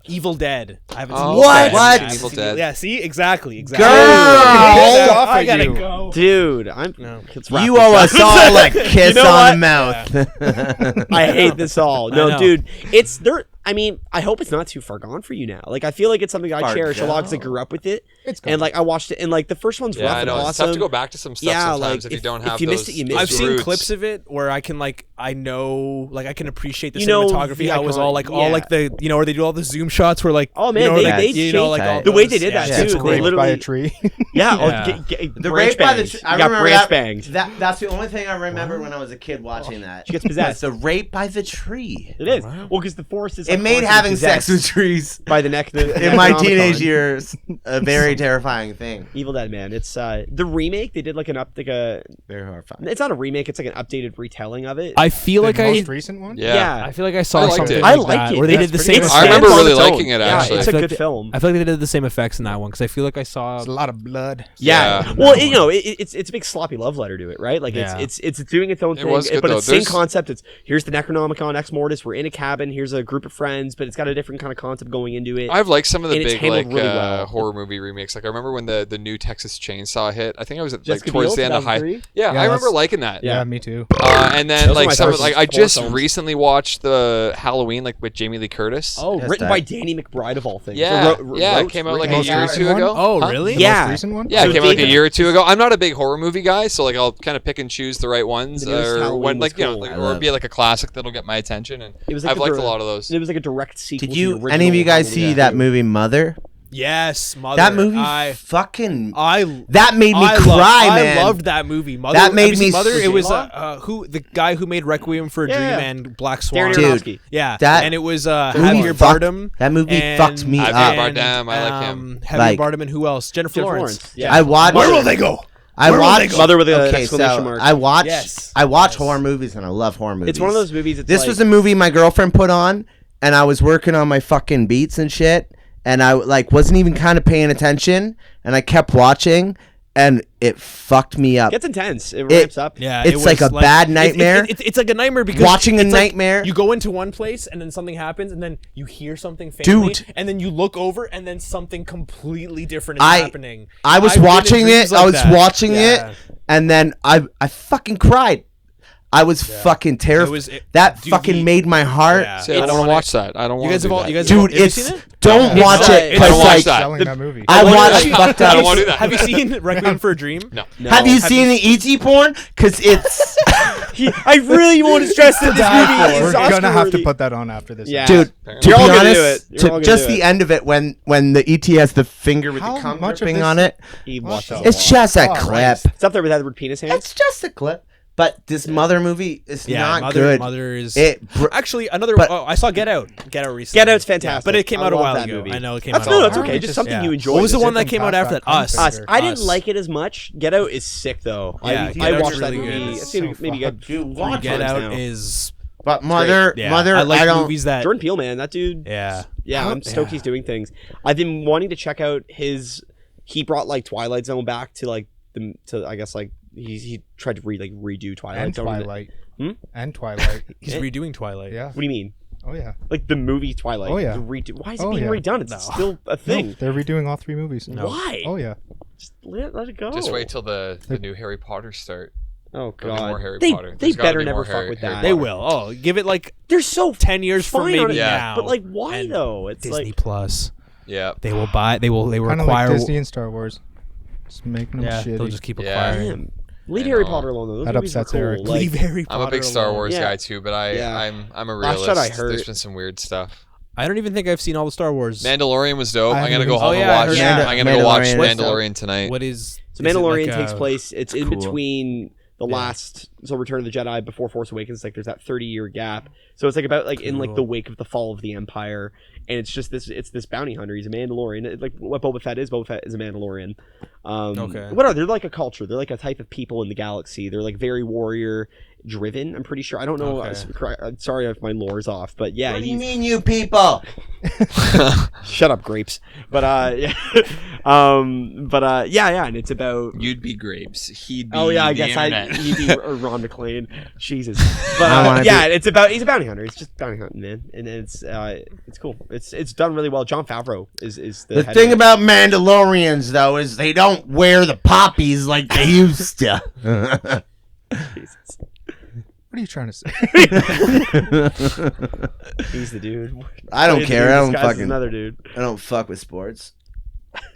Evil Dead. I haven't seen Oh, Evil What? Dead. What? I haven't Evil seen Dead. Yeah, see, exactly. Girl! I gotta go. Dude, I'm. No. let's wrap You this owe up. us all a kiss know on what? the mouth. I hate this all. I No, know. dude, it's there. I mean, I hope it's not too far gone for you now. Like, I feel like it's something I Far cherish a lot gone. because I grew up with it, It's and like I watched it, and like the first one's Yeah, rough I and know. It's awesome. tough to go back to some stuff Yeah, sometimes like, if you don't if have you those. missed it, you missed I've it. seen roots. clips of it where I can like I know like I can appreciate the You know, cinematography. the How it was all like iconic- all like the where they do all the zoom shots where like Oh, man, you know, they- like, they you know like all changed the way those- they did that, yeah, too, it's they great. Raped by literally- a tree. Yeah, Yeah. The branch rape by the banged. I You got remember branch that, banged. That's the only thing I remember when I was a kid watching that. She gets Was possessed. the rape by the tree. It is well because the forest is. It like, made constantly having sex with possessed trees by the neck. in my teenage years a very terrifying thing. Evil Dead, man. It's the remake. They did like Very horrifying. It's not a remake. It's like an updated retelling of it. I feel The like most recent one? Yeah. I feel like I saw I liked something it. like I like that it. where they That's did the pretty same. good. I remember Stands on really its own. liking it, Yeah, actually. it's I a feel good like- film. I feel like they did the same effects in that one because I feel like I saw. There's a lot of blood. Yeah. Yeah. Well, you know, it's a big sloppy love letter to it, right? Like Yeah. it's doing its own It thing, was good, but though. it's the same There's- concept. It's here's the Necronomicon Ex Mortis. We're in a cabin. Here's a group of friends, but it's got a different kind of concept going into it. I've liked some of the And it's big handled like really well. horror movie remakes. Like I remember when the new Texas Chainsaw hit. I think I was at, like Jessica towards Biel, the end of high. 2003? Yeah, Yeah, I remember that's- liking that. Yeah, me too. And then Those are like my some of, first like I 4 just films. recently watched the Halloween like with Jamie Lee Curtis. Oh, Yes, written that- by Danny McBride of all things. yeah, Or wrote- yeah. It wrote- came out like written a year or recent two one? ago. Oh, Huh? really? The Yeah. most recent one? Yeah, So it came out like a David- year or two ago. I'm not a big horror movie guy, so like I'll kind of pick and choose the right ones, The newest or Halloween when was like you know, cool. like, I or love- be like a classic that'll get my attention. And It was like I've a liked a dir- lot of those. It was like a direct sequel. Did to you? the Any of you original guys Halloween see that movie. movie Mother? Yes, Mother. That movie I fucking. I That made me I cry, loved, man. I loved that movie. Mother. That made have you seen me Mother. It was J-Law? who the guy who made Requiem for a Dream Yeah. and Black Swan. Darren Dude. Aronofsky. Yeah, That- and it was movie Javier fucked- Bardem. that movie and- fucked me Javier up. Bardem, I like him. Javier Like- Bardem and who else? Jennifer Jennifer Lawrence. Lawrence. Yeah. I watched. Where will they go? I Where will they watched. go? Mother with an Okay, exclamation so mark. I watched. Yes. I watch Yes. horror movies and I love horror movies. It's one of those movies. It's This like, was a movie my girlfriend put on, and I was working on my fucking beats and shit. and I like wasn't even kind of paying attention, and I kept watching, and it fucked me up. It gets intense. It ramps up. Yeah, It's it like was a bad nightmare. It's like a nightmare because Watching a it's like nightmare. you go into one place and then something happens and then you hear something faintly, Dude. and then you look over and then something completely different is happening. I was I've been in watching dreams it. like I was that. watching Yeah. it, and then I fucking cried. I was fucking terrified. That dude, fucking made my heart. Yeah. See, I don't want to watch that. I don't You want guys to have do all that. you guys Dude, have you it's seen it? don't No. watch It's, it I don't because watch like that. Selling that movie. I watched fucked I up. don't want to do that. Have you seen Requiem for a Dream? No. Have you seen the ET porn? Because it's I really want to stress that this movie We're is gonna have to Oscar-worthy. put that on after this. Yeah. dude. To You're be all gonna honest, do it. You're all gonna just do the it. end of it when the ET has the finger with How the cum much of dripping this- on it. He What watched the it. It's just a Oh, clip. Christ. It's up there with Edward Penis Hands. It's just a clip. But this Mother movie is Yeah, not Mother, good. Mother is It actually another. but- I saw Get Out. Get Out recently. Get Out's fantastic. but it came I out a love while that ago. movie. I know it came That's out. no, a that's while okay. ago. Just something Yeah. you enjoy. What was the Just one that hit them came out past after that? that cum Us. finger. I didn't Us. like it as much. Get Out is sick though. Yeah, I Get Out's watched that really movie. good. It's maybe good. Dude, watch Get times Out now. is. But Mother, Yeah. Mother, I like don't. movies that. Jordan Peele, man, that dude. Yeah. Yeah, I'm stoked he's doing things. I've been wanting to check out his. He brought like Twilight Zone back to like to I guess like he tried to redo Twilight And Zone. Twilight. Hmm? And Twilight. He's redoing Twilight. Yeah. What do you mean? Oh yeah. Like the movie Twilight? Oh, yeah. The redo. Why is it Oh, being yeah. redone? It's No. still a No, thing. they're redoing all 3 movies. No. Why? Oh yeah. Just let it go. Just wait till the new Harry Potter start. Oh There'll be god. more Harry they Potter. they There's gotta better be never more fuck Harry- with Harry that. They Potter. will. Oh, give it like They're so 10 years from fine on maybe it, Yeah. now. But like, why And though? It's Disney like Plus. Yeah. They will buy. They will. They will Kind of like acquire. Disney and Star Wars. Just making them Yeah, shitty. they'll just keep Yeah. acquiring. damn. Leave I Harry know. Potter alone though. Those That movies were upsets cool. Eric. Like, Leave Harry I'm Potter a big Star alone. Wars Yeah. guy too, but Yeah. I'm a Last realist. Jedi hurt. There's been some weird stuff. I don't even think I've seen all the Star Wars. Mandalorian was dope. I I'm gonna haven't go even home seen- and Oh, yeah, I watch. heard that. I'm gonna go watch Mandalorian was Mandalorian tonight. What is? So is it Mandalorian like takes a- place. It's in Cool. between the last, so Return of the Jedi before Force Awakens. Like there's that 30-year gap. So it's like about like in like Cool. the wake of the fall of the Empire, and it's just this. It's this bounty hunter. He's a Mandalorian. It's like what Boba Fett is. Boba Fett is a Mandalorian. Okay. What are they're like a culture? They're like a type of people in the galaxy. They're like very warrior driven. I'm pretty sure. I don't know. Okay. I'm sorry if my lore's off, but yeah, What do you he's. mean, you people? Shut up, grapes. But yeah, yeah, and it's about. You'd be grapes. He'd be Oh yeah, I the guess internet. he'd be Ron McClane. Jesus, but I wanna yeah, it's about he's a bounty hunter. He's just bounty hunting, man, and it's cool. It's done really well. John Favreau is the The head thing of it. about Mandalorians, though, is they don't wear the poppies like they used to. Jesus. What are you trying to say? He's the dude. I don't He's the care. dude I don't disguised as fucking. another dude. I don't fuck with sports.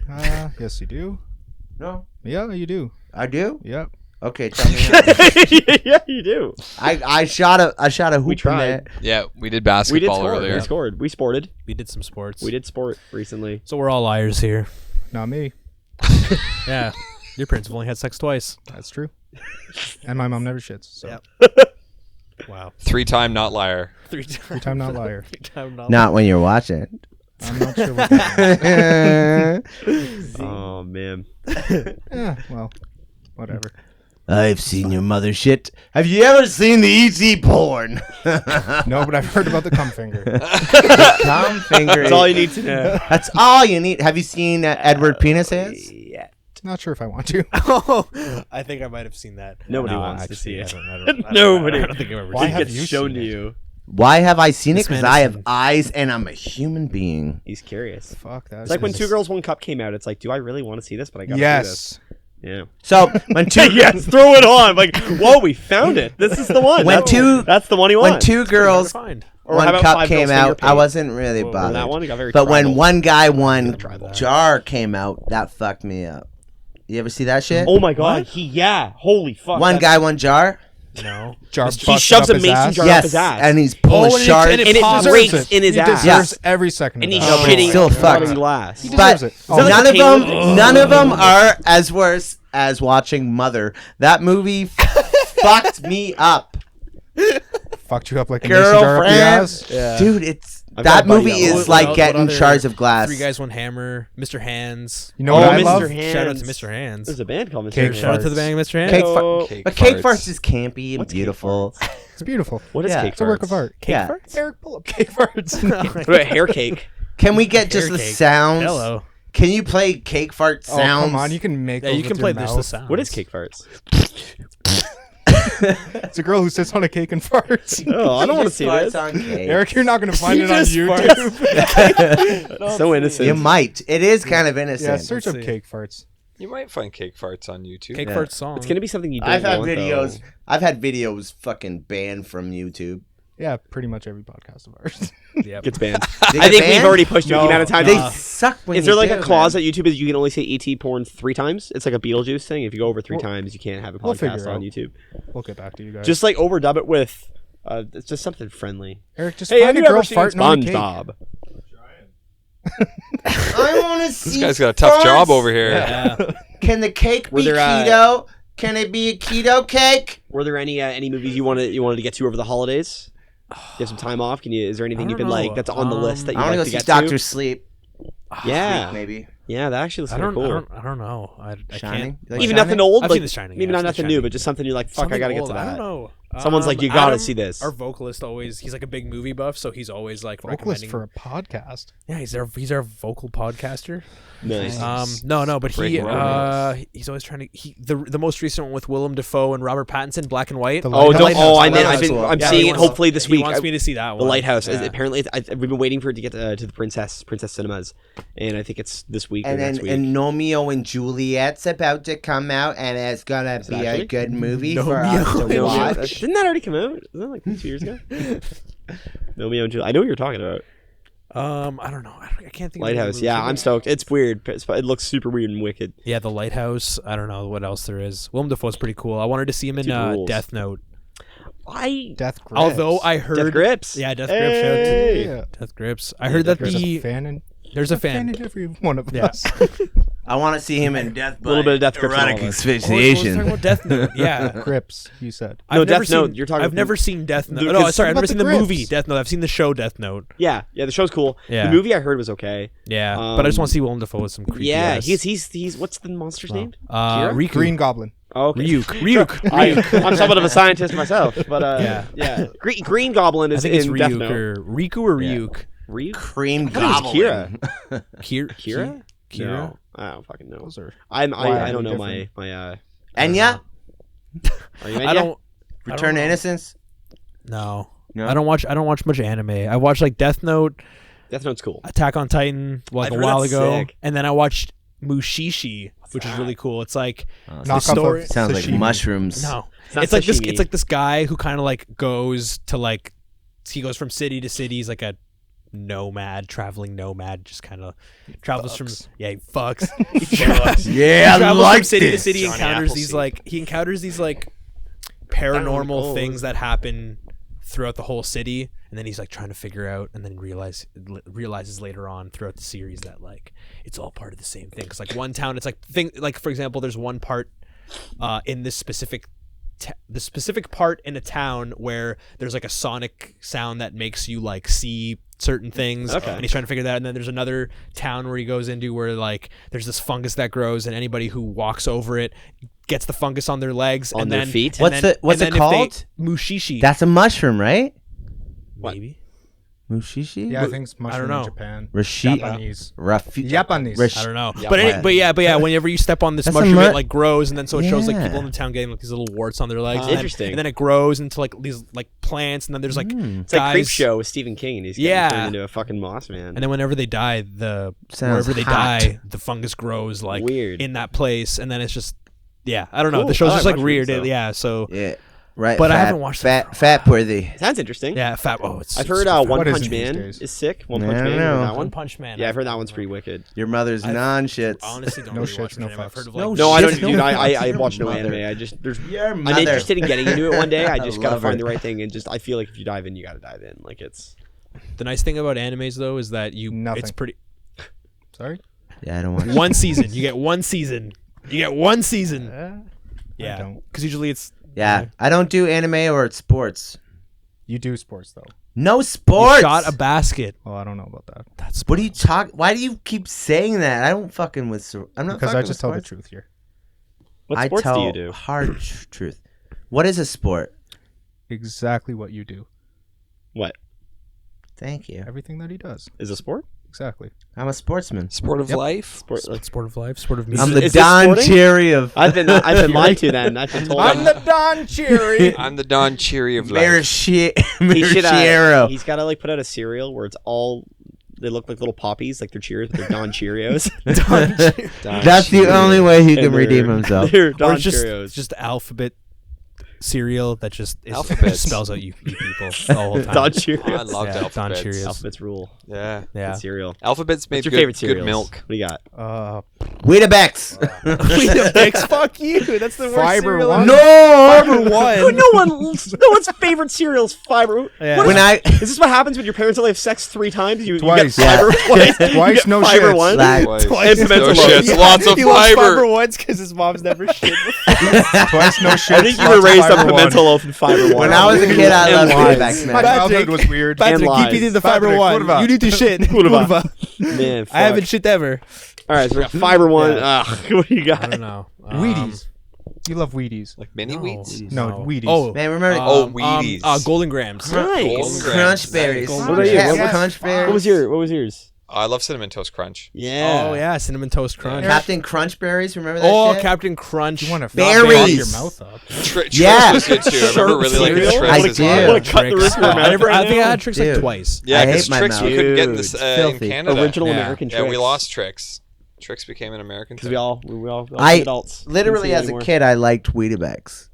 Yes, you do. No, Yeah, you do. I do. Yep. Okay, tell me. How. Yeah, you do. I shot a hoop. We in tried. that. Yeah, we did We did basketball score. earlier. We scored. We sported. We did some sports. We did sport recently. So we're all liars here. Not me. Yeah. Your parents have only had sex twice. That's true. And my mom never shits. So Yep. Wow. 3-time not liar. three-time not liar. Three-time not. Not when you're watching. I'm not sure what that Oh man. means. Yeah, well, whatever. I've seen your mother shit. Have you ever seen the ET porn? No, but I've heard about the cum finger. Thumb finger. That's all you need to know. That's all you need. Have you seen Edward Penis Hands? Yeah. Not sure if I want to. Oh, I think I might have seen that. Nobody No, wants to actually, see it. I don't Nobody. I don't think I've ever Why seen have it. It you gets shown seen to it? you. Why have I seen it? This Because man I is have in- eyes and I'm a human being. He's curious. Fuck that. It's like when Two Girls One Cup came out. It's like, do I really want to see this? But I gotta Yes. see this. Yeah. So when two Yes, throw it on. Like, whoa, we found it. This is the one. When that's, two- that's the one you when want. two girls Find. Or how one about cup Five came Girls Finger out, I Paint? wasn't really Well, bothered. that one got very But when tribal. one guy one Try that. jar came out, that fucked me up. You ever see that shit? Oh my god, holy fuck. One guy, one jar. No. Jar He busted shoves up a his mason ass. jar up Yes, his ass. and he's pulling and it- shards. and and it pops. breaks Deserves it. in his He ass. deserves every second And of he's that. shitting still fucked. fucking glass. He But deserves it. that like none a of them, none of them are as worse as watching Mother. That movie fucked me up, Fucked you up like a mason jar up the ass. Yeah. dude. It's I've got that a buddy movie that is was- like what getting other shards of glass. Three Guys, One Hammer, Mr. Hands. You know Oh, what I Mr. love? Hands. Shout out to Mr. Hands. There's a band called Mr. Cake Hands. Shout out to farts. the band, Mr. Hands. Cake, Oh, Cake but cake farts. farts is campy and What's cake beautiful. It's beautiful. What is Yeah. cake It's a work of farts? art. Cake Yeah. farts? Eric, pull up cake farts. What about hair cake? Can we get just Carrot the cake. sounds? Hello. Can you play cake fart Oh, sounds? come on, you can make. Yeah, those you can with play your this mouth. the sound. What is cake farts? It's a girl who sits on a cake and farts. Oh, I don't want to see Farts this. on cake. Eric, you're not gonna find He it on just YouTube. So innocent. You might. It is kind of innocent. Yeah, search up see. cake farts. You might find cake farts on YouTube. Cake Yeah. fart song. It's gonna be something you don't I've had want, videos. though. I've had videos fucking banned from YouTube. Yeah, pretty much every podcast of ours. Yep. Gets banned. They I get think we've banned? already pushed it the No. amount of times. They Nah. suck when Is you there like do, a clause man. at YouTube is you can only say ET porn 3 times? It's like a Beetlejuice thing. If you go over 3 times, you can't have a we'll figure podcast it on out. YouTube. We'll get back to you guys. Just like overdub it with, it's just something friendly. Eric, just Hey, have find a you ever girl seen farting on a cake. SpongeBob? I want to see. This guy's got a tough farts. job over here. Yeah. Can the cake Were be there, keto? Can it be a keto cake? Were there any movies you wanted to get to over the holidays? You have some time off. Is there anything I you've don't been like know. that's on the list that you I want like to to go see get Doctor to? Sleep. Yeah, Maybe. yeah, that actually looks I kind don't, of cool. I don't know. I Shining? can't. You like Even Shining? nothing old, I've like seen The Shining, maybe yeah, not I've seen nothing The new, Shining. but just something you're like, fuck, Something I gotta get old, to I that. don't know. Someone's like, you gotta Adam, see this. Our vocalist he's like a big movie buff, so he's always like Vocalist recommending. for a podcast. Yeah, he's our vocal podcaster. Nice. No, but Breaking romance. he's always trying to. The most recent one with Willem Dafoe and Robert Pattinson, Black and White. The Oh, Lighthouse. don't! Oh, The I'm Lighthouse. I'm Yeah, seeing he it wants- hopefully this He week. wants me to see that The one. Lighthouse. Yeah. Apparently, we've been waiting for it to get to the Princess Cinemas, and I think it's this week or And next then week. and Romeo and Juliet's about to come out, and it's gonna it be actually? a good movie Romeo for us to and No, watch. didn't that already come out? Isn't that like 2 years ago? Romeo and Juliet. I know what you're talking about. I don't know. I can't think. of Lighthouse. the Yeah, movie. I'm stoked. It's weird. It looks super weird and wicked. Yeah, The Lighthouse. I don't know what else there is. Willem Dafoe's pretty cool. I wanted to see him in Dude rules. Death Note. Death Grips. Although I heard Death Grips. Yeah, Death Grips. Shout out to Hey! Yeah. Death Grips. I heard that There's a the fan in there's a fan. in every one of Yeah. us. I want to see him in Death by Little bit of Death Grips in erotic all of us. Oh, we're talking asphyxiation. about Death Note. Yeah. Grips, you said. No, I've never Death Note, seen- you're talking I've from- never seen Death Note. The- No, it's sorry, I've about never the seen the movie Grips. Death Note. I've seen the show Death Note. Yeah, the show's cool. Yeah. The movie I heard was okay. Yeah, but I just Um, want to see Willem Dafoe with some creepy. Yeah, ass. he's what's the monster's name? Riku. Green Goblin. Oh, okay. Ryuk. I'm somewhat of a scientist myself, but Yeah. Green Goblin I is think it's in Death Ryuk Note. or Riku or Ryuk. Ryuk? Cream I thought it goblin. was Kira. Kira. Kira? Kira. No, I don't fucking know. Those are I Why don't are know they my Enya? Are you I don't. Return to know. Innocence? No. No? I don't watch much anime. I watched like Death Note, Death Note's cool. Attack on Titan like I've a heard while that's ago, sick. and then I watched Mushishi, which is really cool. It's like knockoff the story. of Sounds like sashimi. mushrooms. No, not it's like this. sashimi. It's like this guy who kind of like goes to like he goes from city to city. He's like a traveling nomad, just kind of travels from he fucks. Yeah, I travels like from city to this. city. Johnny Encounters these Appleseed. paranormal Oh. things that happen throughout the whole city, and then he's like trying to figure out, and then realizes later on throughout the series that like it's all part of the same thing. Because like one town, it's like for example, there's one part in this specific the specific part in a town where there's like a sonic sound that makes you like see certain things, Okay. and he's trying to figure that out. And then there's another town where he goes into where like there's this fungus that grows, and anybody who walks over it gets the fungus on their legs On and their then feet? and What's then- it- what's and it then if they- called? Mushishi. That's a mushroom, right? What? Maybe. Mushishi? Yeah, I think it's mushroom know. in Japan. Rashi- Japanese. Rafi- Japanese. Rash- I don't know, Yeah, but yeah. Whenever you step on this That's a mushroom, mu- it like grows, and then so it shows like Yeah. people in the town getting like these little warts on their legs. and then- Interesting. And then it grows into like these like plants, and then there's like It's like guys. Creep Show with Stephen King, and he's getting Yeah. turned into a fucking moss man. And then whenever they die, Sounds wherever they hot. die, the fungus grows like Weird. in that place, and then it's just I don't know. Cool. The show's I just like like weird. mushrooms, though. Yeah, so Yeah. Right. But I fat, haven't watched it Fat worthy. Sounds interesting. yeah, fat. Oh, it's. I've it's heard fat. One What is Punch it these Man days? is sick. One I Punch don't Man. You heard know. that One one? Punch Man. Yeah, I've heard that one's pretty wicked. Your mother's non-shits. Honestly, don't No really shits, watch no anime. I've fucks. heard of No like No, I don't. shit, Dude, no I fucks. watch no Mother. anime. I just Your I'm mother. interested in getting into it one day. I just gotta love her. find the right thing, and just I feel like if you dive in, you gotta dive in. Like it's the nice thing about animes though is that Nothing. it's pretty Sorry? Yeah, I don't watch. one season. You get one season. You get one season. I Yeah, don't. because usually it's Yeah, I don't do anime or sports. You do sports, though. No you sports. shot a basket. Oh, I don't know about that. That's What do you talk? Why do you keep saying that? I don't fucking with. I'm not Because fucking I just with tell the sports. truth here. what I sports tell do you do? hard truth. What is a sport? Exactly what you do. What Thank you. Everything that he does. is a sport? Exactly. I'm a sportsman. Sport of life. Sport of life, sport of Is music. I'm it- the is this Don sporting? Cherry of I've been lied to then. I've been told. I'm the Don Cherry. I'm the Don Cherry of life. He should, Maraschino. he's got to like put out a cereal where it's all they look like little poppies, like they're Cheerios, but they're Don Cheerios. That's the only way he And can they're- redeem himself. They're or Don just Cheerios. just alphabet cereal that just Alphabets. spells out you people the whole time. Don Oh, I Cheerios. loved Yeah, Don alphabets. Cheerios. Alphabets rule. Yeah. Yeah. Good cereal. Alphabets made What's your good, favorite good cereals? milk. What do you got? Weetabix. Weetabix, fuck you. That's the worst Fiber cereal One. ever. No. Fiber One. no one's favorite cereal is fiber. Yeah. What When I is this what happens when your parents only have sex 3 times? You Twice. get fiber twice. Twice, You get no fiber shits. one. Like, Twice. And pimento No loaf. shits. Lots of He loves fiber. fiber once because his mom's never shit before. Twice no shit. I think you were raised on pimento loaf and fiber one. when I was a kid, I And loved lies. Weetabix, My man. childhood was weird. Patrick, lies. keep eating the fiber Patrick, one. kurwa. You need to shit. Kurwa. Kurwa. Man, fuck. I haven't shit ever. All right, so we got fiber one. Yeah. What do you I got? don't know. Wheaties. You love Wheaties. Like mini wheats? No, No. Wheaties. Oh, Man, remember Wheaties. Golden Grams. Nice. Golden Crunch Grams. berries? What about you? Yeah, What was- Crunch berries. What was yours? I love cinnamon toast crunch. Yeah. Oh yeah, cinnamon toast crunch. Captain Crunch berries. Remember that Oh, shit? Captain Crunch. You want to Berries. your mouth up? Trix Yeah. was good too. I remember really liking Cereal? Trix. I as do. well. I want to cut the roof of your mouth. I right think I now. had tricks like Dude. twice. Yeah, I because hate my Trix we mouth. couldn't get in, Dude, in filthy. Canada. Original Yeah. American Yeah, Trix. we lost Trix. Trix became an American because thing. we all I adults. literally, Couldn't as see a anymore. kid, I liked Weetabix.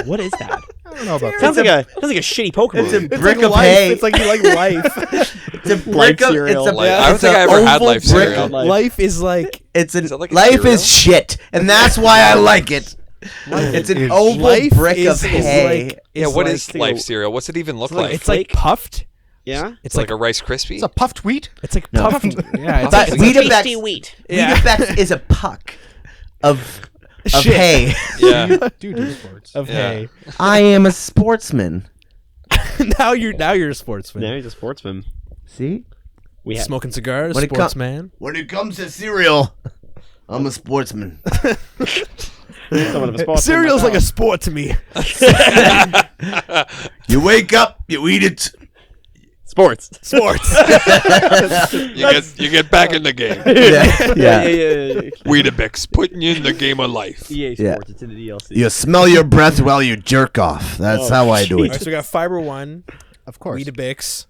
What is that? I don't know about Sounds that. like a shitty Pokemon. It's a It's brick like of life. hay. It's like you like life. It's a brick of. cereal. It's a. Like, I don't it's think a I ever had oval life brick cereal. of- Life is like It's an Is that like a life cereal? is shit, and that's why I like it. It's an is- oval life brick is, of is hay. like Yeah, is what like, is life cereal? What's it even look like? It's like Flake? puffed. yeah. It's like like a Rice Krispie? It's a puffed wheat. it's like No. puffed. Yeah, it's But like, Weetabix, wheat. Yeah. Weetabix is a puck of Shit. hay. yeah. Do sports. of Yeah. hay. I am a sportsman. now you're a sportsman. Now he's a sportsman. See, We have Smoking cigars, When it co- sportsman. when it comes to cereal, I'm a sportsman. someone of a sportsman. Cereal's like a sport to me. You wake up, you eat it. sports. Sports. You get back in the game. Yeah, yeah. yeah. Weetabix, putting you in the game of life. EA Yeah. Sports. It's in the DLC. You smell your breath while you jerk off. That's Oh, how I do All it. right, so we got Fiber One, Of course. Weetabix,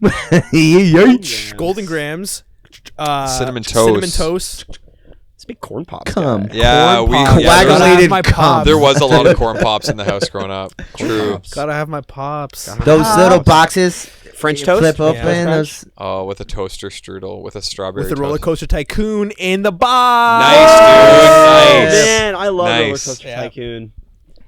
Yeesh. Golden Grams, Cinnamon cinnamon toast. toast. It's a big corn pops. Come. guy. Yeah, Corn we pops. yeah, there, was, Coagulated my cum. pops. there was a lot of corn pops in the house growing up. True. Gotta have my pops. Those little boxes French you toast. flip open. Yeah. Those, Oh, with a toaster strudel with a strawberry. With the toast. roller coaster tycoon in the box. Nice, dude. Oh, Nice. man, I love Roller Nice. Coaster Yeah. Tycoon.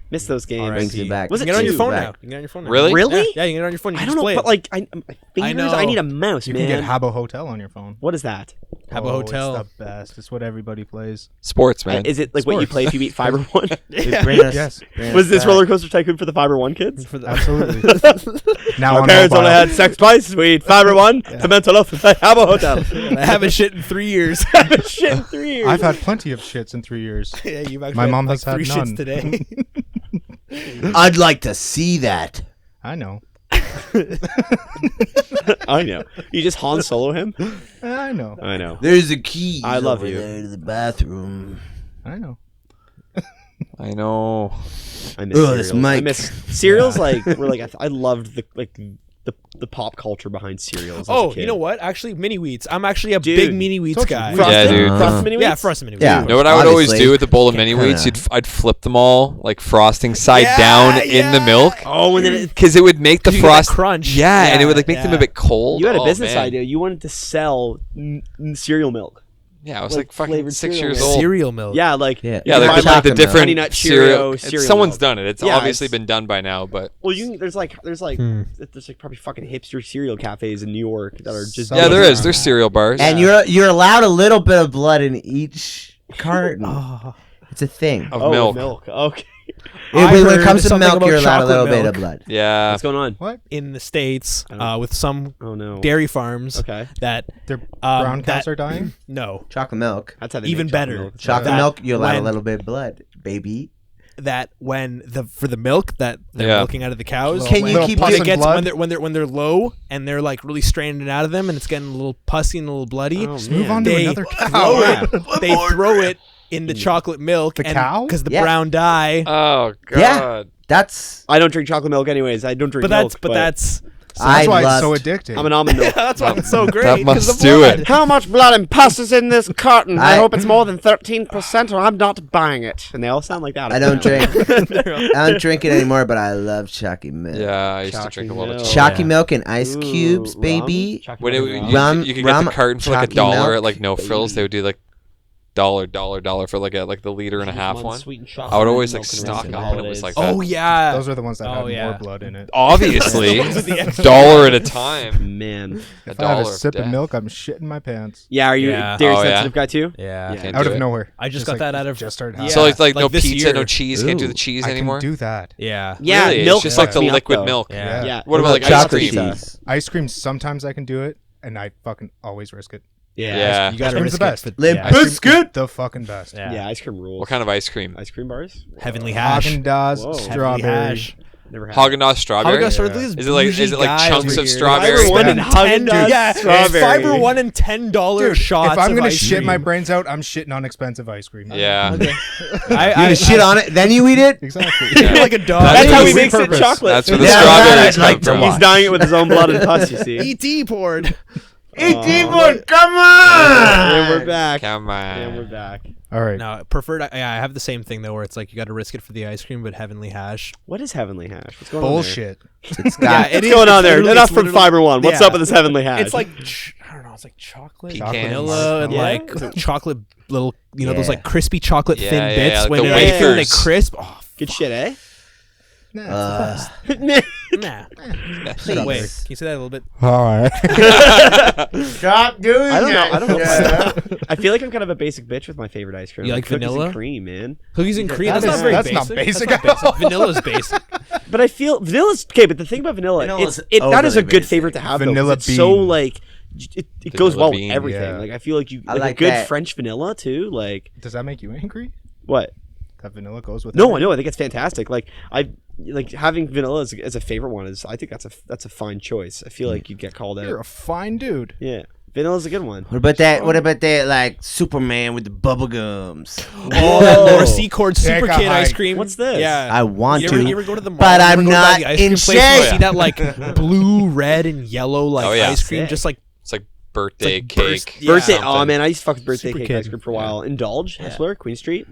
Miss those games. brings me back. Was You it can get it on your two? phone back. now. You can get it on your phone now. Really? Really? Yeah, you can get it on your phone. You I can don't just know, play but it. like, my fingers. know. I need a mouse, You man. can get Habbo Hotel on your phone. What is that? Habbo Oh, Hotel. It's the best. It's what everybody plays. Sports, man. Is it like what you Sports. play if you beat Fiber One? bring us- Yes. bring Was us this back. Roller Coaster Tycoon for the Fiber One kids? For the- Absolutely. now My on parents mobile. only had sex twice. We eat Fiber One, pimento loaf, and Habbo Hotel. I haven't shit in 3 years. Shit in 3 years. I've had plenty of shits in 3 years. Yeah, you've actually My had, mom like has had 3 none. shits today. I'd like to see that. I know. I know. You just Han Solo him. I know. I know. There's a key. I love over you. there to the bathroom. I know. I know. I miss Ugh, cereals. this I mic. miss cereals. Like were like I loved the pop culture behind cereals. As a Oh, kid. you know what? Actually, mini wheats. I'm actually a Dude, big mini wheats told you, guy. Frosted? Yeah, dude. Frosted Mini Yeah, Wheats? frosted mini wheats. Yeah. You know what I would always Obviously, do with a bowl of mini kinda- wheats? I'd flip them all like frosting side Yeah, down in the yeah. milk Oh, and then because it would make the You get that frost crunch. Yeah, and it would like make yeah. them a bit cold. you had a Oh, business man. idea. You wanted to sell cereal milk. Yeah, I was like like fucking flavored 6 cereal years milk. old. Cereal milk. Yeah, like Yeah. Yeah, you like buy the chocolate milk. different Honey Nut Cheerio cereal Someone's milk. done it. It's Yeah, obviously it's- been done by now, but Well, there's like there's like probably fucking hipster cereal cafes in New York that are just yeah, there Yeah. is. There's cereal bars. And you're allowed a little bit of blood in each carton. It's a thing. of milk. milk. Okay, When I it heard comes to something milk, about you're allowed a chocolate little bit milk. of blood. Yeah. what's going on? What? In the States, I don't- with some Oh no, dairy farms Okay, that Their brown cows that- are dying? no, Chocolate milk. that's how they Even make chocolate better. milk. Chocolate That milk, you're allowed a when- little bit of blood, baby. that for the milk that they're Yeah. milking out of the cows. Can you Little keep pus When and it gets blood. when they're low and they're like really straining it out of them and it's getting a little pussy and a little bloody. Oh, Move man. on to They another throw cow. it. They throw it in the chocolate milk. The cow? Because the Yeah. brown dye. Oh god. Yeah. That's I don't drink chocolate milk anyways. I don't drink milk. But that's That's why loved, it's so addictive. I'm an almond milk. that's why it's so great. That 'cause must the do blood. it. How much blood and pus is in this carton? I I- hope it's more than 13%, or I'm not buying it. And they all sound like that. I don't drink. I don't drink it anymore, but I love chalky milk. Yeah, I used to drink a lot of Milk. chocolate. Chalky milk and ice Ooh, cubes, rum? baby. Chocolate When it, rum? you, you could get Rum, the carton for like chalky $1 milk. at like No Frills. They would do like $1 for like the liter and a half one. Sweetened I chocolate would always like milk and stock raisin up, and it was holidays. like Oh that. yeah. Those are the ones that Oh, have yeah. more blood in it. Obviously, Those are the extra $1 at a time. Man. If I have a $1 sip of death. milk, I'm shitting my pants. Yeah, are you Yeah. a dairy Oh, yeah. sensitive guy too? Yeah. Yeah. Can't Out do of it. nowhere. I just got that out of just started. Yeah. So it's like no Like this pizza, year. no cheese. Can't do the Ooh. cheese I anymore. can do that. Yeah. Yeah, Really? milk It's just like fucks the me up, liquid though. milk. Yeah. Yeah. What about like ice chocolate cream? cheese? Ice cream, sometimes I can do it, and I fucking always risk it. Yeah. You gotta cream's risk the it best. for Limp yeah. Ice cream is Biscuit. the fucking best. Yeah. Yeah, ice cream rules. What kind of ice cream? Ice cream bars? Heavenly hash. Haagen-Dazs, Whoa. strawberry. Hash. Never had. Haagen-Dazs strawberry. Haagen-Dazs Yeah. these Is it like- bougie is it like guys chunks over of here. strawberry? Fiber one and Yeah. Haagen-Dazs Yeah, strawberry. Fiber one and $10 Dude, shots. if I'm of gonna ice shit cream. my brains out, I'm shitting on expensive ice cream. Yeah. You shit on it, then you eat it. Exactly. Yeah. like a dog. That's That's how he the makes it purpose. chocolate. That's where the Yeah, strawberries I'd like come to from. watch. He's dying it with his own blood and pus, you see. ET poured. Come on. And we're back. Come And we're on. back. All right. No, preferred. I have the same thing though, where it's like you got to risk it for the ice cream, but Heavenly Hash. What is Heavenly Hash? What's going on Bullshit. It's got. What's going on there? literally- Enough it's from literally- Fiber One. What's yeah. up with this Heavenly Hash? It's like I don't know. It's like chocolate, Pecans. vanilla, and Yeah. like chocolate little. You know those Yeah. like crispy chocolate Yeah, thin yeah, bits yeah, like when the they feel they wafers. crisp. Oh, good shit, eh? Nah, nah. Please. Wait, can you say that a little bit? all right. Stop doing I don't know. I don't know. Yeah. I feel like I'm kind of a basic bitch with my favorite ice cream. You like cookies vanilla? And cream, man. Cookies and cream. That That's not is- very that's basic. not basic That's at not all. basic. Vanilla's basic. But I feel vanilla's okay. But the thing about vanilla, Vanilla's that is a overly good basic. favorite to have. though, 'cause Vanilla it's so bean. like it goes Vanilla well bean, with everything. yeah. Like I feel like you I like a like good that. French vanilla too. Like Does that make you angry? what? That vanilla goes with No, I everything? know. I think it's fantastic. Like I like having vanilla as a favorite one is. I think that's a fine choice. I feel like you'd get called You're out. a fine dude. Yeah, vanilla's a good one. What about that? What about that? Like Superman with the bubble gums. Oh, or Secord Take Super a Kid ice hike. cream. What's this? Yeah. I want you to. ever go to the mall? but you ever I'm go to not the ice cream in place and you shape. see that like blue, red, and yellow like Oh, yeah. ice cream, Sick. just like It's like birthday like cake. burst- Yeah. Birthday. something. Oh man, I used to fuck with birthday Super cake Kid. ice cream for a while. Indulge, Hessler, Queen Street.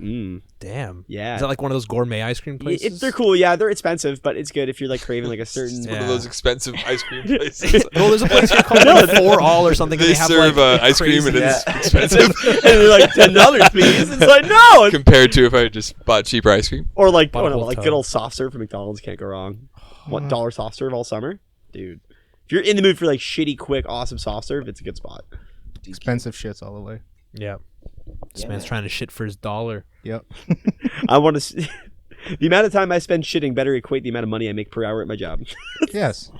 damn. Yeah. Is that like one of those gourmet ice cream places? They're cool. Yeah, they're expensive, but it's good if you're like craving like a certain. It's one Yeah. of those expensive ice cream places. Oh, there's a place here called like For All or something. and They they have serve like ice cream and crazy- it's expensive and they're like $10, please. It's like no. compared to if I just bought cheaper ice cream. Or like Bought a oh no, whole like tub. good old soft serve from McDonald's can't go wrong. $1 soft serve all summer, dude. If you're in the mood for like shitty, quick, awesome soft serve, it's a good spot. Expensive shits all the way. Yeah. This man's trying to shit for his dollar. Yep. I want to. The amount of time I spend shitting better equate the amount of money I make per hour at my job. Yes.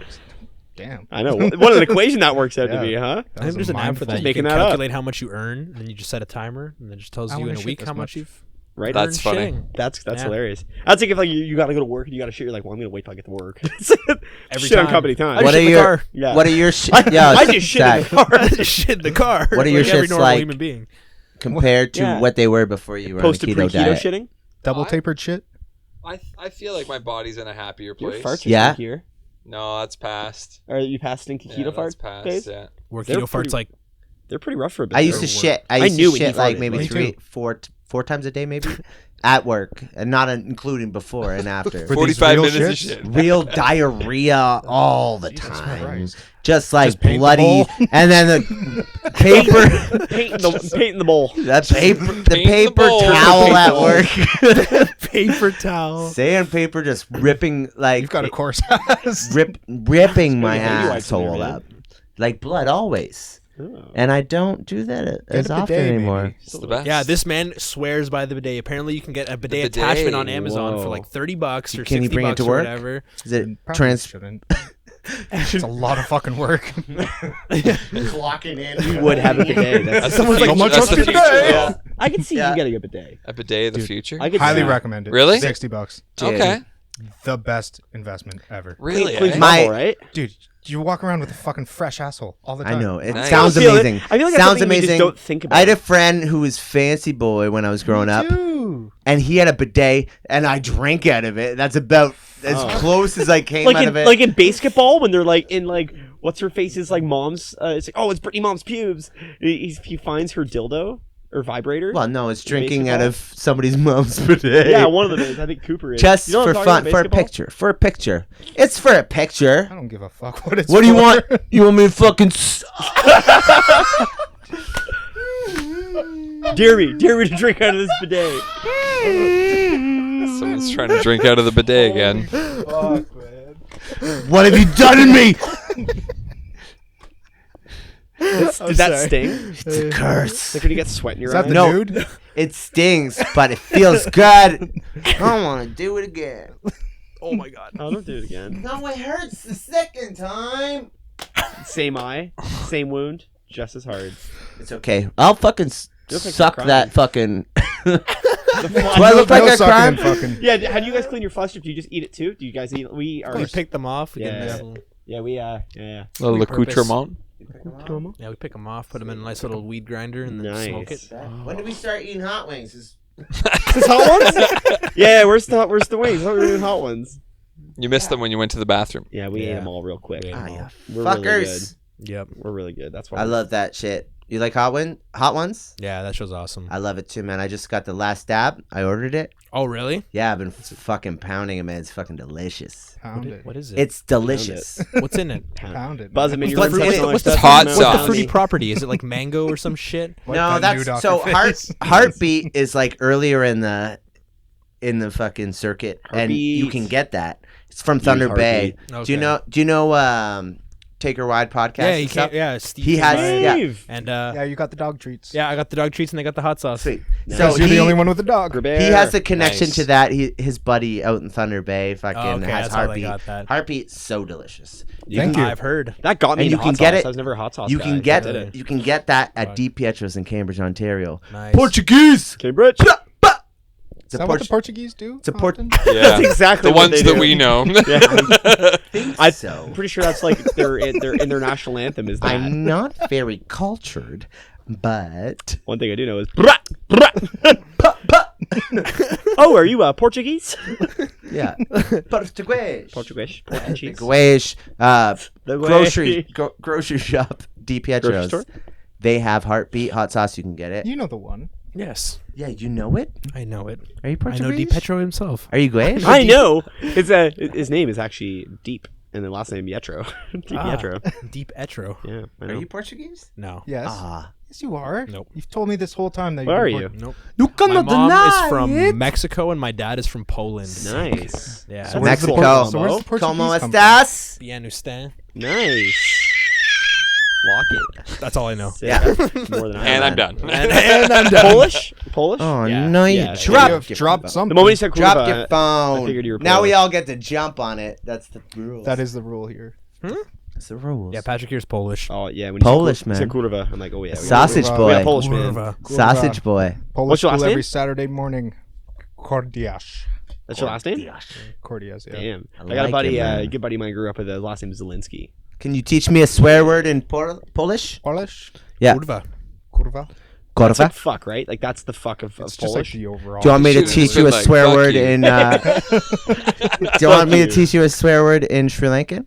Damn. I know what an equation that works out to Yeah. be, huh? That I think was there's a an app for that. mindful- You making can that up. calculate how much you earn, and then you just set a timer, and then it just tells I you wanna in a shit week this how much much. you've Right? That's earned funny. shitting. That's Yeah. hilarious. I'd think if like you got to go to work and you got to shit, you're like, well, I'm gonna wait till I get to work. Every shit on time. company time. I What just are shit in the your car. Yeah. What are your I just shit in the car. I just shit in the car. What are your like every shits normal like? human being? compared to Yeah. what they were before you were Post on to a pre keto keto diet? shitting. Double I- tapered shit. I feel like my body's in a happier Your place. farts are Yeah. stinkier. No, that's past. Are you past stinky Yeah, keto that's fart past. days? Yeah. Where They're keto farts pretty- like They're pretty rough for a bit. I used there. to shit. I I used knew to when he shit like farted. maybe Me too. four times a day, maybe at work, and not including before and after. For these 45 real minutes of shits? shit. Real diarrhea all the Jesus time, Christ. just like Just paint the bloody, bowl. and then the paper, paint in the bowl. the Paint the paper bowl. towel Paint the at bowl. work, paper towel. sandpaper just ripping like You've got a course ass. ripping my baby wipes in there, asshole man. up, like blood always. And I don't do that as a often bidet, anymore. maybe. It's the best. Yeah, this man swears by the bidet. Apparently, you can get a bidet, bidet. attachment on Amazon for Whoa. like $30 or Can you $60 bring it to or work? whatever. Is it Probably trans? shouldn't. It's a lot of fucking work. Clocking in. You would have a bidet. That's Someone's like, So much that's for the the future. bidet. Yeah. I can see Yeah. you getting a bidet. A bidet of the Dude, future. I could Highly see recommend it. Really? $60. Dude. Okay. The best investment ever. Really? Cleans eh? your My- bubble, right? Dude, you walk around with a fucking fresh asshole all the I time. know. It Nice. sounds I feel it. amazing. I feel like that's sounds something you just amazing. don't think about. I had a friend who was fancy boy when I was growing up, Dude. and he had a bidet, and I drank out of it. That's about as close as I came like out in of it. like in basketball when they're like in like what's her face's like mom's. It's like, oh, it's Brittany mom's pubes. He finds her dildo or vibrator. well, no, it's drinking Basketball? out of somebody's mom's bidet. Yeah, one of them is. I think Cooper is. Just You know what for I'm fun, talking for a about, basketball? picture, for a picture. It's for a picture. I don't give a fuck what it's What do you for. want? You want me to fucking? Dare me to drink out of this bidet. Someone's trying to drink out of the bidet again. What have you done to me? Did that sting? It's a curse. Like when you get sweat in your Is that eyes? the No. dude? It stings, but it feels good. I don't want to do it again. Oh my god. Oh, don't do it again. No, it hurts the second time. Same eye, same wound, just as hard. It's okay. I'll fucking look like suck you're that fucking. Do I I look like No a sucking crime? and fucking. Yeah, how do you guys clean your flesh? Do you just eat it too? Do you guys eat? We are. We pick them off. We get Yeah. a nice little- Yeah, we yeah. Little Repurpose. accoutrement. yeah, we pick them off, put them in a nice little weed grinder, and then smoke it. Nice. When did we start eating hot wings? Is hot ones? Yeah, where's the wings? How are we doing hot ones? You missed them when you went to the bathroom. Yeah, we ate Yeah. them all real quick. We ate 'em Ah, all. yeah. We're really Fuckers. Yep. We're really good. That's why I love that shit. You like hot ones? Yeah, that show's awesome. I love it too, man. I just got the last dab. I ordered it. Oh, really? Yeah, I've been fucking pounding it, man. It's fucking delicious. Pound it. What is it? It's delicious. What's in it? Pound it. Buzz them in your What's mouth, in it? something like What's that. the hot Mouth sauce? What's the down. fruity property? Is it like mango or some shit? Wipe No, that nude that's off so your face. heartbeat is like earlier in the fucking circuit, and you Heartbeat. can get that. It's from Thunder Bay. Heartbeat. Do you Okay. know Taker Wide podcast? Yeah, you and stuff? can't. Yeah, Steve. He has- Vai. yeah. Steve. And Yeah, you got the dog treats. yeah, I got the dog treats and they got the hot sauce. Sweet. Nice. So Because you're he, the only one with a dog. Grabber. he has the connection Nice. to that. His buddy out in Thunder Bay fucking Oh, okay, has that's how they Heartbeat. got that. Heartbeat's so delicious. Thank you. I've heard. That got me And into you can hot get sauce. it- I was never a hot sauce You guy. can I get did it. you can get that at Fuck. Deep Pietro's in Cambridge, Ontario. Nice. Portuguese. Cambridge. It's Is a that what the Port- Portuguese do? It's a Port- often? Yeah. That's exactly The what ones they that do. we know. Yeah. I'm so. pretty sure that's like their national anthem is that. I'm not very cultured, but One thing I do know is. Oh, are you Portuguese? yeah, Portuguese. Portuguese. Portuguese. Portuguese. The Grocery grocery shop. Deep Grocery Pietro's. store? They have Heartbeat hot sauce. You can get it. You know the one. Yes, Yeah, you know it. I know it. Are you I Portuguese? know Di Petro himself. Are you Guish? I know. It's his name is actually Deep, and the last name Pietro. Deep Pietro. Deep Etro. Yeah, I Are know. you Portuguese? No. Yes. Ah. Yes, you are. Nope. You've told me this whole time that Where are you're you? Nope. You My cannot mom deny is from it. Mexico and my dad is from Poland. Nice. Yeah. So that's where's the Mexico. Por- so where's the Portuguese ¿Cómo come from? estás? bien usted. Nice. Lock it. That's all I know. Yeah. More than I And know. I'm done. And I'm done. Polish? Polish? Oh Yeah. no, you Yeah. dropped You dropped something. The moment you said Dropped Kurva, your phone. I figured you were now we Polish. all get to jump on it. That's the rules. That is the rule here. That's the rules. Yeah, Patrick here's Polish. Oh yeah, when Polish, you said man. Kurva, I'm like, oh yeah. Sausage We got- boy. We got Polish man. Kurva. Sausage boy. Polish What's your last school every name? Saturday morning. Kordiasz. That's your last name? Kordiasz, yeah. Damn. I I got a like buddy, it, a man. good buddy of mine grew up with the last name is Zelensky. Can you teach me a swear word in Polish? Polish? Yeah. Kurva. Kurwa? That's Kurwa. like fuck, right? Like that's the fuck of It's just like Polish. the overall. Do you want me to Should've teach been you a like, swear fuck word you. in? Do you want me to teach you a swear word in Sri Lankan?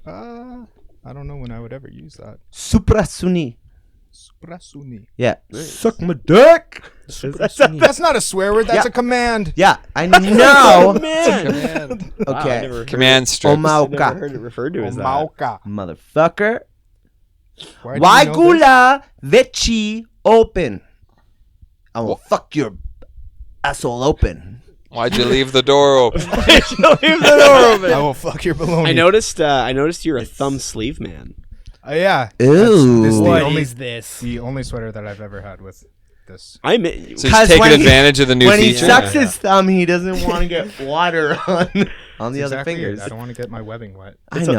I don't know when I would ever use that. Suprasuni. Suprasuni. Yeah. Suck my dick. That's not a swear word. That's Yeah. a command. Yeah, I know. Man. Command. Wow, I Okay. never Command strips. heard, never Omauka. heard it referred to as that. Omauka. Motherfucker. Why do Why you know this? gula vechi open? I will fuck your asshole open. Why'd you leave the door open? Leave the door open. I will fuck your baloney. I noticed you're a thumb sleeve man. Yeah. Ew. This is What the only, is this? the only sweater that I've ever had with this. I'm So he's 'Cause taking when he- advantage of the new When he feature. sucks his thumb, he doesn't want to get water on the That's other exactly fingers. it. I don't want to get my webbing wet. I know.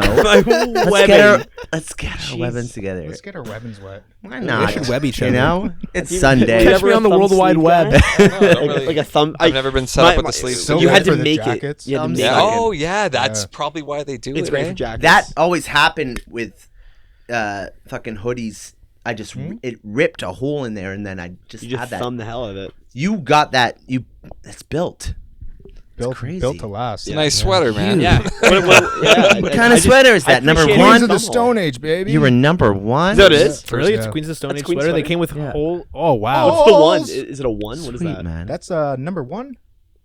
Let's get our webbons together. Let's get our webbons wet. Why not? should web each You other. know, it's You- Sunday. you Catch me ever on the a thumb World Wide sleeve Web. guy? No, I don't really- like a thumb. I've never been set up with the sleeves. So you had good to for the make it. jackets. You had to Thumbs make up. it. Oh yeah, that's Yeah. probably why they do It's it. great eh? for jackets. That always happened with fucking hoodies. I just it ripped a hole in there, and then I just you had just that. thumb the hell out of it. You got that. It's built. crazy. Built to last. It's a nice sweater, man. Yeah. What kind of sweater is that? Number appreciate one? Queens of the Thumb hole. Stone Age, baby. You were number one. Is that what it is? Really? It's Yeah. Queens of the Stone That's Age Queen's sweater. They sweater? came with Yeah. whole. Oh wow. What's the one? Balls. Is it a one? What is Sweet, that? man. That's number one.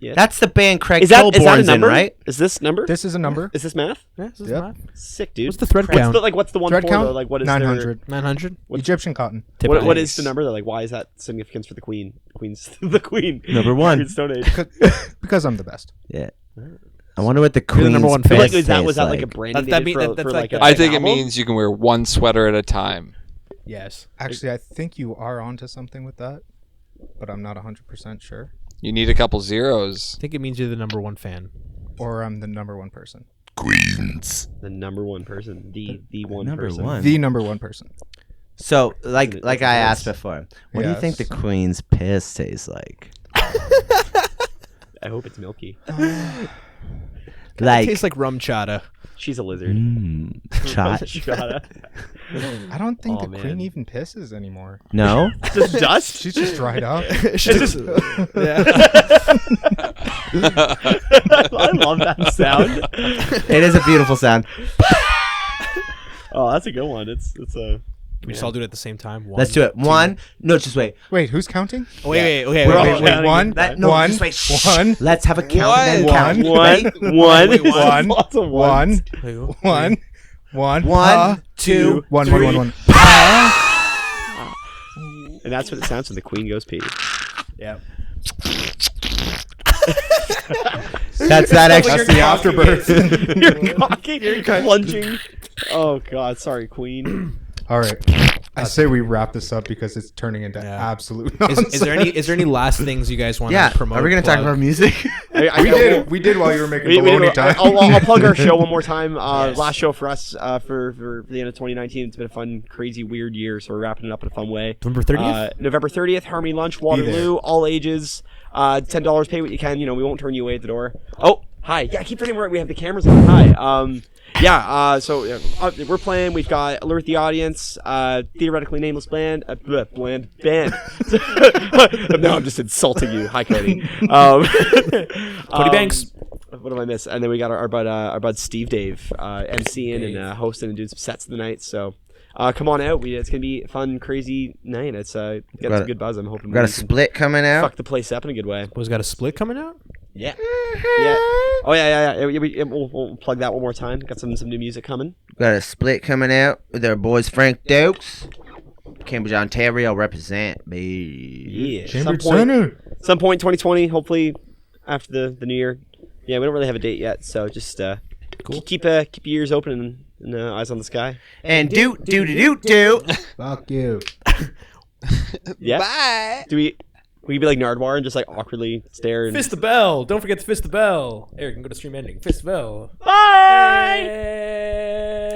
Yeah. That's the band Craig Is that a Kilborn's number? in, right? Is this number? This is a number. Is this math? Yeah, this is Yep. not- Sick, dude. What's the thread What's count? the like? What's the one Thread for? count? Though? Like what is 900. 900. Egyptian cotton. What is the number? Though? Like why is that significance for the queen? The queen. Number one. Queen Stone Age. Because I'm the best. Yeah. I wonder what the the Queen's number one piss fan. Like, was that tastes like a branding That name mean- for, that's for like like a- a I think it album? means you can wear one sweater at a time. Yes. Actually, I think you are onto something with that, but I'm not 100% sure. You need a couple zeros. I think it means you're the number one fan. Or I'm the number one person. Queens. the number one person, the one Number person. one. The number one person. So, like Is it- I is it asked piss? before, what do you think the Yes. Queen's piss tastes like? I hope it's milky. It Like, tastes like rum chata. She's a lizard. shot? Shut I don't think Aw, the man. queen even pisses anymore. No? Just dust? She's just dried up. Yeah. I love that sound. It is a beautiful sound. Oh, that's a good one. It's a. Can we just all do it at the same time? Let's do it. One. No, just wait. Wait, who's counting? Oh, wait. We're all Wait, counting. one, No, one, just wait. Shh. one, Let's have a count and then count. One. Ready? one, Lots of one, ones. one, one, One, two, one, three. one. And that's what it sounds when the queen goes pee. Yeah. That's that extra. That's the afterbirth. You're cocking. You're plunging. Oh God, sorry, queen. All right. I say we wrap this up because it's turning into Yeah. absolute nonsense. Is there any last things you guys want Yeah. to promote? Are we going to talk plug? about music? We did while you were making We baloney did- time. I'll plug our show one more time. Yes. Last show for us for the end of 2019. It's been a fun, crazy, weird year, so we're wrapping it up in a fun way. November 30th? November 30th, Harmony Lunch, Waterloo, all ages. $10, pay what you can. You know, we won't turn you away at the door. Oh, hi. Yeah, I keep forgetting we have the cameras on. Hi. So we're playing. We've got Alert the Audience, theoretically nameless band. Band. No, I'm just insulting you. Hi, Cody. Cody Banks. What did I miss? And then we got our bud Steve Dave MCing and hosting and doing some sets of the night. So come on out. It's gonna be a fun, crazy night. It's got some good buzz. I'm hoping Got a we can split coming out. fuck the place up in a good way. Was got a split coming out? Yeah. Yeah. Oh yeah. We'll plug that one more time. Got some new music coming. Got a split coming out with our boys Frank Dokes. Cambridge, Ontario represent, baby. Yeah. Cambridge Center. Some point 2020. Hopefully after the new year. Yeah, we don't really have a date yet, so just keep your ears open and eyes on the sky. And do. Fuck you. Yeah. Bye. We be like Nardwar and just like awkwardly stare and Fist the bell. Don't forget to fist the bell. Eric, can go to stream ending. Fist the bell. bye. Hey.